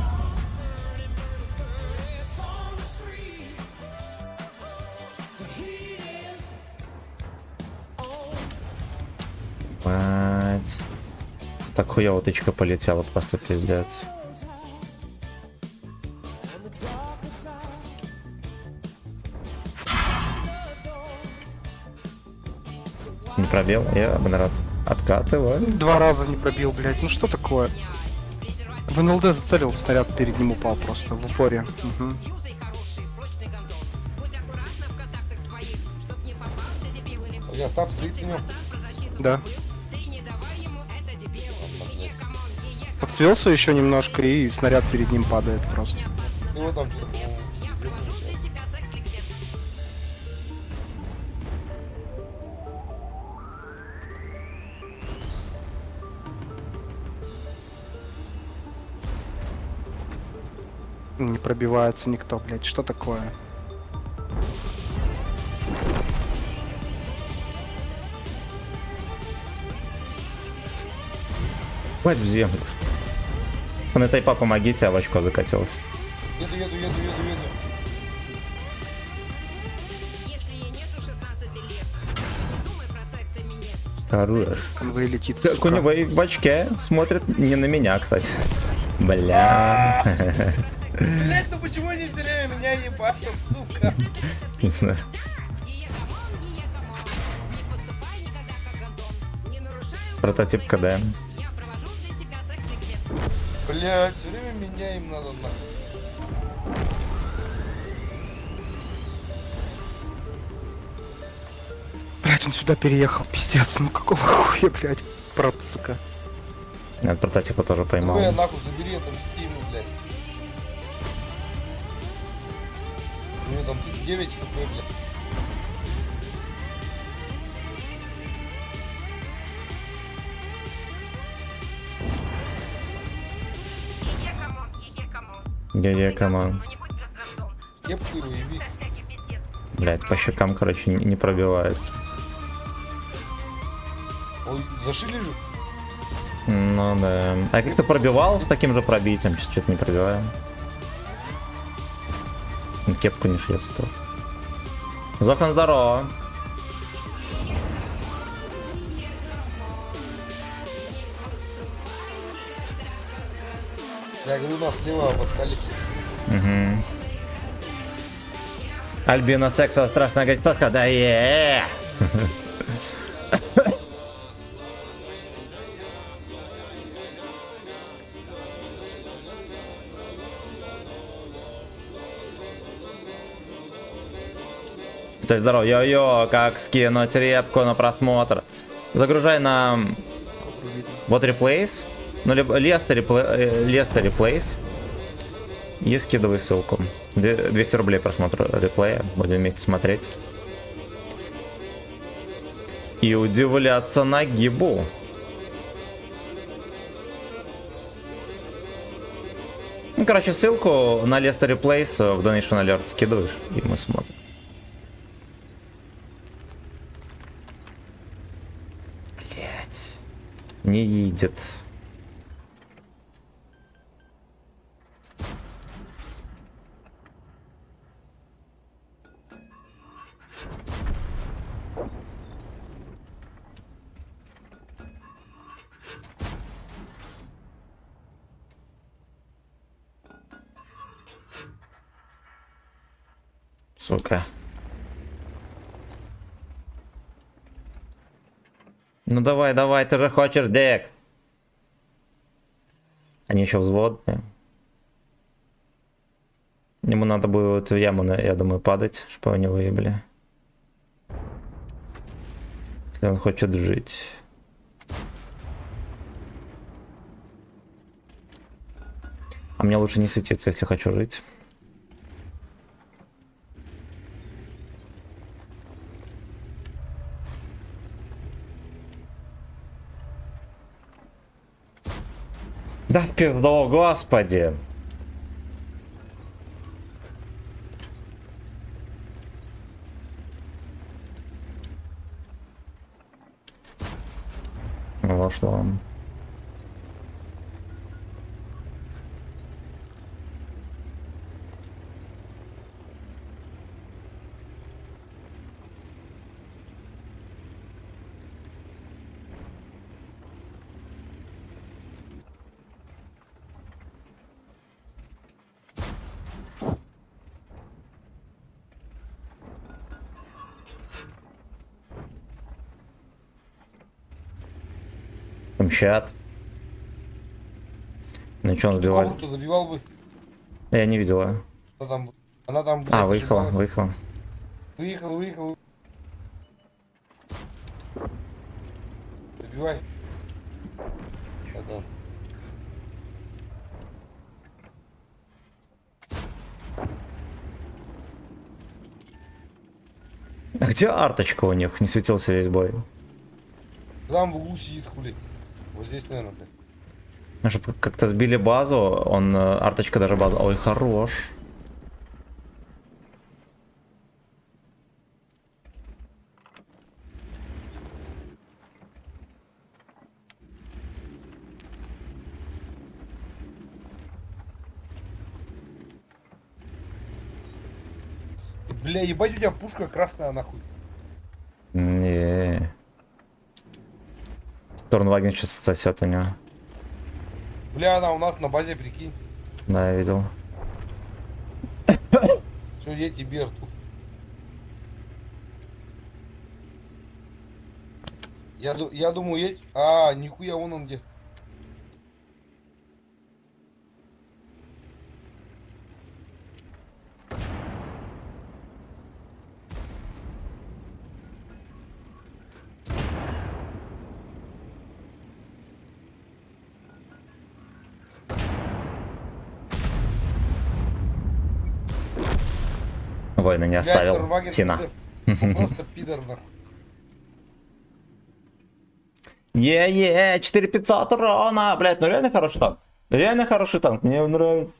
Мать. Так хуёво тычка полетела, просто пиздец. Не пробел, я бы народ откатываю. 2 раза не пробил, блядь. Ну что такое? В НЛД зацелил, снаряд перед ним упал просто в упоре. Угу. Я стаб стоит у него. Да. Подсвелся еще немножко, и снаряд перед ним падает просто. И вот там. Не пробивается никто, блядь. Что такое? Хватит в землю. На тайпа помогите, а в очко закатилась. Еду. Хорош. Конвей летит, Так у него и в очке смотрит не на меня, кстати. Бля. Блять, ну почему они все время меня ебашат, сука? Не знаю. Прототип КД. Блять, все время меня им надо нахуй. Блядь, он сюда переехал, пиздец. Ну какого хуя, блядь? Правда, сука. Нет, прототипа тоже поймал. Ну я нахуй забери там стиму, блядь. У него там 9 хп, блядь. Где команд? Кепку его еби. Блять, по щекам, короче, не пробивается. Ой, зашили же? Ну да. А как ты пробивал с таким же пробитием? Сейчас что-то не пробиваем. Кепку не шьет стоит. Зохан, здорово. Я говорю, нас слева обоссали. Угу. Альбина секса страшная гостётка, да е. То есть здорово, йо-йо, как скинуть репку на просмотр. Загружай на вот реплейс, ну либо Леста реплейс и скидывай ссылку. 200 рублей просмотр реплея, будем вместе смотреть. И удивляться нагибу. Ну, короче, ссылку на Леста реплейс в Donation Alert скидываешь, и мы смотрим. Блять, не едет. Сука. Ну давай, давай, ты же хочешь, Дек. Они еще взводные. Ему надо будет в яму, я думаю, падать, чтобы его не выебли. Если он хочет жить. А мне лучше не светиться, если хочу жить. Да в пизду, господи. Вошло. Мчат. Ну что он сбивает? Кого-то забивал бы. Я не видел ее. Она там, блядь, А, выехала, ошибалась. выехала. Выехал. Забивай. Это. А где арточка у них? Не светился весь бой. Там в углу сидит хули. Вот здесь, наверное, блядь. Чтобы как-то сбили базу, он арточка даже базу. Ой, хорош. Бля, ебать, у тебя пушка красная нахуй. Не. Торнваген сейчас сосет у него. Бля, она у нас на базе, прикинь. Да, я видел. Все, я тебе рту. Я думаю, едь. А, нихуя, вон он где. Войны не Блядь, оставил. Торнваген Тина. пидор. Он просто пидор нахуй. Е-е, 4500 урона, блядь, ну реально хороший танк. Реально хороший танк, мне нравится.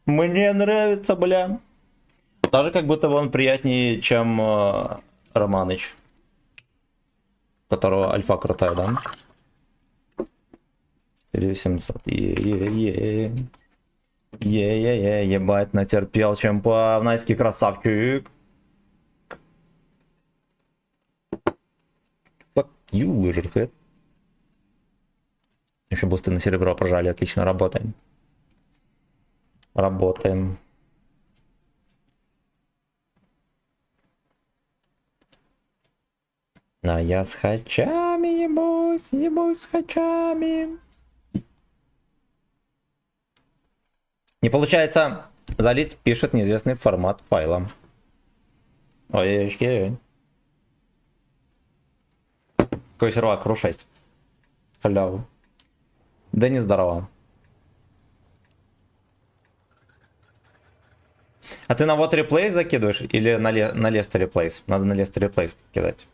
Мне нравится, бля. Даже как будто он приятнее, чем Романыч. У которого альфа крутая, да? 4700, е-е-е. Е-е-е, ебать, натерпел, чем по-найский красавчик. Fuck you, лыжерхэт. Еще бусты на серебро прожали, отлично, работаем. Работаем. А я с хачами ебусь с хачами. Не получается залить, пишет неизвестный формат файла. Ой-ой-ой. Какой сервак, Ру 6. Халяву. Да не здорово. А ты на вот реплей закидываешь или на Лестер реплейс? Надо на Лестер реплейс кидать.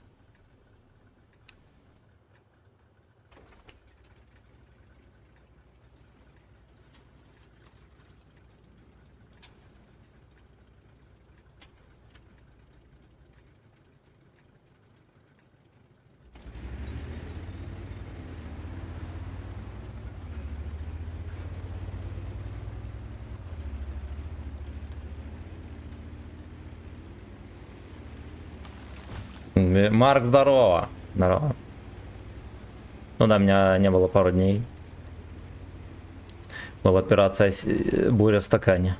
Марк, здорово. Здорово. Ну да, меня не было пару дней. Была операция «Буря в стакане».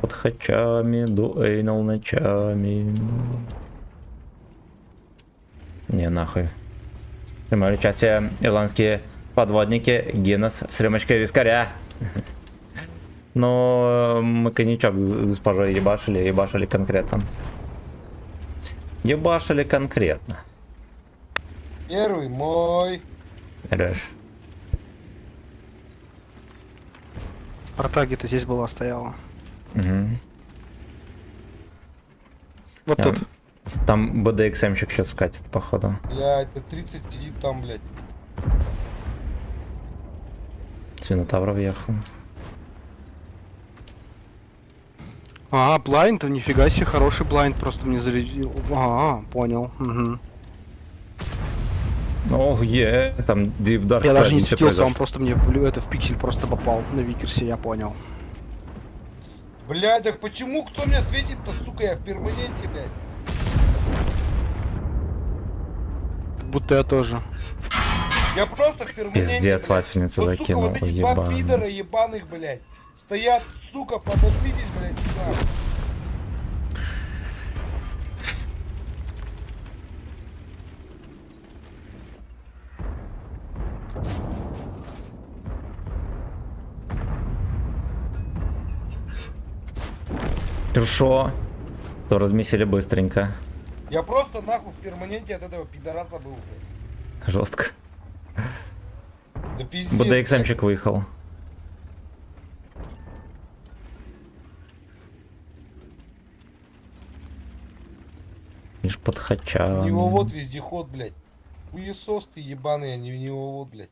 Под хачами, дуэйнал ночами. Не, нахуй. Принимали участие ирландские подводники Гиннес с рюмочкой вискаря. Но мы коньячок с госпожой ебашили конкретно. Ебашили конкретно. Первый мой. Реш. Артаги-то здесь была, стояла. Угу. Вот тут. Там БДХМщик сейчас вкатит, походу. Бля, это 30 сидит там, блядь. Свинотавр въехал. А, блайнд, нифига себе, хороший блайнд, просто мне зарядил. Ага, понял. Угу. Ох, там Deep Dark. Я даже не светился, он просто мне это в пиксель просто попал на Викерсе, я понял. Бля, так почему кто меня светит-то, сука, я в перманенте, блядь? Будто я тоже. Я просто в перманенте. Пиздец, вафельница вот, закинул, сука, вот эти два пидора ебаных, блядь. Стоят, сука, подожмитесь, блядь, сюда. Шо? То размесили быстренько. Я просто нахуй в перманенте от этого пидораса был, блядь. Жестко. Да пиздец. БДХМчик выехал. Лишь под хача. У него вот вездеход, блядь. Хуесос ты ебаный, а не у него вот, блядь.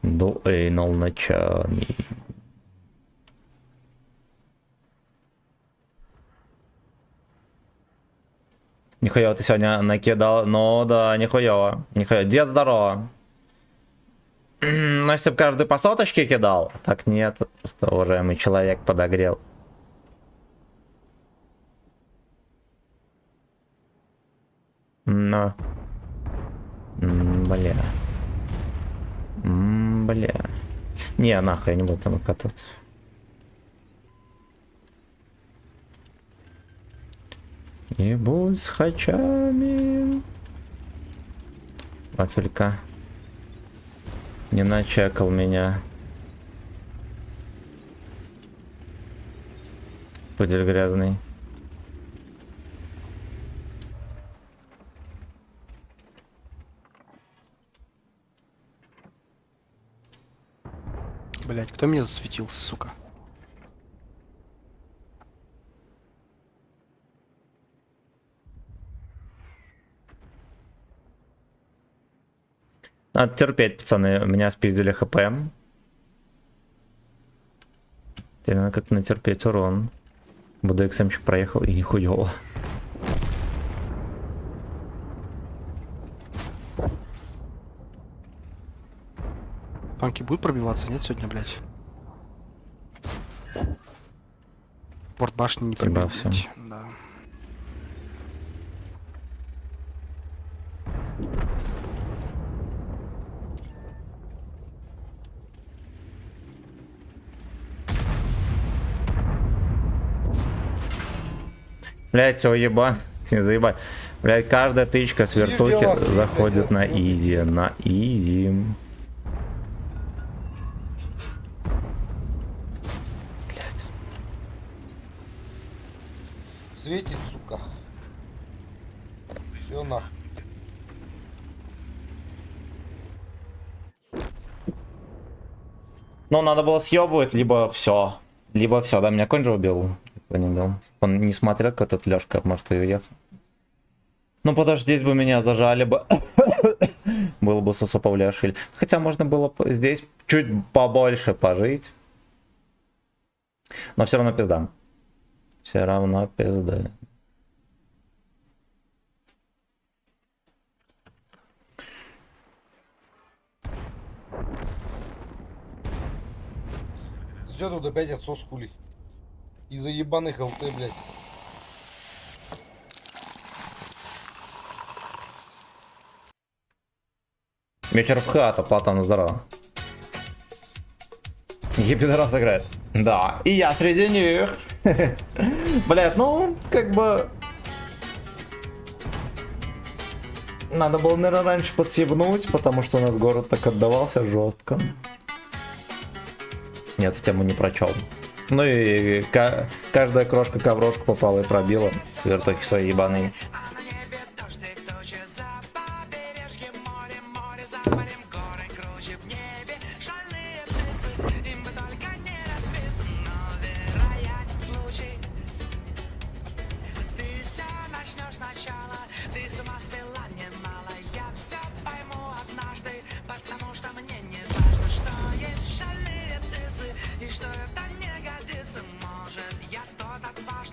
Дуэйнал ночами. Нихуя ты сегодня накидал. Ну да, нихуя. Нихуя. Дед, здорово. Ну, если бы каждый по соточке кидал. Так нет, просто уважаемый человек подогрел. Но. Бля. Бля. Не, нахуй, я не буду там кататься. Ебусь с хачами. Вафелька. Не начекал меня. Пудель грязный. Блять, кто меня засветил, сука? Надо терпеть, пацаны. Меня спиздили хп. Теперь надо как-то натерпеть урон. БДХМчик проехал и нихуёво. Танки будут пробиваться, нет, сегодня, блять? Борт башни не пробил, блядь. Да. Блять, уеба. Не заебать. Блять, каждая тычка с вертухи заходит на изи. На изи. Блять. Светит, сука. Все нахуй. Ну, надо было съебывать, либо все. Либо все, да, меня конь же убил. Не убил. Он не смотрел, как этот Лёшка, может, и уехал. Ну, потому что здесь бы меня зажали бы. Было бы Сосо Павлиашвили. Хотя можно было здесь чуть побольше пожить. Но все равно пизда. Все равно пизда. Все тут опять отсос хули. Из-за ебаных ЛТ, блядь. Вечер в хату, Платон, здорово. Епидорас играет. Да, и я среди них. Блять, ну, как бы... Надо было, наверное, раньше подсебнуть, потому что у нас город так отдавался жестко. Нет, тему не прочел. Ну и каждая крошка-коврошка попала и пробила с вертухи свои ебаные.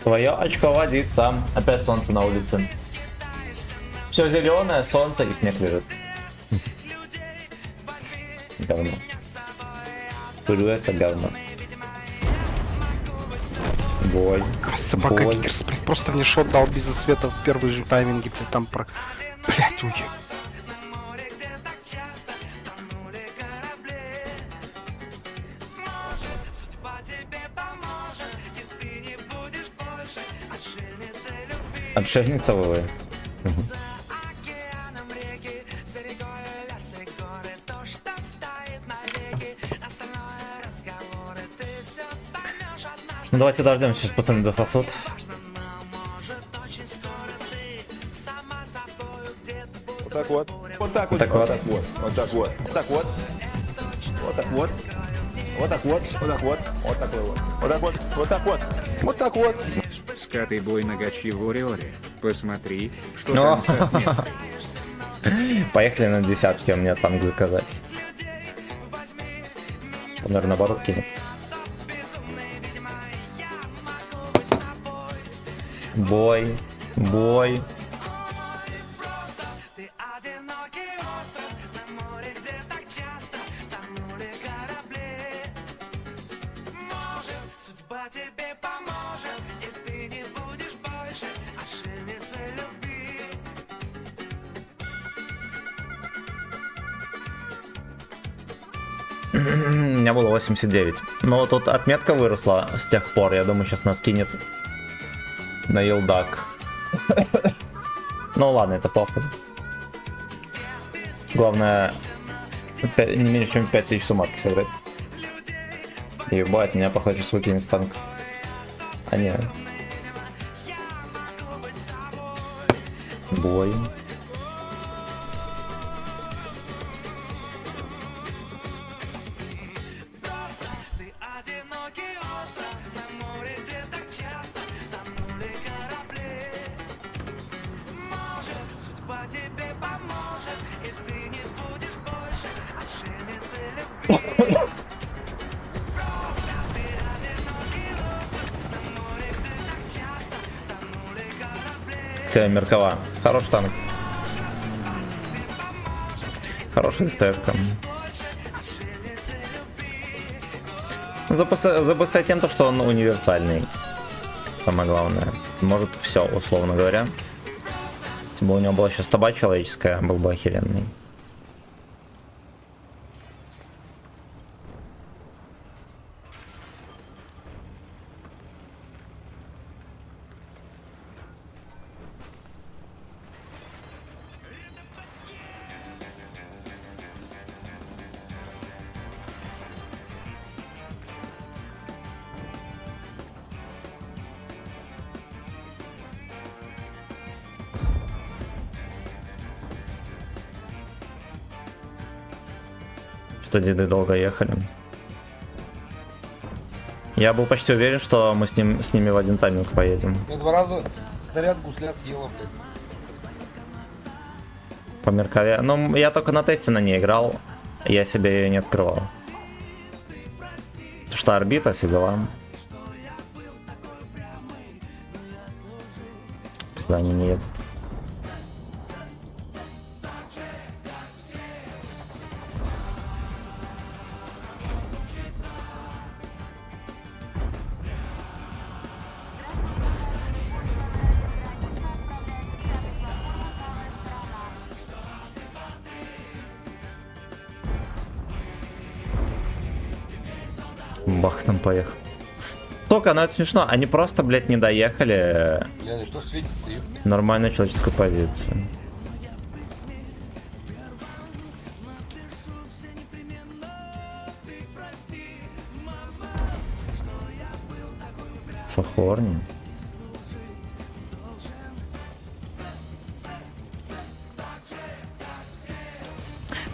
Твое очко водится. Опять солнце на улице. Все зеленое, солнце и снег лежит. Говно. Это говно. Бой. Собака Викерс, блядь, просто мне шот дал без засвета в первый же тайминге, блядь, там про... Блядь, уй. Отшельница вы. Ну давайте дождемся, сейчас пацаны дососут. Вот так вот. Вот так вот. Так Вот вот. так вот. Вот так вот. Вот так вот. Вот так вот. Вот так вот. Вот так вот. Вот такой вот. Вот так вот. Вот так вот. Вот так вот. Скатый бой на гачи в Ореоре. Посмотри, что О. там с отметкой. Поехали на десятки, у меня танк заказать. Наверное, наоборот кинет. Бой. Бой. У меня было 89. Но тут отметка выросла с тех пор. Я думаю, сейчас нас кинет на елдак. Ну ладно, это похуй. Главное, не меньше, чем 5000 суммарки сыграть. Ебать, меня, похоже, сейчас выкинет с танка. А не. Бой. Тебя Меркова. Хороший танк. Хорошая СТшка. Запасай тем, что он универсальный. Самое главное. Может все, условно говоря. Если бы у него была еще стаба человеческая, был бы охеренный. Что деды долго ехали. Я был почти уверен, что мы с ними в один тайминг поедем. Я 2 раза снаряд гусля съела, блядь. По Меркове. Ну, я только на тесте на ней играл. Я себе ее не открывал. Потому что орбита, все дела. Пизда, они не едут. Бах, там поехал. Только, ну это смешно. Они просто, блядь, не доехали Леня, что светит? нормальную человеческую позицию. Сахорни.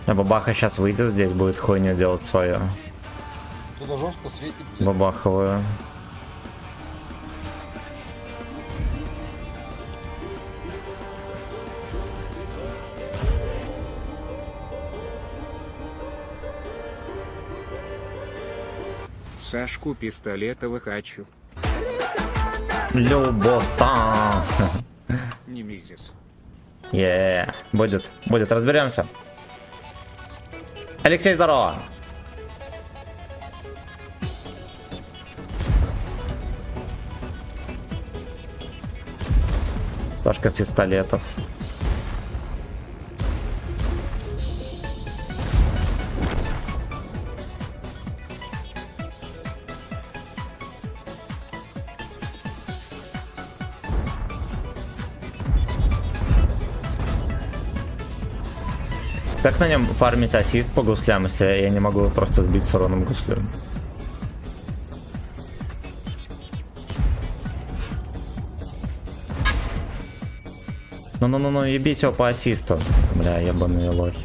А бабаха сейчас выйдет, здесь будет хуйню делать свою. Туда жестко светит, блядь. Бабаховую. Сашку Пистолетова хочу. Любота. Немезис. Будет, разберемся. Алексей, здорово. Сашка Пистолетов. Как на нем фармить ассист по гуслям, если я не могу просто сбить с уроном гуслю? Ну-ну-ну, ебите его по ассисту. Бля, ебаные лохи.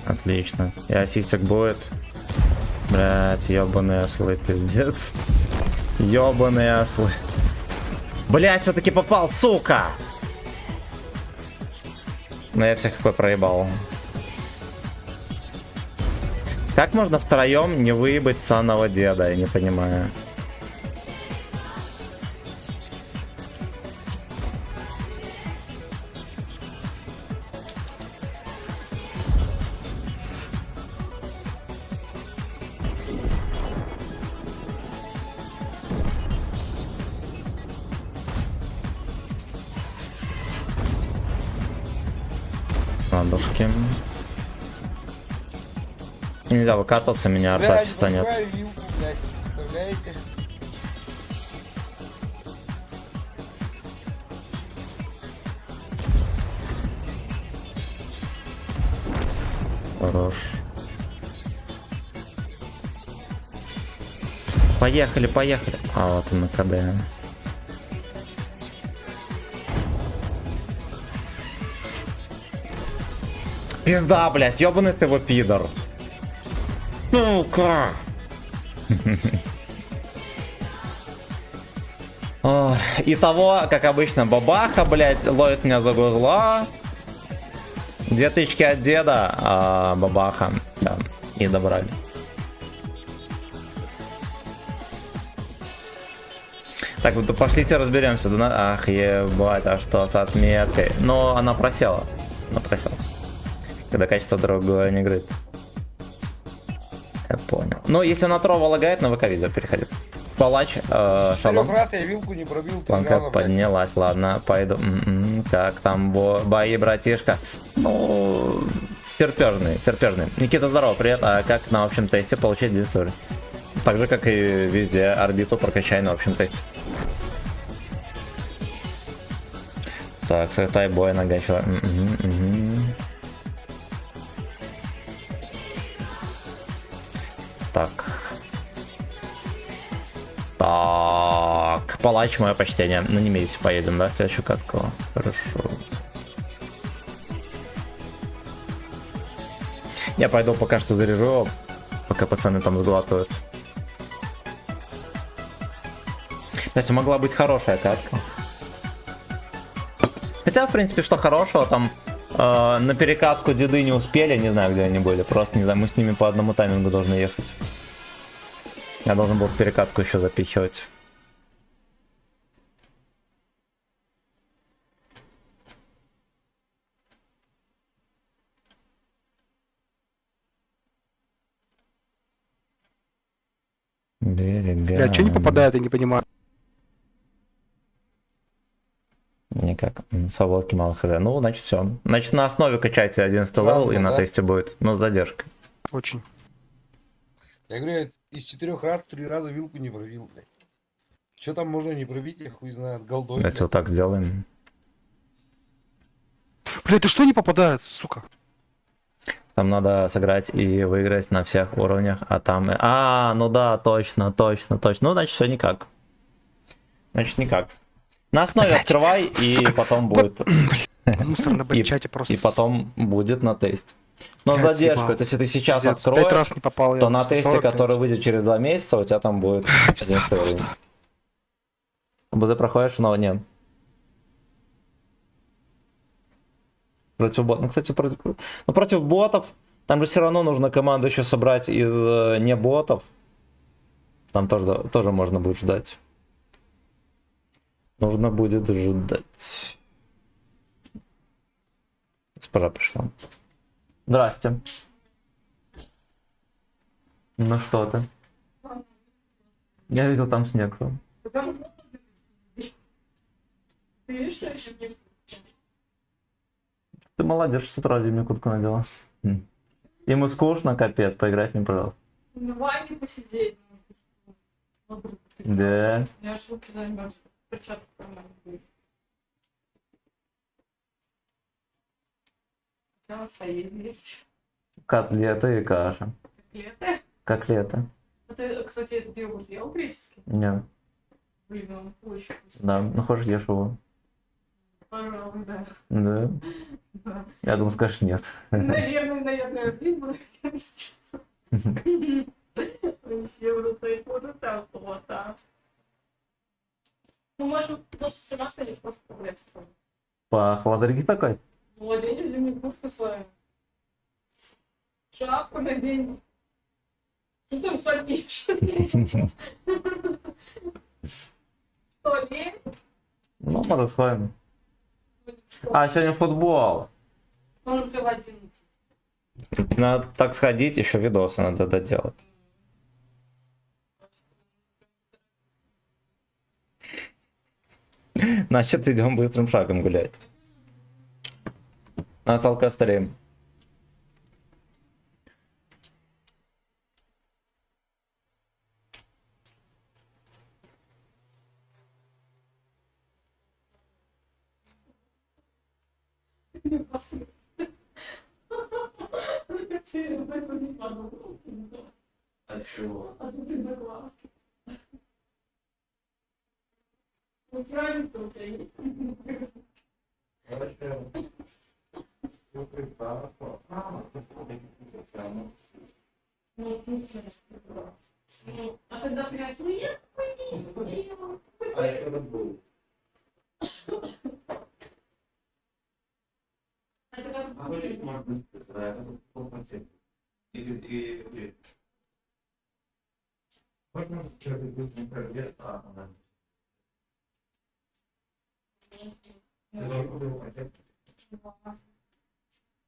Отлично. И ассистик будет. Блять, ебаные ослы, пиздец. Ебаные ослы. Блять, все-таки попал, сука! Но я всех хп проебал. Как можно втроем не выебать санного деда, я не понимаю. Ладушки. Нельзя выкатываться, меня арта станет. Вилку, блядь, представляете? Хорош. Поехали, поехали. А вот он на КД. Пизда, блядь, ёбаный ты его пидор. Сука. Итого, как обычно, бабаха, блядь, ловит меня за гузла. 2000 от деда, бабаха. Все, и добрали. Так, вот пошлите разберемся. Ах, ебать, а что с отметкой? Но она просела. Она просела. Когда качество другое не говорит. Я понял. Ну, если она трова лагает, на ВК-видео переходит. Палач, шалом. Раз я вилку не пробил, Планка поднялась, ладно, пойду. Как там бои, братишка? Ну, терпежный, терпежный. Никита, здорово, привет. А как на общем тесте получить дистори? Так же, как и везде, орбиту прокачай на общем тесте. Так, тайбой нагачила. Так. Так. Палач, мое почтение. На Немезисе поедем, да, в следующую катку? Хорошо. Я пойду пока что заряжу, пока пацаны там сглатывают. Кстати, могла быть хорошая катка. Хотя, в принципе, что хорошего, там на перекатку деды не успели, не знаю, где они были. Просто, не знаю, мы с ними по одному таймингу должны ехать. Я должен был в перекатку еще запихивать. Берега. Бля, что не попадает, я не понимаю. Никак. Свободки мало хз. Ну, значит, все. Значит, на основе качайте 11 левел, и на тесте будет. Но с задержкой. Очень. Я говорю, я из 4 раз 3 раза вилку не пробил, блядь. Что там можно не пробить, я хуй знает, голдой. Давайте вот так сделаем. Бля, ты что не попадает, сука? Там надо сыграть и выиграть на всех уровнях, а там... ну да, точно. Ну, значит, все никак. Значит, никак. На основе открывай, и потом будет... И потом будет на тесте. Но задержку, если ты сейчас откроешь, то на тесте, который выйдет через 2 месяца, у тебя там будет 11 уровень. БЗ проходишь, но нет. Против ботов. Ну, кстати, против ботов, там же все равно нужно команду еще собрать из не ботов. Там тоже можно будет ждать. Нужно будет ждать. Госпожа пришла. Здрасте. Ну что ты? Я видел там снег. Ты молодец, с утра зимнюю куртку надела. Ему скучно, капец, поиграть с ним, пожалуйста. Ну, Ване посидеть. Да. Я аж руки займешь, перчатку нормально будет. Хотела своей есть. Котлеты и каша. Котлеты? Котлеты. А ты, кстати, этот йогурт ел греческий? Не, Блин, он очень вкусный. да, ну хочешь ешь его. Пожалуй, да. Да? Да. Я думаю, скажешь нет. Наверное, блин, буду вообще буду так вот, а. Ну, можно просто с ума сходить, просто погулять. По холодильнику такой? Ну, оденем зимнюю куртку свою. Шапку надень. Что ты там сопишь? Что, лень? Ну, может, сходим. А, сегодня футбол. Может, в 11. Надо так сходить, еще видосы надо доделать. Значит, идем быстрым шагом гулять. На салка стрим. А чего? А ты заглаз. Ну, правильно у тебя есть. А когда прячу, я понимаю. А еще раз был. Это как... А хочешь, может быть, это полпроцент. И... Можно сделать быстрый прогресс, а она...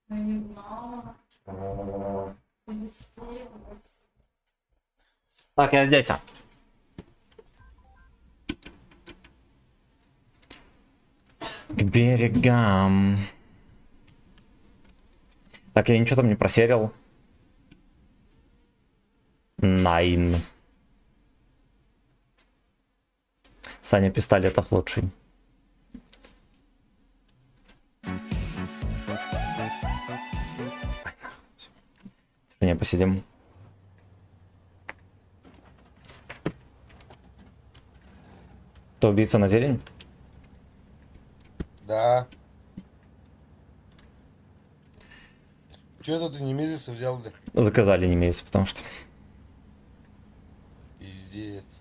Я не знала. Так, я здесь. К берегам. Так, я ничего там не просерил. Найн. Саня Пистолетов лучший. Не, посидим. Кто убийца на зелень? Да. Че это ты немезиса взял, блядь? Заказали не месяц, потому что... Пиздец.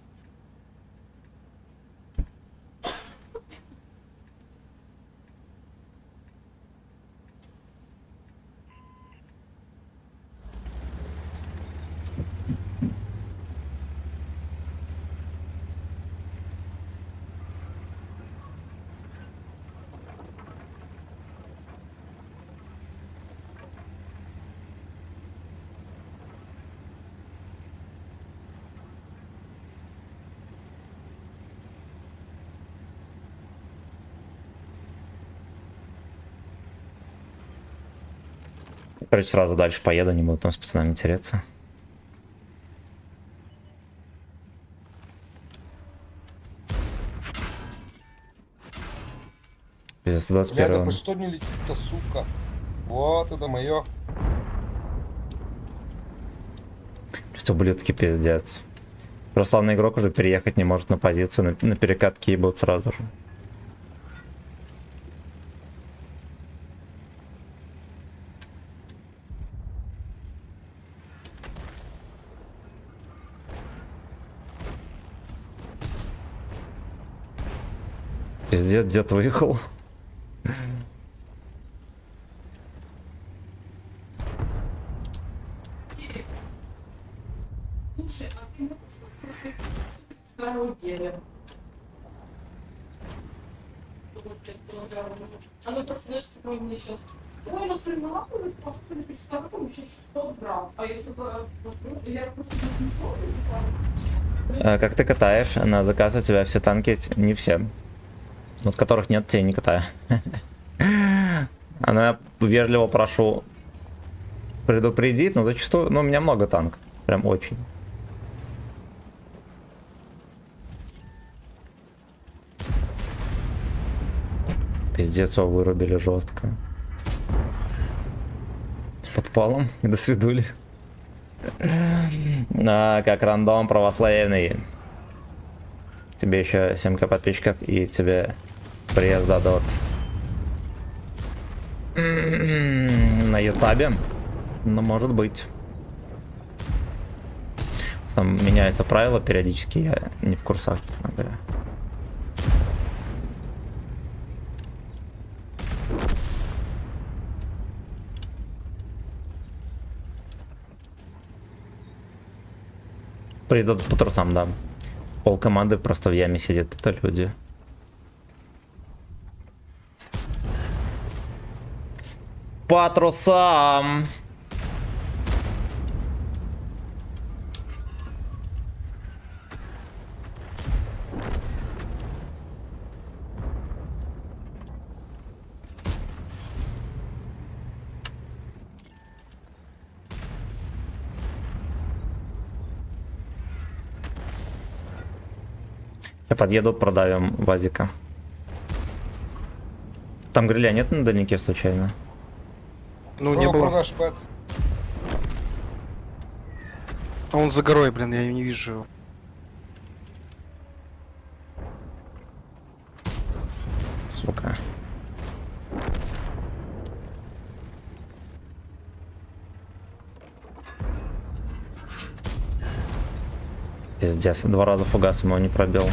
Короче, сразу дальше поеду, не буду там с пацанами тереться. Пиздец, Бля, да 21. по что не летит-то, сука? Вот это мое. Что, ублюдки, пиздец. Прославный игрок уже переехать не может на позицию, на перекатки ебут сразу же. Пиздец, дед выехал. Слушай, а ты можешь послушать старую гелию? Она просто, знаешь, типа мне сейчас... Ой, нахрена, господи, представь, там еще 600 грамм. А я что-то... Я просто не помню. Как ты катаешь? На заказ у тебя все танки, не все. Вот которых нет, те не катаю. Она я вежливо прошу предупредить, но зачастую, ну, у меня много танков. Прям очень. Пиздец, его вырубили жестко. С подпалом и до свидули. Как рандом православный. Тебе еще 7к подписчиков и тебе приезд дадут. На ютабе? Ну, может быть. Там меняются правила периодически, я не в курсах, честно говоря. Придут по трусам, да. Пол команды просто в яме сидит, это люди. По трусам. Я подъеду, продавим вазика. Там гриля нет на дальнике случайно? Ну, не было. Продашь, пац. А он за горой, блин, я не вижу его. Сука. Пиздец, 2 раза фугасом его не пробил.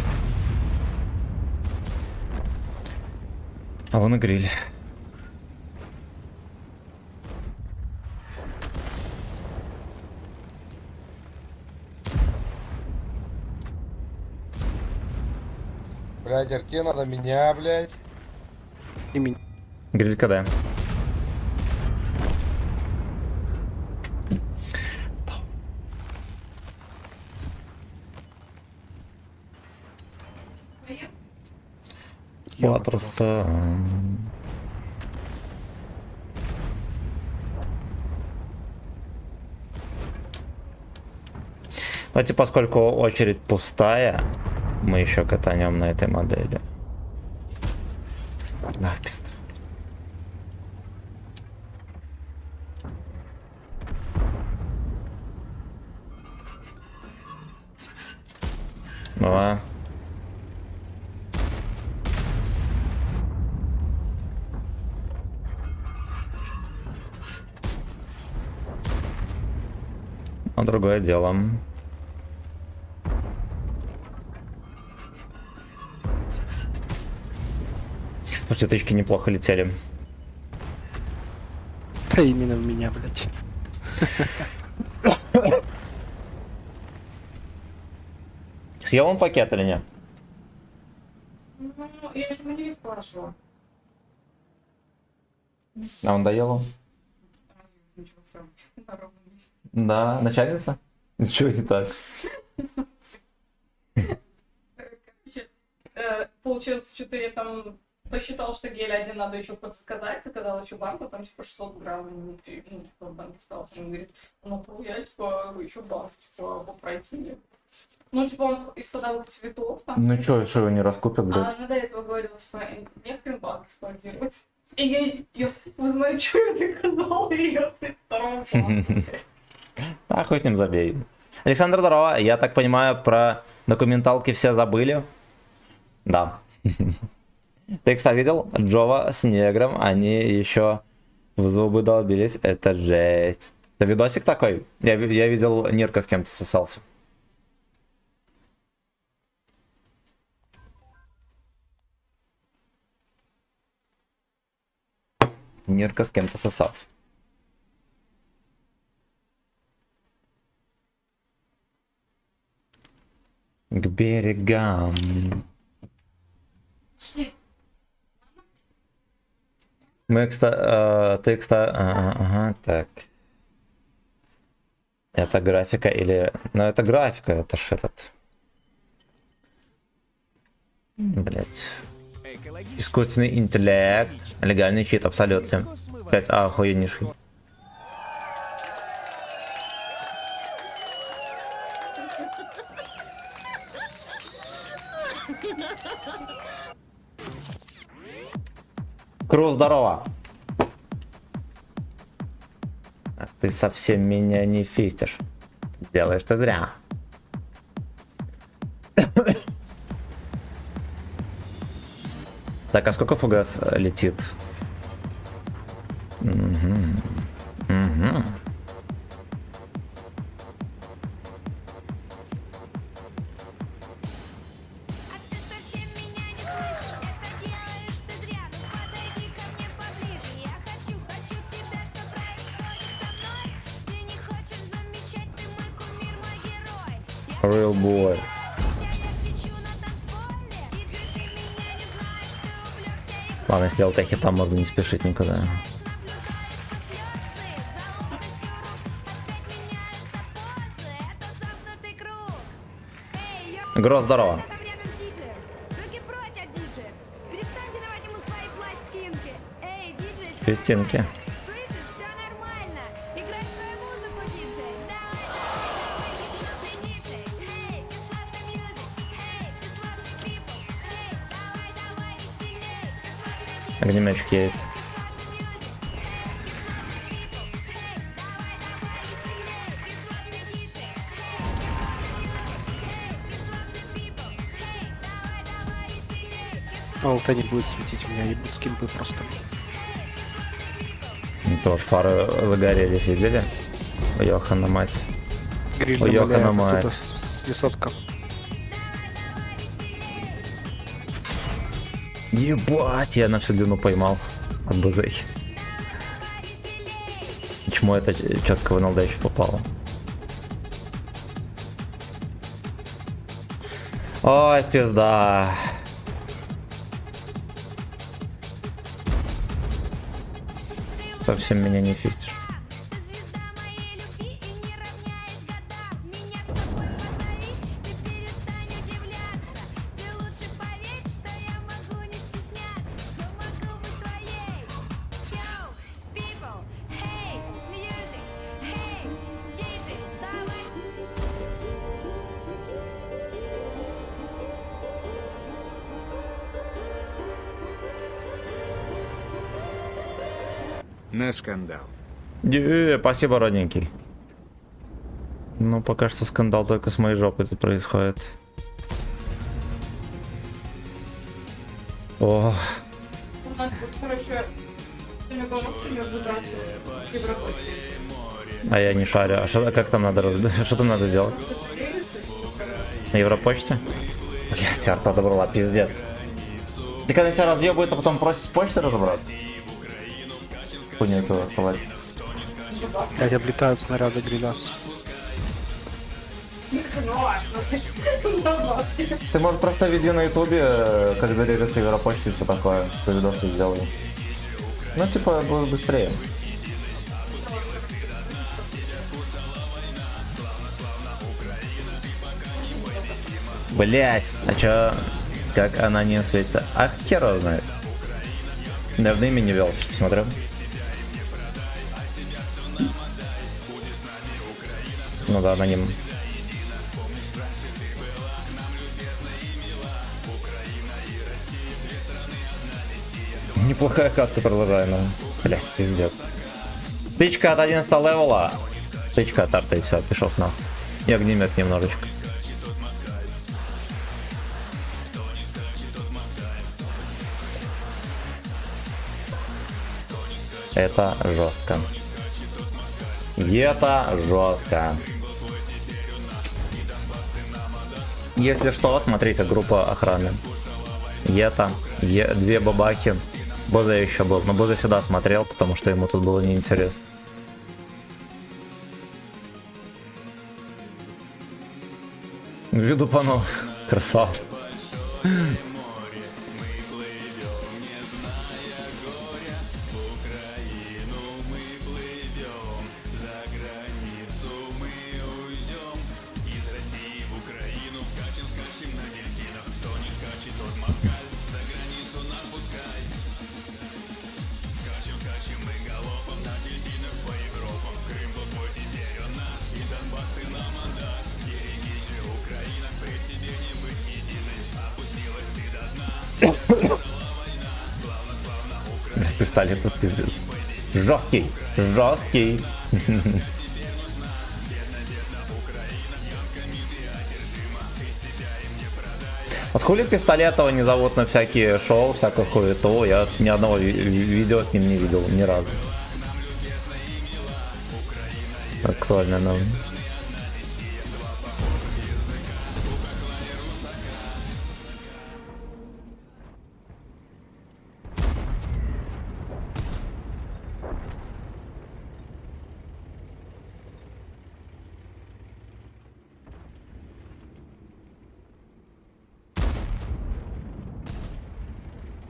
А вон и гриль. Блядь, Арте надо меня, блядь. И меня. Гриль КД. Патруса. Давайте, поскольку очередь пустая, мы еще катанем на этой модели. Да, пизда. Давай. А другое дело. Слушайте, тычки неплохо летели. Да именно в меня, блядь. Съел он пакет или нет? Ну, я же не спрашивала. А он доел он? Да, начальница? Ничего не так. Короче, получилось, что-то я там посчитал, что гель один надо еще подсказать, заказал еще банку, там типа 600 грамм, ну, типа банк остался. Он говорит, ну, я типа еще банк, типа, попросили. Ну, типа, он из садовых цветов там. Ну что его не раскупят, А блядь? она до этого говорила, типа, не хрен банк эксплуатировать. И я вы знаете, что я заказала ее от второго банка. А хуй с ним забей. Александр, здорово. Я так понимаю, про документалки все забыли? Да. Ты, кстати, видел? Джова с негром, они еще в зубы долбились. Это жесть. Это видосик такой? Я видел, Нирка с кем-то сосался. Нирка с кем-то сосался. К берегам. Мы, кстати, ты, кстати, ага, так. Это графика или... Ну, это графика, это ж этот... Блять. Искусственный интеллект. Легальный чит, абсолютно. 5А охуеннейший. Кру, здорово. А ты совсем меня не фистишь. Делаешь ты зря. Так, а сколько фугас летит? Угу. Real boy. Ладно, если алтехи там можно не спешить никуда. Гро, здорово. Свистинки. Огнеметчик едет. ЛТ не будет светить, у меня ебут скимпы просто. Тоже фары загорелись, видели? Йохана мать. Гриль Йохана мать. Высотка. Ебать, я на всю длину поймал от БЗ. Почему это четко в НЛД еще попало? Ой, пизда. Совсем меня не фистишь. На скандал. Спасибо, родненький. Ну, пока что скандал только с моей жопой тут происходит. О. Короче, А я не шарю. А что, как там надо разбить? Что там надо делать? На Европочте? Блять, арта добрала, пиздец. Ты когда тебя разъебывает, а потом просит с почты разобраться? Хуйню эту салать. Блять, облетают снаряды гриляс. Ты, может, просто видео на ютубе, как зарегаться Европочте и все такое. Ты видосы сделай. Ну, типа, будет быстрее. Блять, а чё, как она не светится? А хер его знает. Давно имя не вел, посмотрю. Ну да, аноним. Неплохая катка продолжаемая. Блять, пиздец. Тычка от 11 левела. Тычка от арта и все, пішов нахуй. И огнемет немножечко. Это жестко. Это жестко. Если что, смотрите, группа охраны. Это, две бабахи. Боза еще был, но Боза сюда смотрел, потому что ему тут было неинтересно. Ввиду панов. Красава. Пистолет тут пиздец. Жесткий. Жесткий. Вот хули Пистолетова не зовут на всякие шоу, всякую хуету. Я ни одного видео с ним не видел, ни разу. Актуально нам.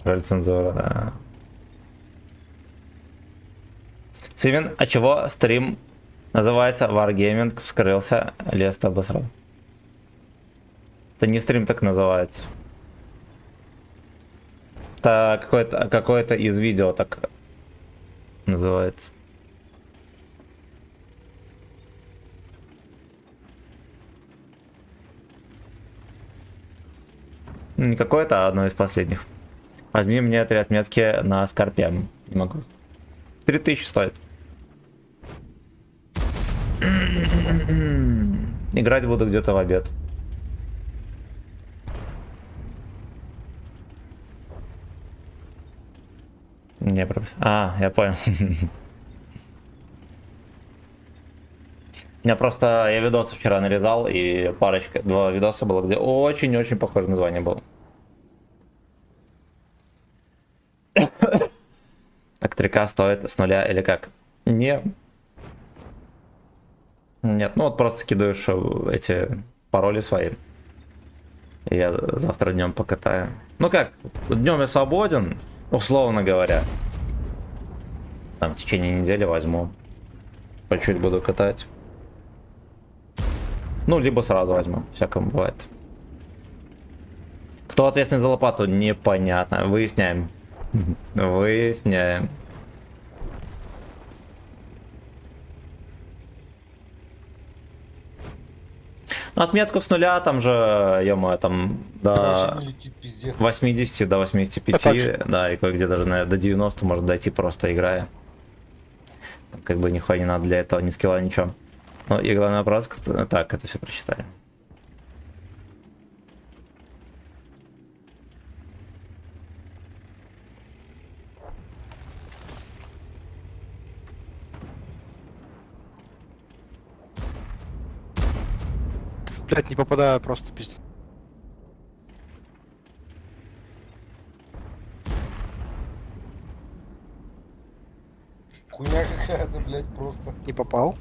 Жаль, цензура, да. Сивин, а чего стрим называется Wargaming? Вскрылся, лес обосрал. Это не стрим так называется. Это какое-то из видео так называется. Не какое-то, а одно из последних. Возьми мне 3 отметки на скорпе. Не могу. 3000 стоит. Играть буду где-то в обед. Не, я понял. У меня просто, я видосы вчера нарезал, и парочка, 2 видоса было, где очень-очень похоже название было. Так 3К стоит с нуля или как? Не. Нет, ну вот просто скидываешь эти пароли свои. И я завтра днем покатаю. Ну как, днем я свободен, условно говоря. Там в течение недели возьму. По чуть буду катать. Ну, либо сразу возьму, всякому бывает. Кто ответственный за лопату, непонятно. Выясняем. Выясняем. Ну, отметку с нуля, там же, ё-моё, там до 80, до 85, да, и кое-где даже до 90 может дойти, просто играя. Как бы нихуя не надо для этого, ни скилла, ничего. Ну и главный вопрос, так, это все прочитали. Блять, не попадаю, просто пиздец. Хуйня какая-то, блядь, просто. Не попал?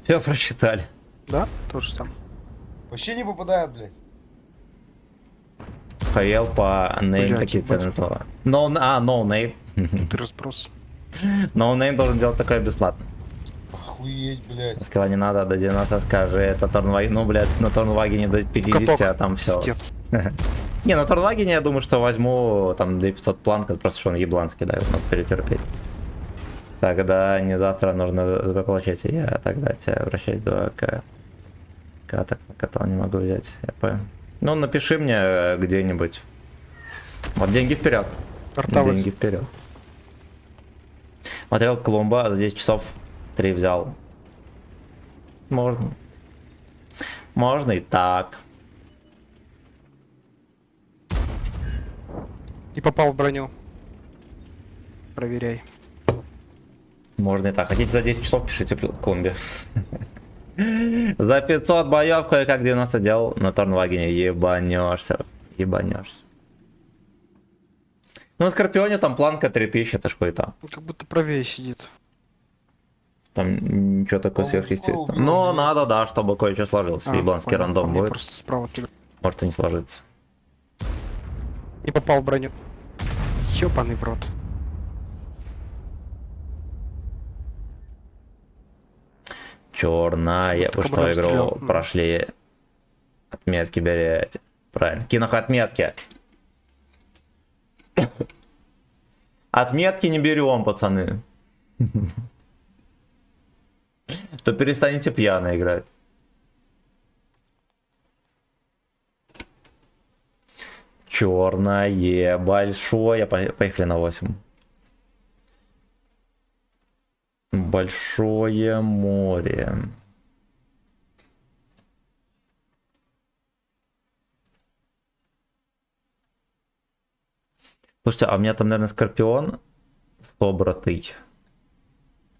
Все прочитали. Да? Тоже там. Вообще не попадает, блядь. Хаел по name такие ценные слова. No name. Ты разброс. No name должен делать такое бесплатно. Охуеть, блядь. Сказала не надо, до 90 скажи, это Торнваген. Ну, блядь, на Торнвагене до 50, Каток. а там все. Пиздец. Не, на Торнвагене я думаю, что возьму там 2500 планка, просто что он ебланский, да, его надо перетерпеть. Тогда не завтра нужно получать, и я тогда тебя вращать 2К. Так катал не могу взять, я понял. Ну, напиши мне где-нибудь. Вот деньги вперед. Деньги вперед. Смотрел Колумба, за 10 часов 3 взял. Можно. Можно и так. Не попал в броню. Проверяй. Можно и так. Хотите за 10 часов, пишите в Колумбе. За 500 боев кое-как 90 делал на Торнвагене. Ебанешься. Ебанешься. Ну, на Скорпионе там планка 3000, это ж хуета. Как будто правее сидит. Там ничего такого сверхъестественного. Но надо, да, чтобы кое-что сложилось. Ебланский рандом будет. Просто справа кидаю. Может и не сложится. Не попал в броню. Ёбаный в рот. Черная. Вы что, игру прошли? Отметки берете. Правильно. Кинох отметки. Отметки не берем, пацаны. То перестанете пьяно играть. Черное, большое. Поехали на 8. Большое море. Слушайте, а у меня там, наверное, скорпион собратый.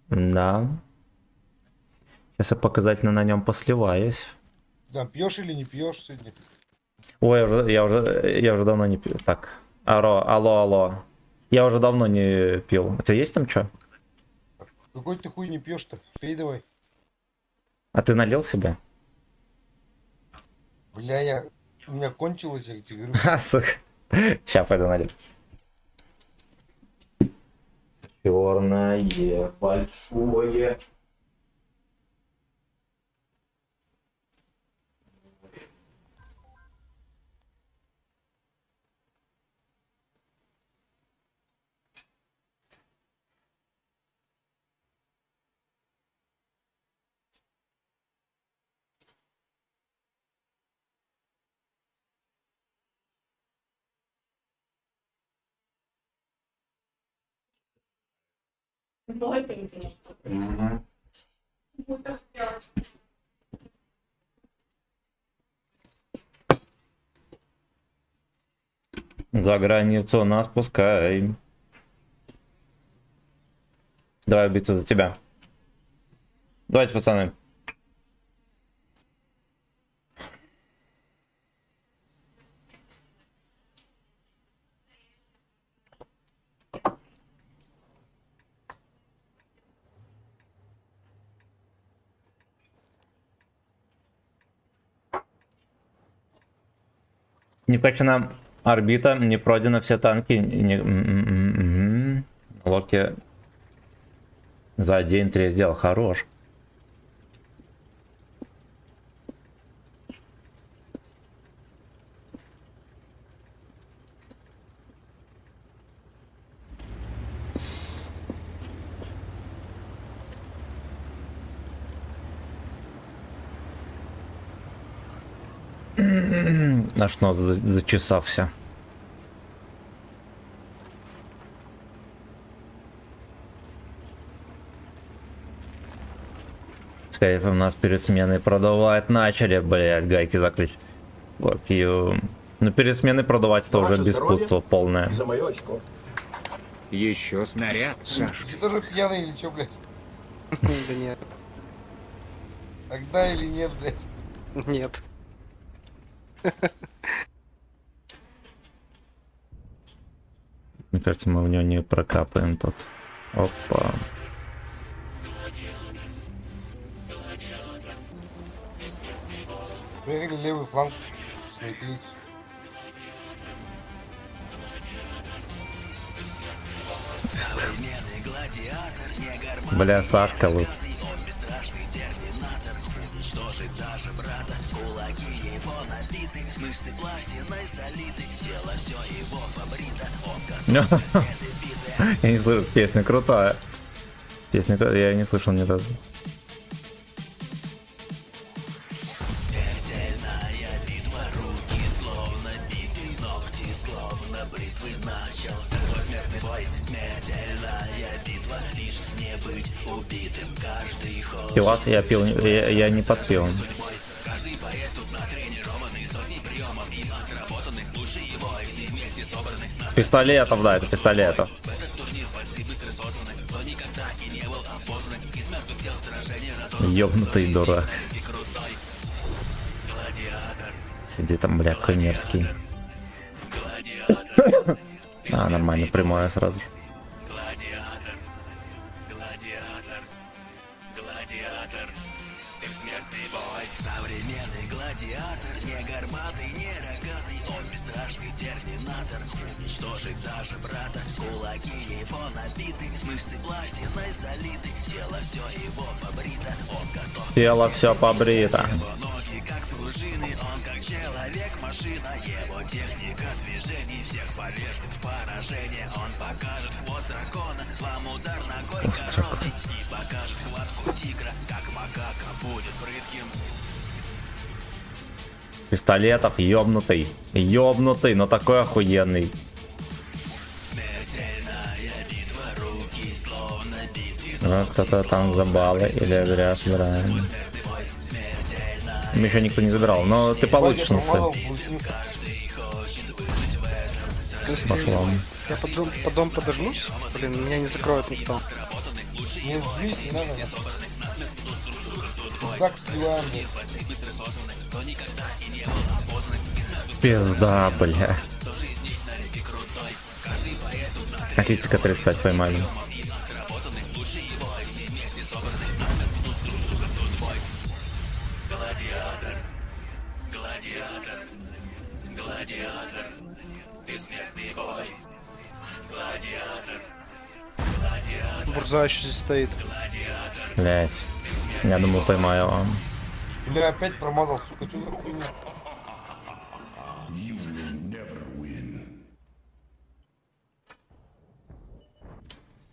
Да. Сейчас я показательно на нем посливаюсь. Там пьешь или не пьешь сегодня? Ой, я уже давно не пил. Так. Алло. Я уже давно не пил. У тебя есть там что? Какой ты хуй не пьешь-то? Пей давай. А ты налил себе? Бля, у меня кончилось, я тебе говорю. А, сука. Сейчас пойду налью. Черное, большое. За границу нас пускай. Давай биться за тебя. Давайте, пацаны. Не качана орбита, не пройдено все танки. Локи за день 3 сделал. Хорош. Наш нос зачесався. С кайфом нас перед сменой продавать начали, блять, гайки заключить. Ну перед сменой продавать это уже беспутство полное. За мое очко. Еще снаряд, Саш. Ты тоже пьяный или что, блядь? Да нет. Тогда или нет, блядь? Нет. Мне кажется, мы в него не прокапаем тут. Опа. Проверили левый фланг. Снайпились. Бля, Сашка вот. Я не слышу, песня крутая. Песня я не слышал ни разу. Пивас я пил, я не подпил. Пистолетов, да, это пистолетов. Ёбнутый дурак. Сиди там, бля, какой мерзкий. А, нормально, прямое сразу же. Современный гладиатор, не горбатый, не рогатый, он бесстрашный терминатор, уничтожит даже брата, кулаки его набиты, мышцы платиной залиты, тело все его побрито, он готов. Тело все побрито. Его ноги как пружины, он как человек-машина, его техника движений всех повергнет в поражение, он покажет хвост дракона, вам удар ногой короной, и покажет хватку тигра, как макака будет прытким. Пистолетов ёбнутый. Ёбнутый, но такой охуенный. Ну, кто-то там за баллы или зря собираем. Еще никто не забирал, но ты получишь носы. Пошло. Я под дом подожмусь? Блин, меня не закроет никто. Не жмись, не надо. Так сливаем, блядь. Пизда, бля. Хотите-ка 35 поймали. Гладиатор, гладиатор, гладиатор, бессмертный бой. Гладиатор, гладиатор. Бурза еще здесь стоит. Блять. Я думал, поймаю его. Бля, опять промазал, сука, что за хуйня?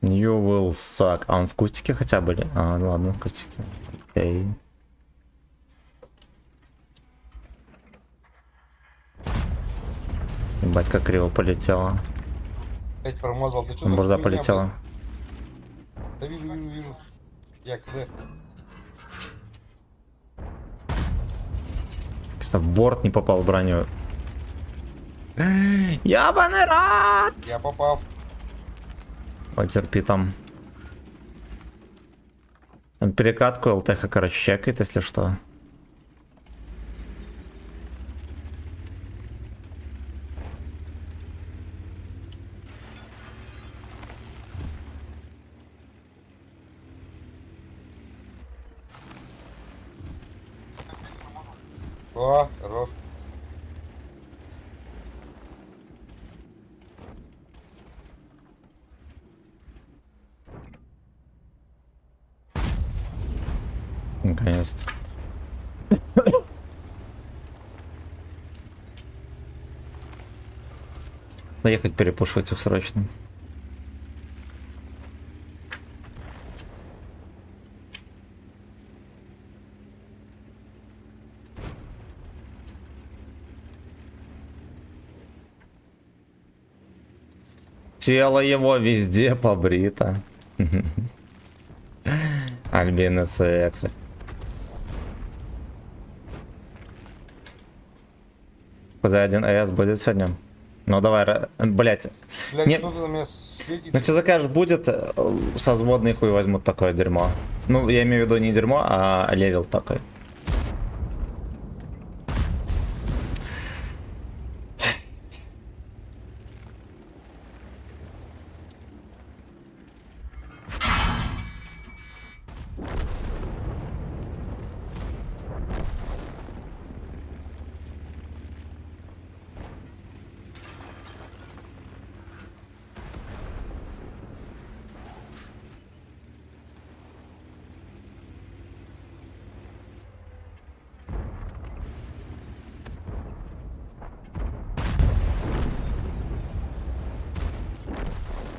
You will suck. А он в кустике хотя бы? А, ну ладно, в кустике. Окей. Ебать, как криво полетело. Опять промазал, да что за Бурза хуйня, полетела. блядь? Да вижу. Я когда? Просто в борт не попал броню. Ябаный рад! Я попав. Потерпи там. Там перекатку ЛТХ, короче, чекает, если что. О, хорош. Наконец-то. Доехать перепушивать их срочно. Тело его везде побрито. Альбина секси. За 1С будет сегодня? Ну давай, блять. Блядь, Не... кто-то на меня светит. Ну, если закажешь, будет, со взводной хуй возьмут такое дерьмо. Ну, я имею в виду не дерьмо, а левел такой.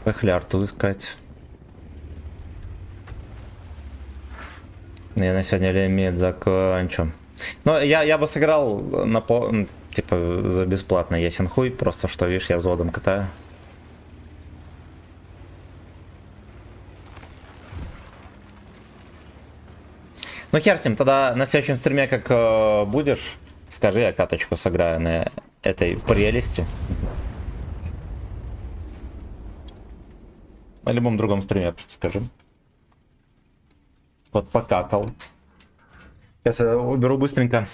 Поехали арту искать. Я на сегодня лимит закончу. Ну, я бы сыграл на типа за бесплатно ясен хуй, просто что, видишь, я взводом катаю. Ну хер с ним, тогда на следующем стриме, как будешь, скажи, я каточку сыграю на этой прелести. На любом другом стриме, просто скажи. Вот покакал. Сейчас я уберу быстренько.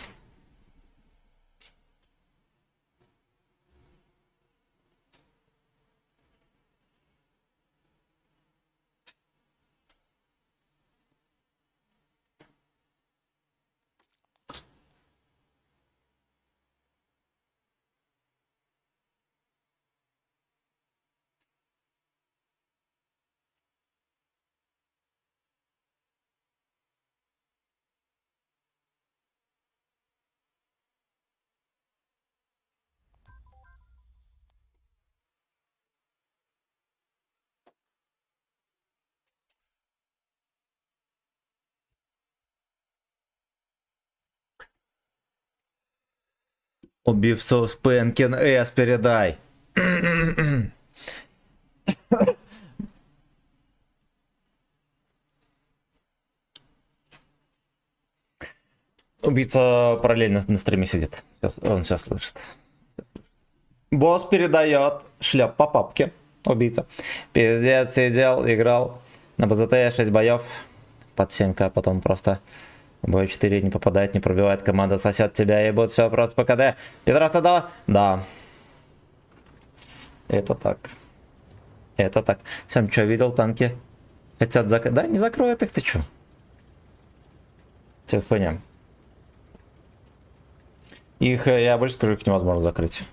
Убивцу Спенкин С передай. Убийца параллельно на стриме сидит. Он сейчас слышит. Босс передает шлеп по папке. Убийца. Пиздец, сидел, играл на БЗТ 6 боев под 7к, потом просто бой 4 не попадает, не пробивает, команда сосет тебя и будет все просто по КД. Пидорас, да. Это так. Это так. Сам что, видел танки? Хотят закрыть. Да, не закроют их, ты чё? Все хуйня. Их, я больше скажу, их невозможно закрыть.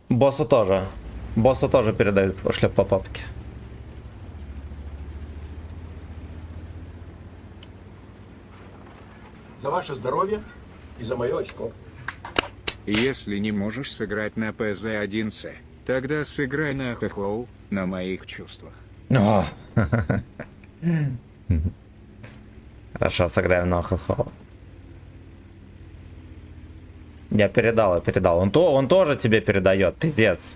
Боссу тоже. Боссу тоже передают шлеп по папке. За ваше здоровье и за мое очко. Если не можешь сыграть на ПЗ-1С, тогда сыграй на ХХО, на моих чувствах. О. Хорошо, сыграем на ХХО. Я передал. Он тоже тебе передает, пиздец.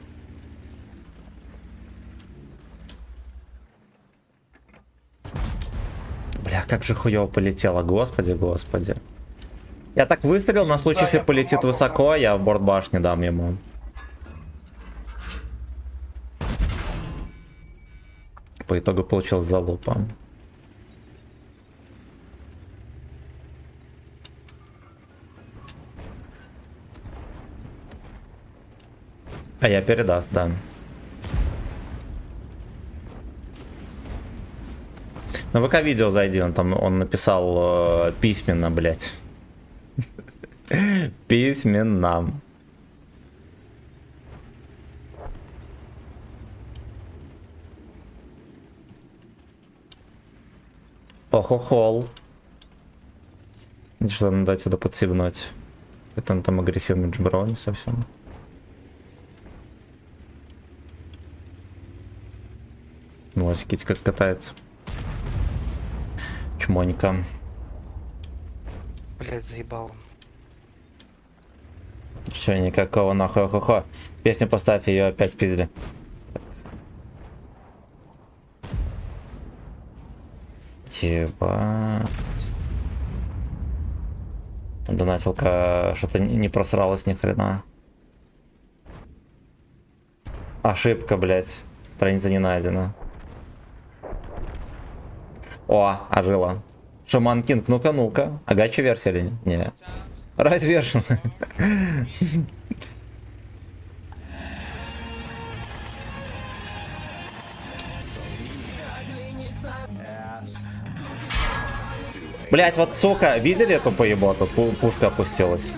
Бля, как же хуёво полетело, господи. Я так выстрелил на случай, если полетит высоко, я в борт башни дам ему. По итогу получил залупа. А я передаст, да. На ВК видео зайди, он написал письменно, блять. Письменно. Охохол. Что надо отсюда подсебнуть. Это он там агрессивный джброн совсем. Вот, Кити как катается. Чмонька. Блять, заебал. Все, никакого нахуй хо-хо. Песню поставь, ее опять пиздили. Ебать. Донатилка что-то не просралась ни хрена. Ошибка, блять. Страница не найдена. О, ожила. Шаман Кинг, ну-ка. А гача версия или нет? Нет. Райт вершин. Блять, вот сука, видели эту поеботу? Пушка опустилась.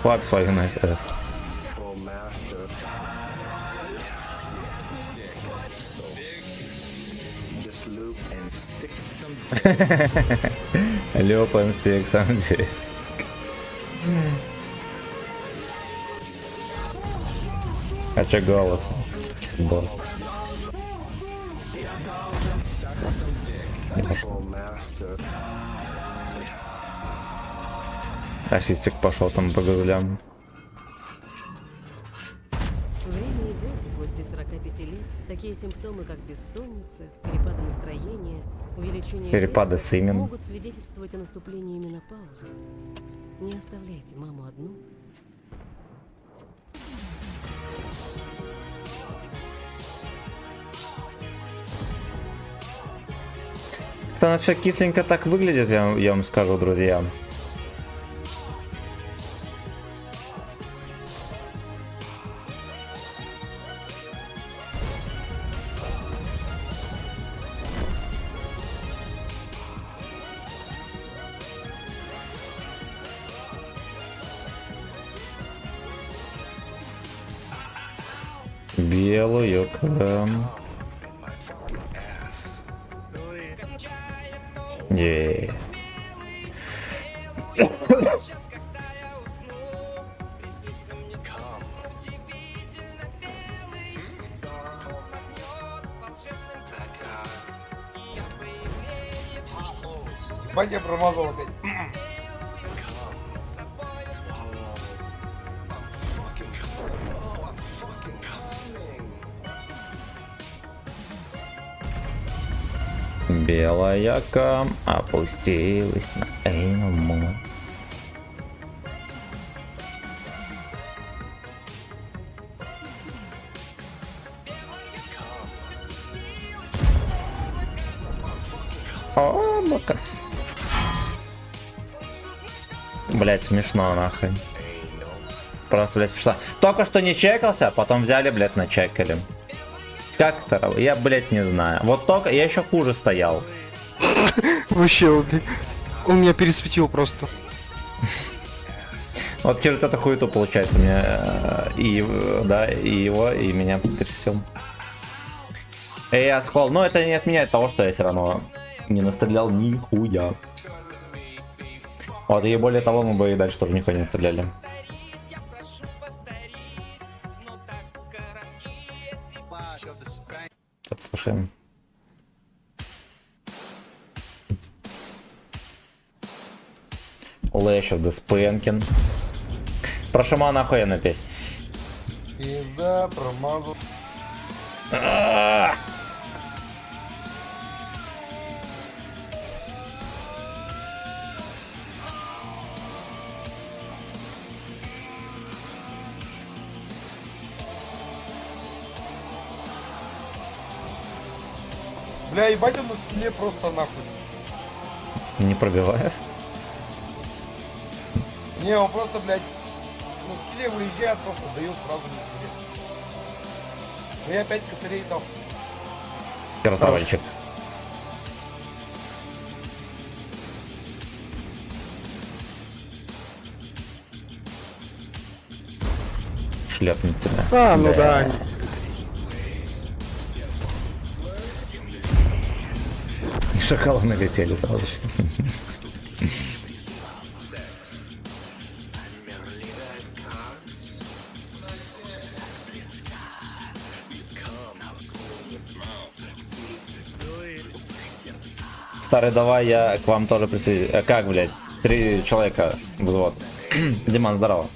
Флаг свою на СС. Loop and stick some dick. А чё голос? Босс. Ассистик пошел там по гузлям. Время идет, после 45 лет такие симптомы, как бессонница, перепады настроения, увеличение Перепады веса, семен. могут свидетельствовать о наступлении менопаузы. Не оставляйте маму одну. Как-то она все кисленько так выглядит, я вам скажу, друзья. Белую крем. Батя промазал опять. Белая кам опустилась на Эйному. О, ну-ка. Блять, смешно нахуй. Просто, блять, пришла. Только что не чекался, потом взяли, блять, начекали. Как это? Я, блять, не знаю. Вот только я еще хуже стоял. Вообще, он меня пересветил просто. Вот через эту хуету получается мне и его, и меня потрясил. И я схол. Но это не отменяет того, что я все равно не настрелял нихуя. Вот, и более того, мы бы и дальше тоже нихуя не стреляли. Слушаем. Lash of the Spanking. Про шамана охуенная песня. Пизда, промазал. Бля, ебать он на скилле просто нахуй. Не пробиваешь? Не, он просто, блядь, на скилле выезжает, просто дает сразу на скилле. Ну я опять косарей дал. Красавчик. Шлепнет тебя. А, ну да. Шакалы налетели сразу же. Старый, давай я к вам тоже присоединюсь. Как, блядь? 3 человека взвод. Диман, здорово.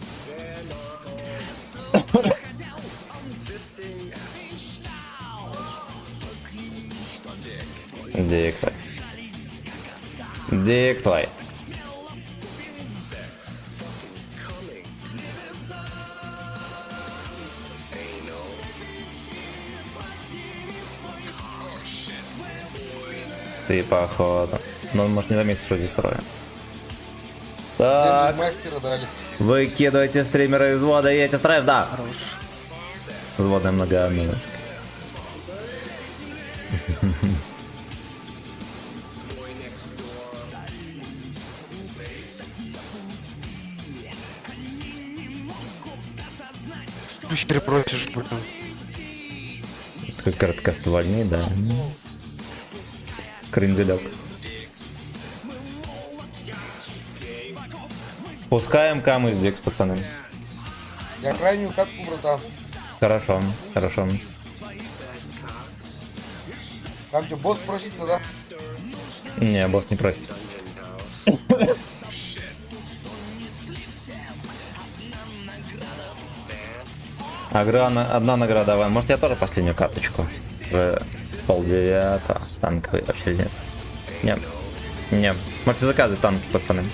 Дик твой. Дик твой. Ты походу. Но он может не заметить, что здесь трое. Так. Мастера дали. Выкидывайте стримера из взвода и эти втроем, да. Хорош. Взводная многоамина. Ключ перепросишь, блин. Такой короткоствольный, да. Кренделек. Пускаем камы из декс, пацаны. Я крайнюю катку, братан. Хорошо, хорошо. Там что, босс просится, да? Не, босс не просит. Одна награда, Ван. Может, я тоже последнюю карточку? Уже 8:30. Танковый вообще нет. Нет. Не. Можете заказывать танки, пацаны.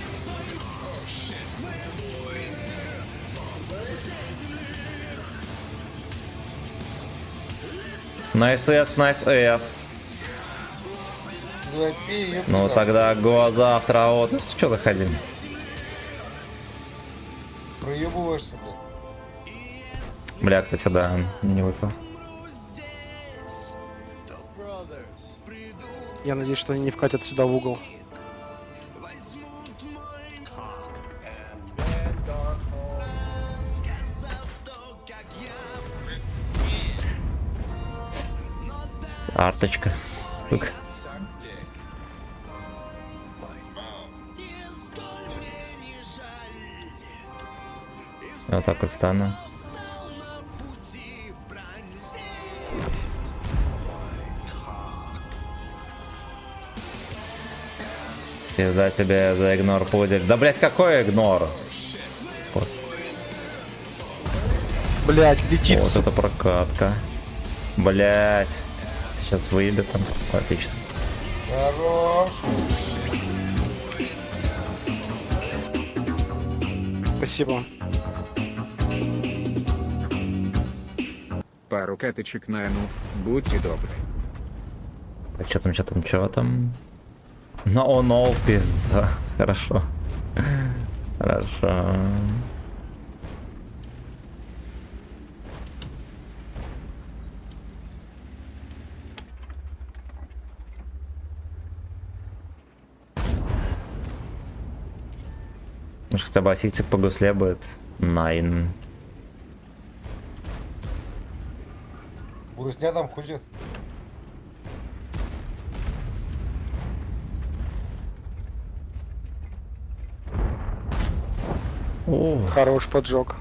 На СС, на СС. Ну тогда го завтра, вот. Ну что заходи. Проебываешься, блядь. Бля, кстати, да, не выпал. Я надеюсь, что они не вкатят сюда в угол. Арточка. Сука. Вот так вот стану. Пизда тебе за игнор пудель. Да, блять, какой игнор? Блять, летит. Вот это прокатка. Блять. Сейчас выйдет там. Отлично. Хорош. Спасибо. Пару каточек на ну, будьте добры. Так, что там? No, no, пизда. Хорошо. Хорошо. Может, хотя бы осистик по гусле будет? Найн. Бурусня там ходит. Хорош поджог.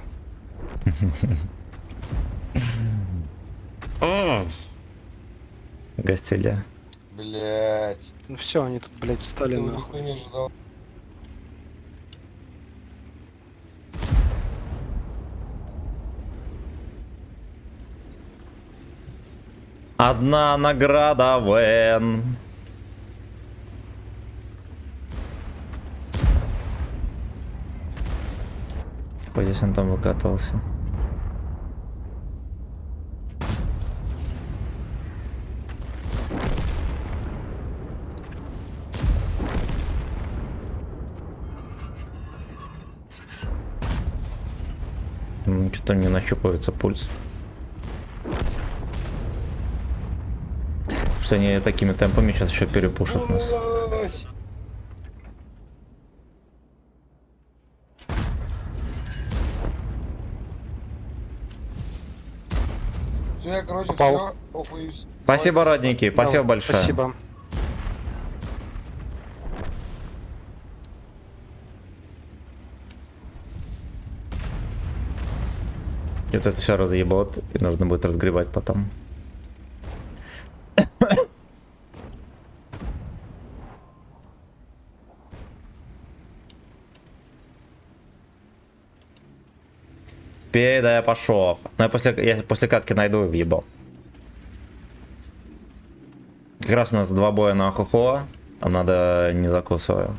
Гостили. Блять. Ну все, они тут, блядь, встали нахуй. Никто не ожидал. Одна награда Вен. Хоть здесь он там выкатывался. Что-то не нащупывается пульс. Что они такими темпами сейчас еще перепушат нас. Все, я, короче, Попал. все, офаюсь. Спасибо, родненький, спасибо большое. Спасибо. И вот это все разъебот, и нужно будет разгребать потом. Пей, да я пошел. Но я после катки найду и въебал. Как раз у нас 2 боя на хохо, там надо не закусывая.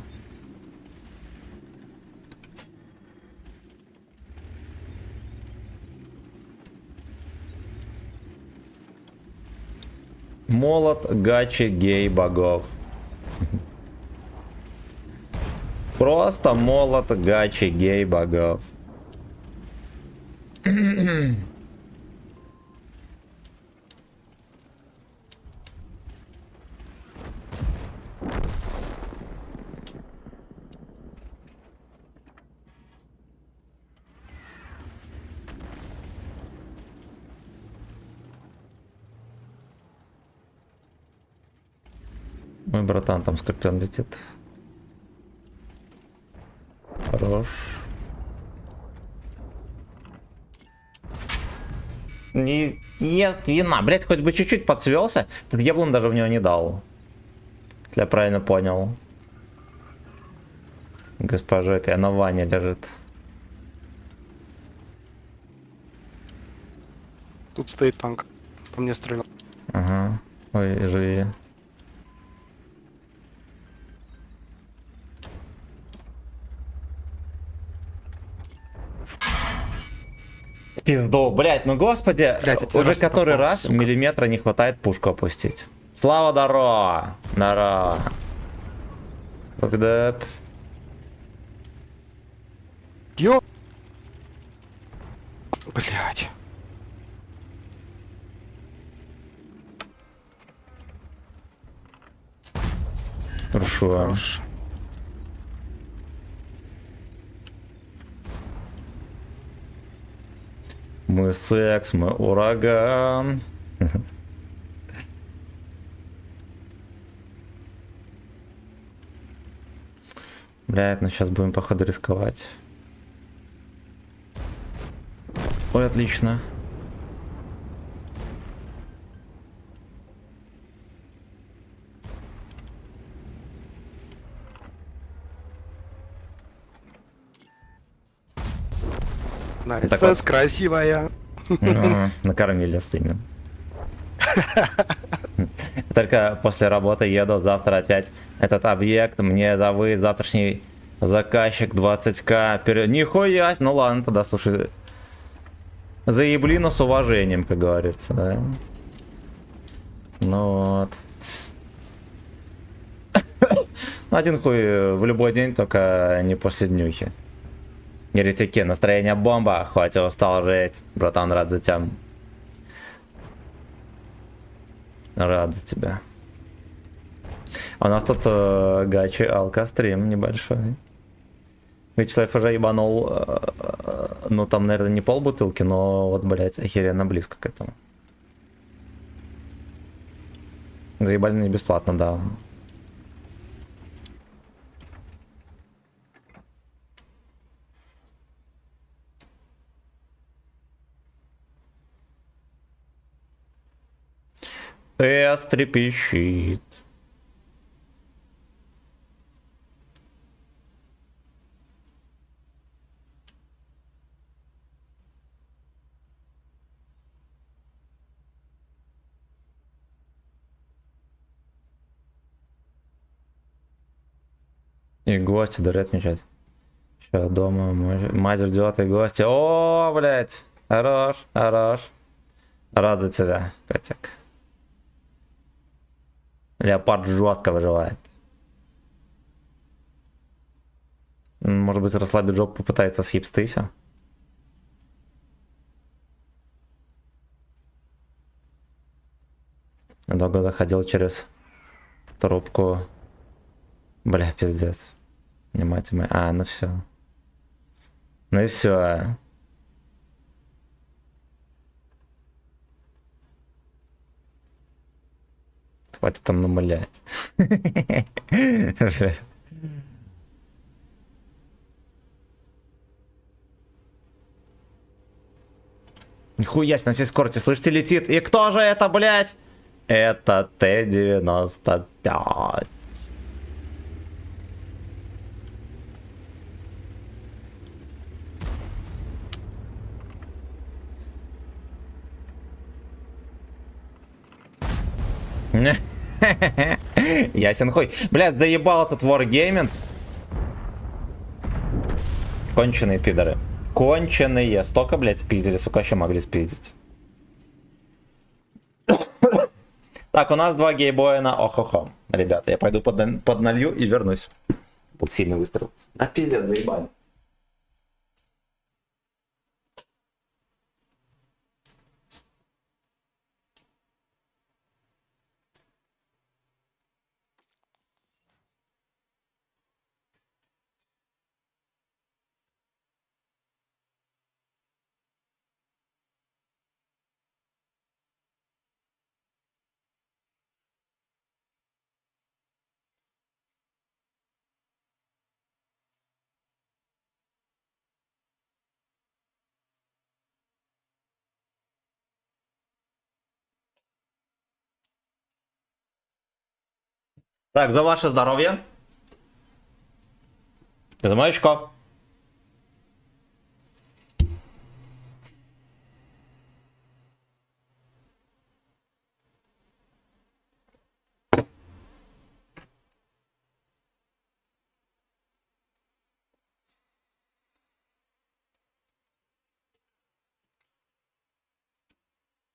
Молот, гачи, гей, богов. Просто молот, гачи, гей, богов. Мой братан там скорпион летит. Хорош. Не ест вина. Блять, хоть бы чуть-чуть подсвелся. Этот яблон даже в него не дал. Если я правильно понял. Госпожа, она в ванне лежит. Тут стоит танк. По мне стрелял. Ага. Ой, живи. Пизду, блять, ну господи, блядь, уже раз который попал, раз сука. миллиметра не хватает пушку опустить. Слава, здорово! Здорово. Тогда... Ё... Блять. Рушу. Хорош. Мы секс, мы ураган. Блядь, ну сейчас будем походу рисковать. Ой, отлично. Найс, Так вот. красивая. Накормили сына. Только после работы еду, завтра опять этот объект, мне за выезд завтрашний заказчик 20к. Нихуя, ну ладно, тогда слушай. Заебли, но с уважением, как говорится, да. Ну вот. Один хуй в любой день, только не после днюхи. Еретики, настроение бомба, хоть и устал жить. Братан, рад за тебя. Рад за тебя. У нас тут гачи алкострим небольшой. Вячеслав уже ебанул, ну там, наверное, не полбутылки, но вот, блять, охеренно близко к этому. Заебали не бесплатно, да. Трепещит. И гости дарят отмечать. Сейчас дома мать ждет и гости. О, блять, хорош, хорош. Рад за тебя, котик. Леопард жестко выживает. Может быть, расслабить жопу попытается съебстыся. Долго ходил через трубку. Бля, пиздец. Не мать моя. А, ну все. Ну и все. Хватит там намалять. Нихуя себе, на всей скорости, слышите, летит. И кто же это, блядь? Это Т-95. Ясен хуй. Блядь, заебал этот Wargaming. Конченые пидоры. Конченые. Столько, блядь, спиздили. Сука, еще могли спиздить. Так, у нас 2 гейбоя на охо-хо. Ребята, я пойду подналью и вернусь. Был сильный выстрел. Да пиздец, заебали. Так, за ваше здоровье. За мое очко.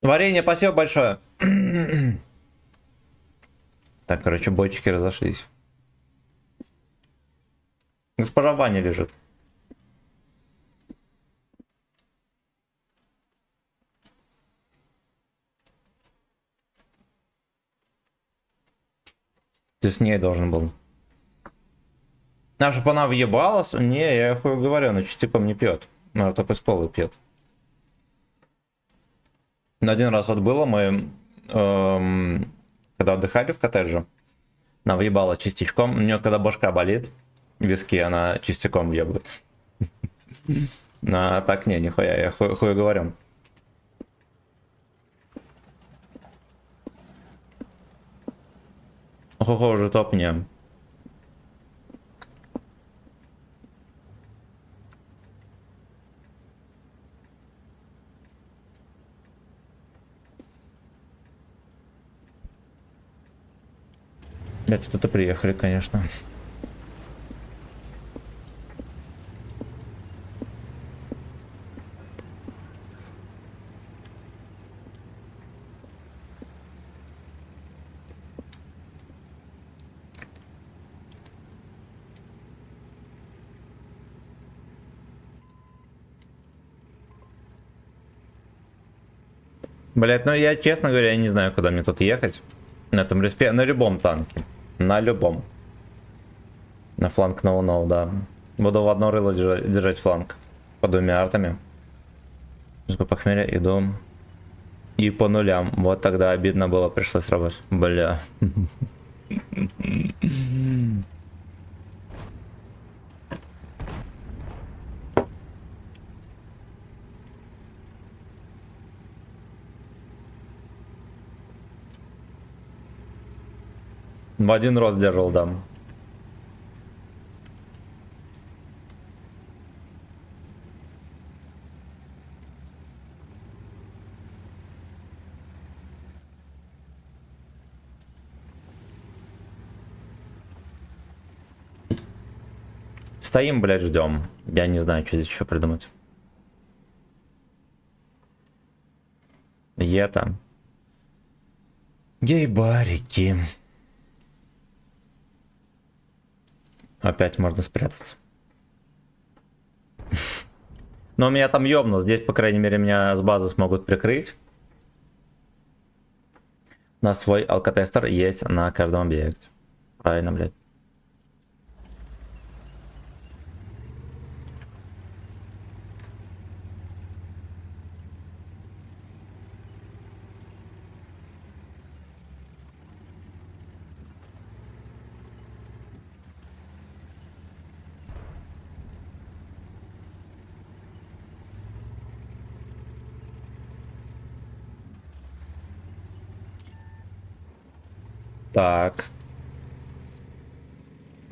Варенье, спасибо большое. Так, короче, бойчики разошлись. Госпожа Ваня лежит. Ты с ней должен был. А, чтобы она въебалась? Не, я хуй говорю, она частиком не пьет. Она только с колы пьет. Но один раз вот было, мы когда отдыхали в коттедже, она въебала частичком. У нее когда башка болит, виски, она частиком въебывает. А так не, нихуя, я хуй говорю. Ого, уже топ не. Блять, что-то приехали, конечно. Блять, ну я, честно говоря, я не знаю, куда мне тут ехать. На этом респе... На любом танке. На любом. На фланг ноу-ноу, да. Буду в одно рыло держать фланг. По 2 артами. С похмелья иду. И по нулям. Вот тогда обидно было, пришлось работать. Бля. В один рост держал, да. Стоим, блядь, ждем. Я не знаю, что здесь еще придумать. Это. Гей-барики. Опять можно спрятаться. Но меня там ёбнут. Здесь, по крайней мере, меня с базы смогут прикрыть. У нас свой алкотестер есть на каждом объекте. Правильно, блядь. Так.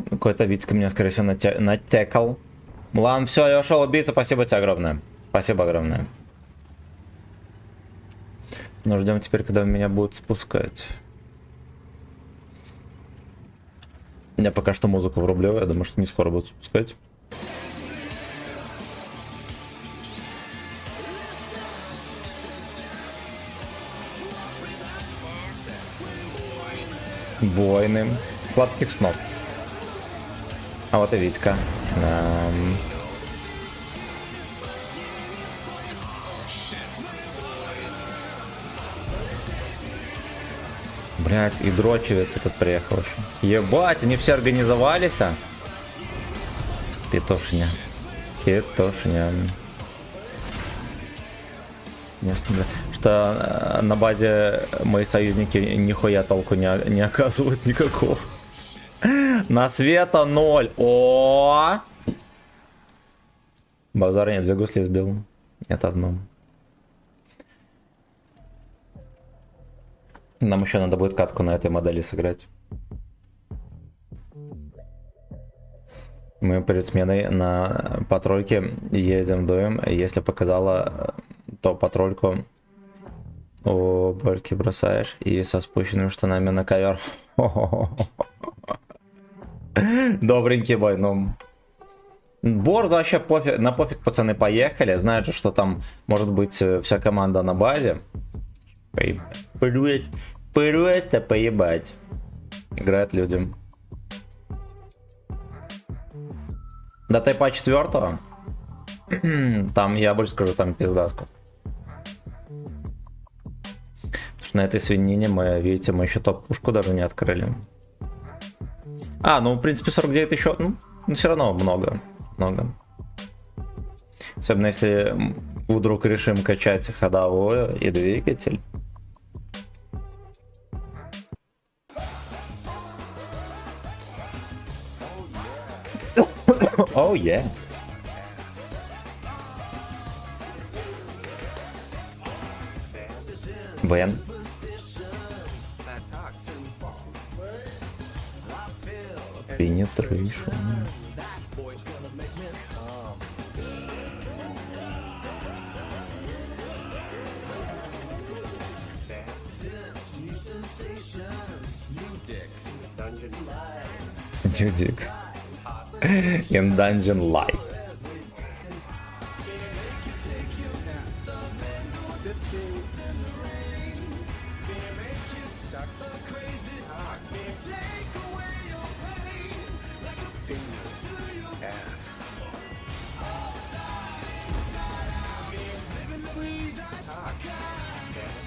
Какой-то Витька меня, скорее всего, натекал. Ладно, все, я ушел убийца. Спасибо тебе огромное. Спасибо огромное. Но ждем теперь, когда меня будут спускать. Я пока что музыку врублю. Я думаю, что не скоро будут спускать. Войны. Сладких снов. А вот и Витька. Блять, и дрочевец этот приехал еще. Ебать, они все организовались, а? Петушня. Петушня. Ясно, бля. Что на базе мои союзники нихуя толку не оказывают никакого. На света 0. О! Базар нет, 2 гусли сбил. Это одно. Нам еще надо будет катку на этой модели сыграть. Мы перед сменой на патрульке едем, дуем. Если показала, то патрульку у Борьки бросаешь и со спущенными штанами на ковер. Добренький бой, ну. Борд вообще пофиг, на пофиг, пацаны, поехали. Знают же, что там может быть вся команда на базе. Просто поебать. Играют людям. До тайпа 4 там, я больше скажу, там пиздаска. Потому что на этой свинине мы, видите, мы еще топ-пушку даже не открыли. А, ну в принципе 49 еще, ну все равно много. Особенно если вдруг решим качать ходовую и двигатель. Oh yeah. Вен. Penetration. New Dicks. In Dungeon Life.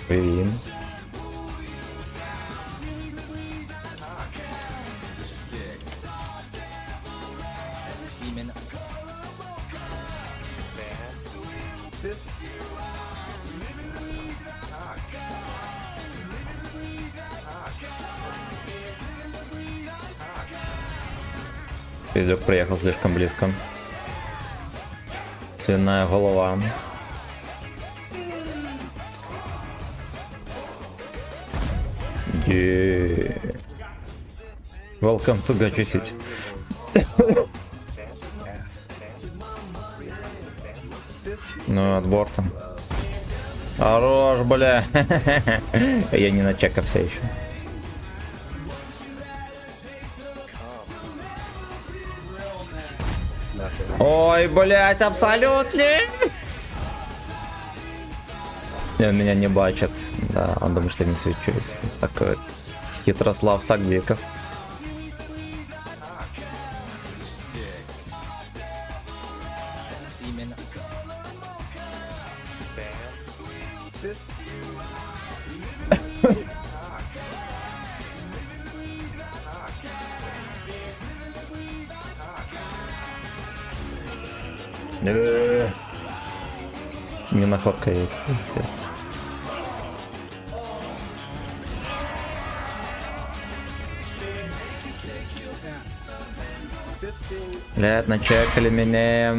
Блин. Пиздюк приехал слишком близко. Свиная голова. Welcome to Gacha City. Ну, отбор там. Хорош, бля. Я не начекался еще. Ой, блять, абсолютно. Он меня не бачит. Да, он думает, что я не свечусь. Такой Хитрослав Сагдиков. Не находка ей пиздец. Блядь, начекали меня.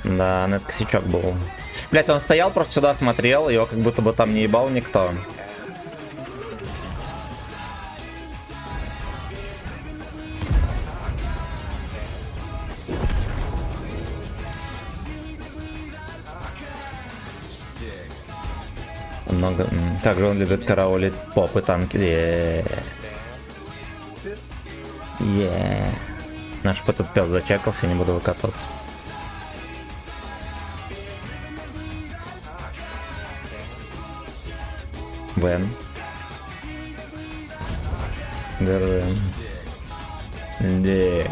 Да, ну это косячок был. Блядь, он стоял, просто сюда смотрел, его как будто бы там не ебал никто. Много... Как же он любит караулить попы танки. Наш этот пес зачекался, я не буду выкатываться. Вен. Держим. Дик.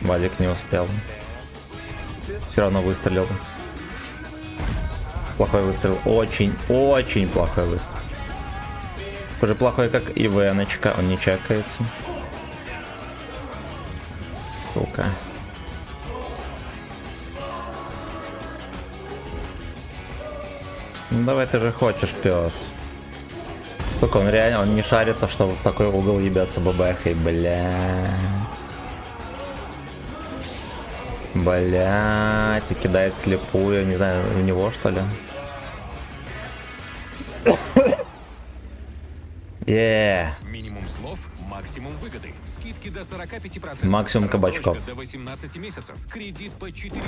Валик не успел. Все равно выстрелил. Плохой выстрел. Очень плохой выстрел. Уже плохой, как и Веночка. Он не чекается. Сука. Ну давай, ты же хочешь, пес. Сколько он реально, он не шарит, то что в такой угол ебется бабахой, бля. Блять, и кидает вслепую, не знаю, у него что ли? Минимум слов, максимум выгоды. Скидки до 45%. Максимум кабачков. До 18 месяцев. Кредит по 4%.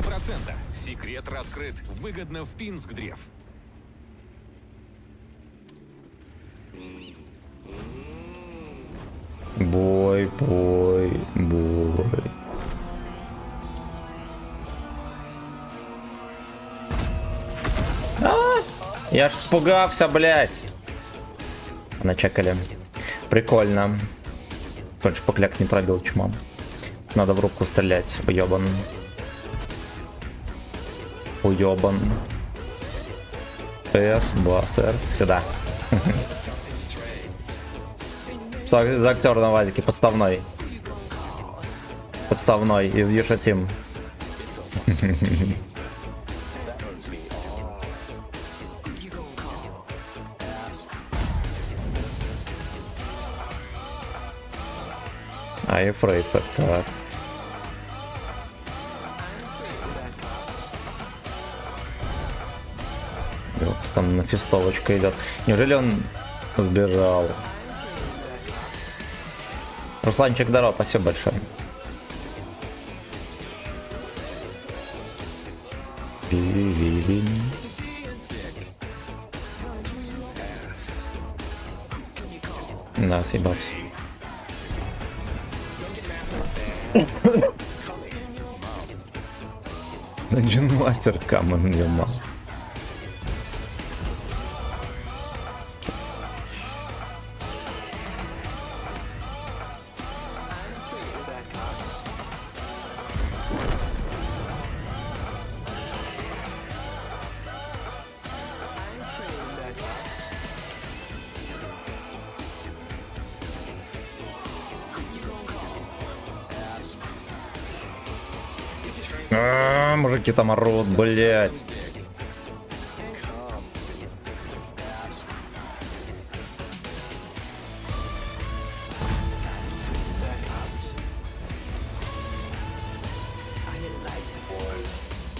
Секрет раскрыт. Выгодно в Пинск-Древ. Бой. Я ж испугался, блять. Начекали. Прикольно. Больше покляк не пробил, чмо. Надо в руку стрелять. Уёбан. Бастерс. Сюда. За актер на вазике. Подставной из Юша Тим. I afraid of cats. Там на фистовочка идет. Неужели он сбежал? Русланчик, здорово, спасибо большое. Да, съебался. Dungeon Master Common in your mouth. Мужики там орут, блять.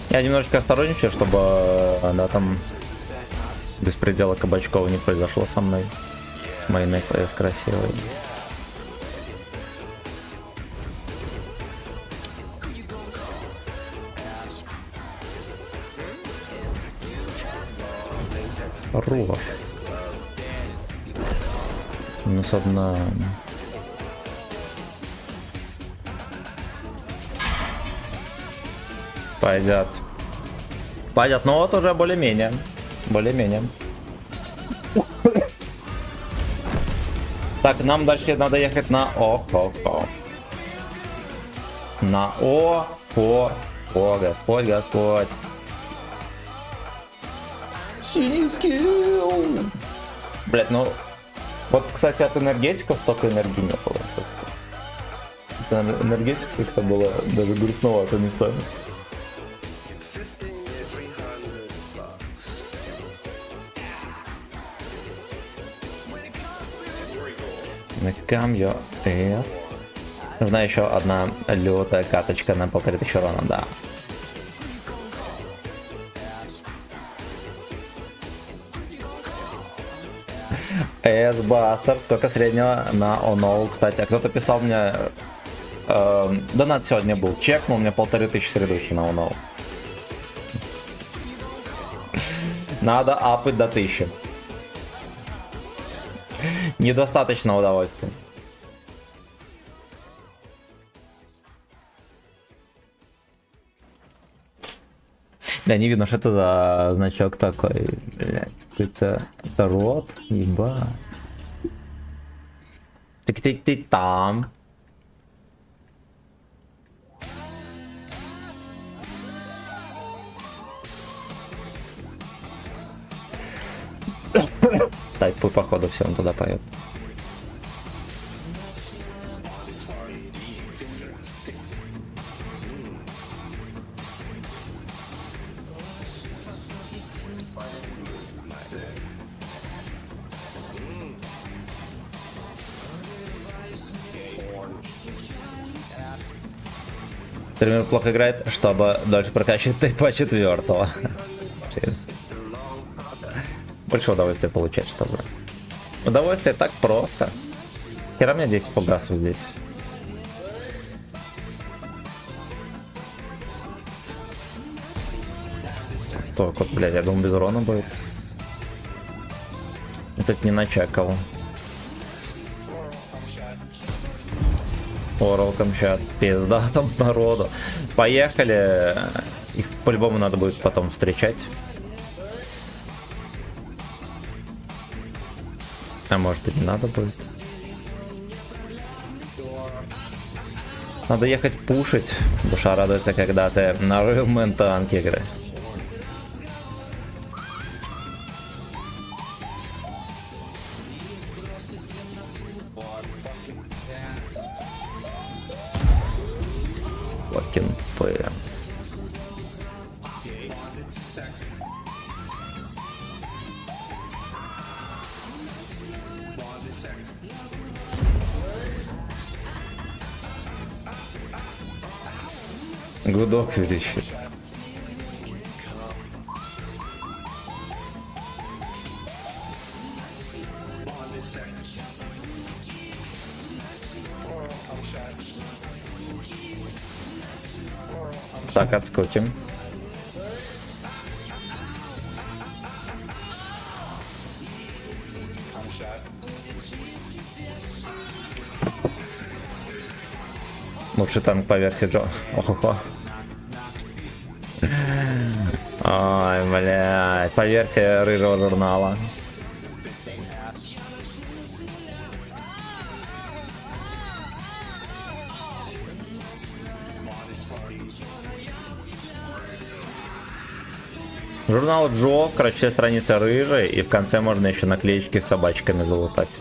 Я немножечко осторожничаю, чтобы она там беспредела кабачков не произошло со мной. С моей НСС красивой. Хорош. Минус одна. Пойдет. Пойдет, но вот уже более-менее. Более-менее. Так, нам дальше надо ехать на О-хо-хо. На О-хо. О, Господь, Господь. Синий скилл. Блять, ну... Вот, кстати, от энергетиков только энергии не было. От энергетиков как-то было даже грустновато местами. Come your ass. Нужна еще одна лютая каточка на 1500 урона, да. S-Buster, сколько среднего на Оноу, кстати. А кто-то писал мне... донат сегодня был, чекнул, мне 1500 средущий на Оноу. Надо апать до 1000. Недостаточно удовольствия. Да, не видно, что это за значок такой. Блять, какой-то рот, еба. Так ты там. Тайпы, походу, все, он туда поет. Стример плохо играет, чтобы дольше прокачивать тайпа 4-го. Больше удовольствия получать, чтобы. Удовольствие так просто. Хера мне 10 фугасов здесь. Так вот, блядь, я думаю, без урона будет. Этот не начекал. Орал камчат. Пизда там народу. Поехали. Их по-любому надо будет потом встречать. А может и не надо будет. Надо ехать пушить. Душа радуется, когда ты на Real танк играешь. Fucking pants. Гудок ведущий. Так, отскочим. Лучший танк по версии Джо. Охо-хо. Ой, блядь, по версии рыжего журнала. Журнал Джо, короче, все страницы рыжие, и в конце можно еще наклеечки с собачками залутать.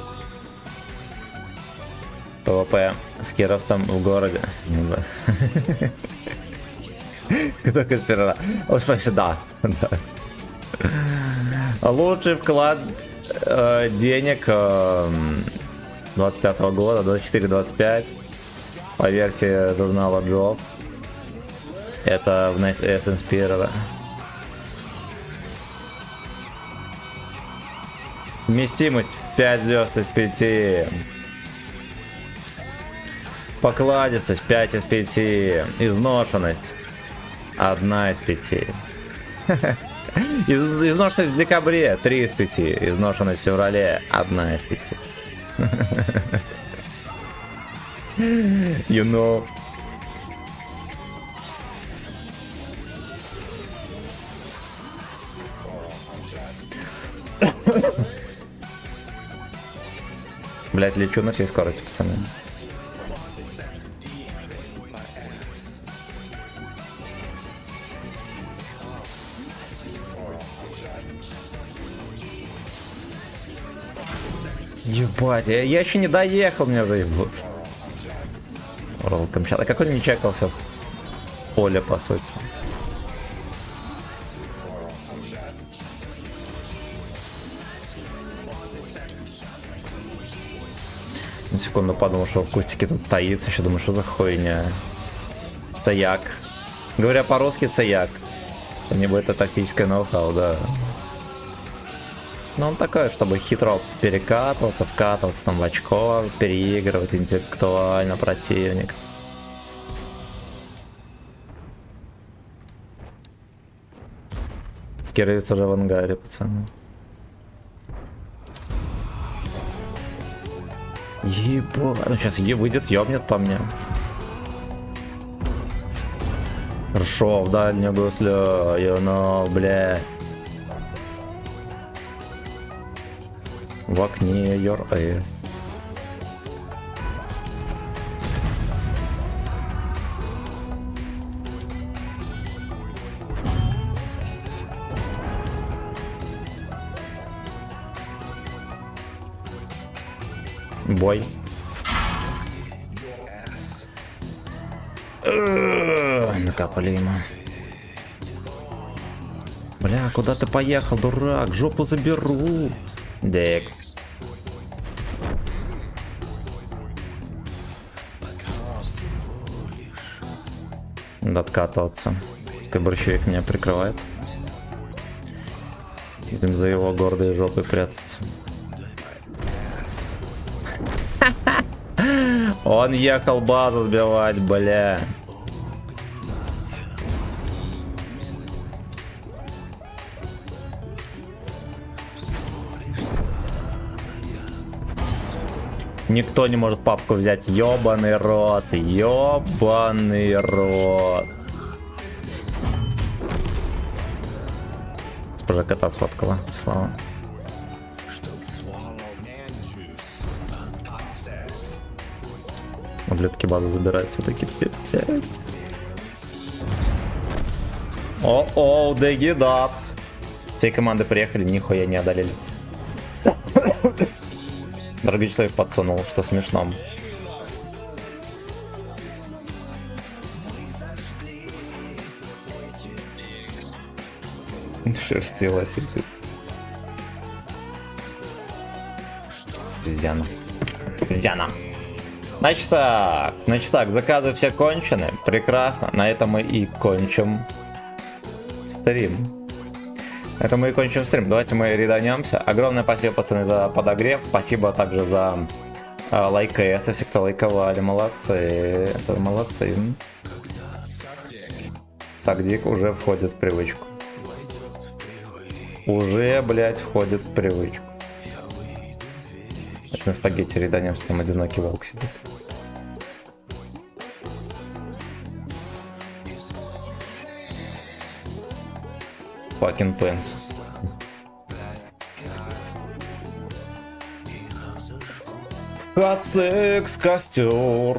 ПВП с кировцем в городе. Кто конспирировал? Уж да. Лучший вклад денег 25 года, 24-25, по версии журнала Джо. Это в Essence Первого. Вместимость 5 звезд из 5. Покладистость 5 из 5. Изношенность 1 из 5. Изношенность в декабре 3 из 5. Изношенность в феврале 1 из 5. You know. Блять, лечу на всей скорости, пацаны. Ебать, я еще не доехал, меня заебут. Ролл Камчатка. Как он не чекался в поле, по сути. На секунду подумал, что в кустике тут таится, еще думаю, что за хуйня. Цаяк. Говоря по-русски, цаяк. Либо это тактическое ноу-хау, да. Но он такой, чтобы хитро перекатываться, вкатываться там в очко, переигрывать интеллектуально противник. Кировец уже в ангаре, пацаны. Ебать, ну сейчас выйдет, ёбнет по мне. Хорошо, в дальнюю гуслю, но, бля. В окне your ass. Бой. Накапали ему. Бля, куда ты поехал, дурак? Жопу заберу. Декс. Надо откатываться. Пускай борщевик меня прикрывает. Будем за его гордой жопой прятаться. Он ехал базу сбивать, бля. Никто не может папку взять. Ёбаный рот. Ёбаный рот. Госпожа кота сфоткала. Слава. Ублюдки базу забирают все-таки. Пиздец. О-о, дегидап. Все команды приехали, нихуя не одолели. Дорогой человек подсунул, что смешно. Шерстила сидит. Пиздяна. Пиздяна. Значит так, заказы все кончены. Прекрасно. На этом мы и кончим стрим. Это мы и кончим стрим. Давайте мы реданемся. Огромное спасибо, пацаны, за подогрев. Спасибо также за лайки. Все, кто лайковали. Молодцы. Это молодцы. Сагдик уже входит в привычку. Уже, блядь, входит в привычку. Значит, на спагетти реданемся, там одинокий волк сидит. fucking pants. Хацекс костер.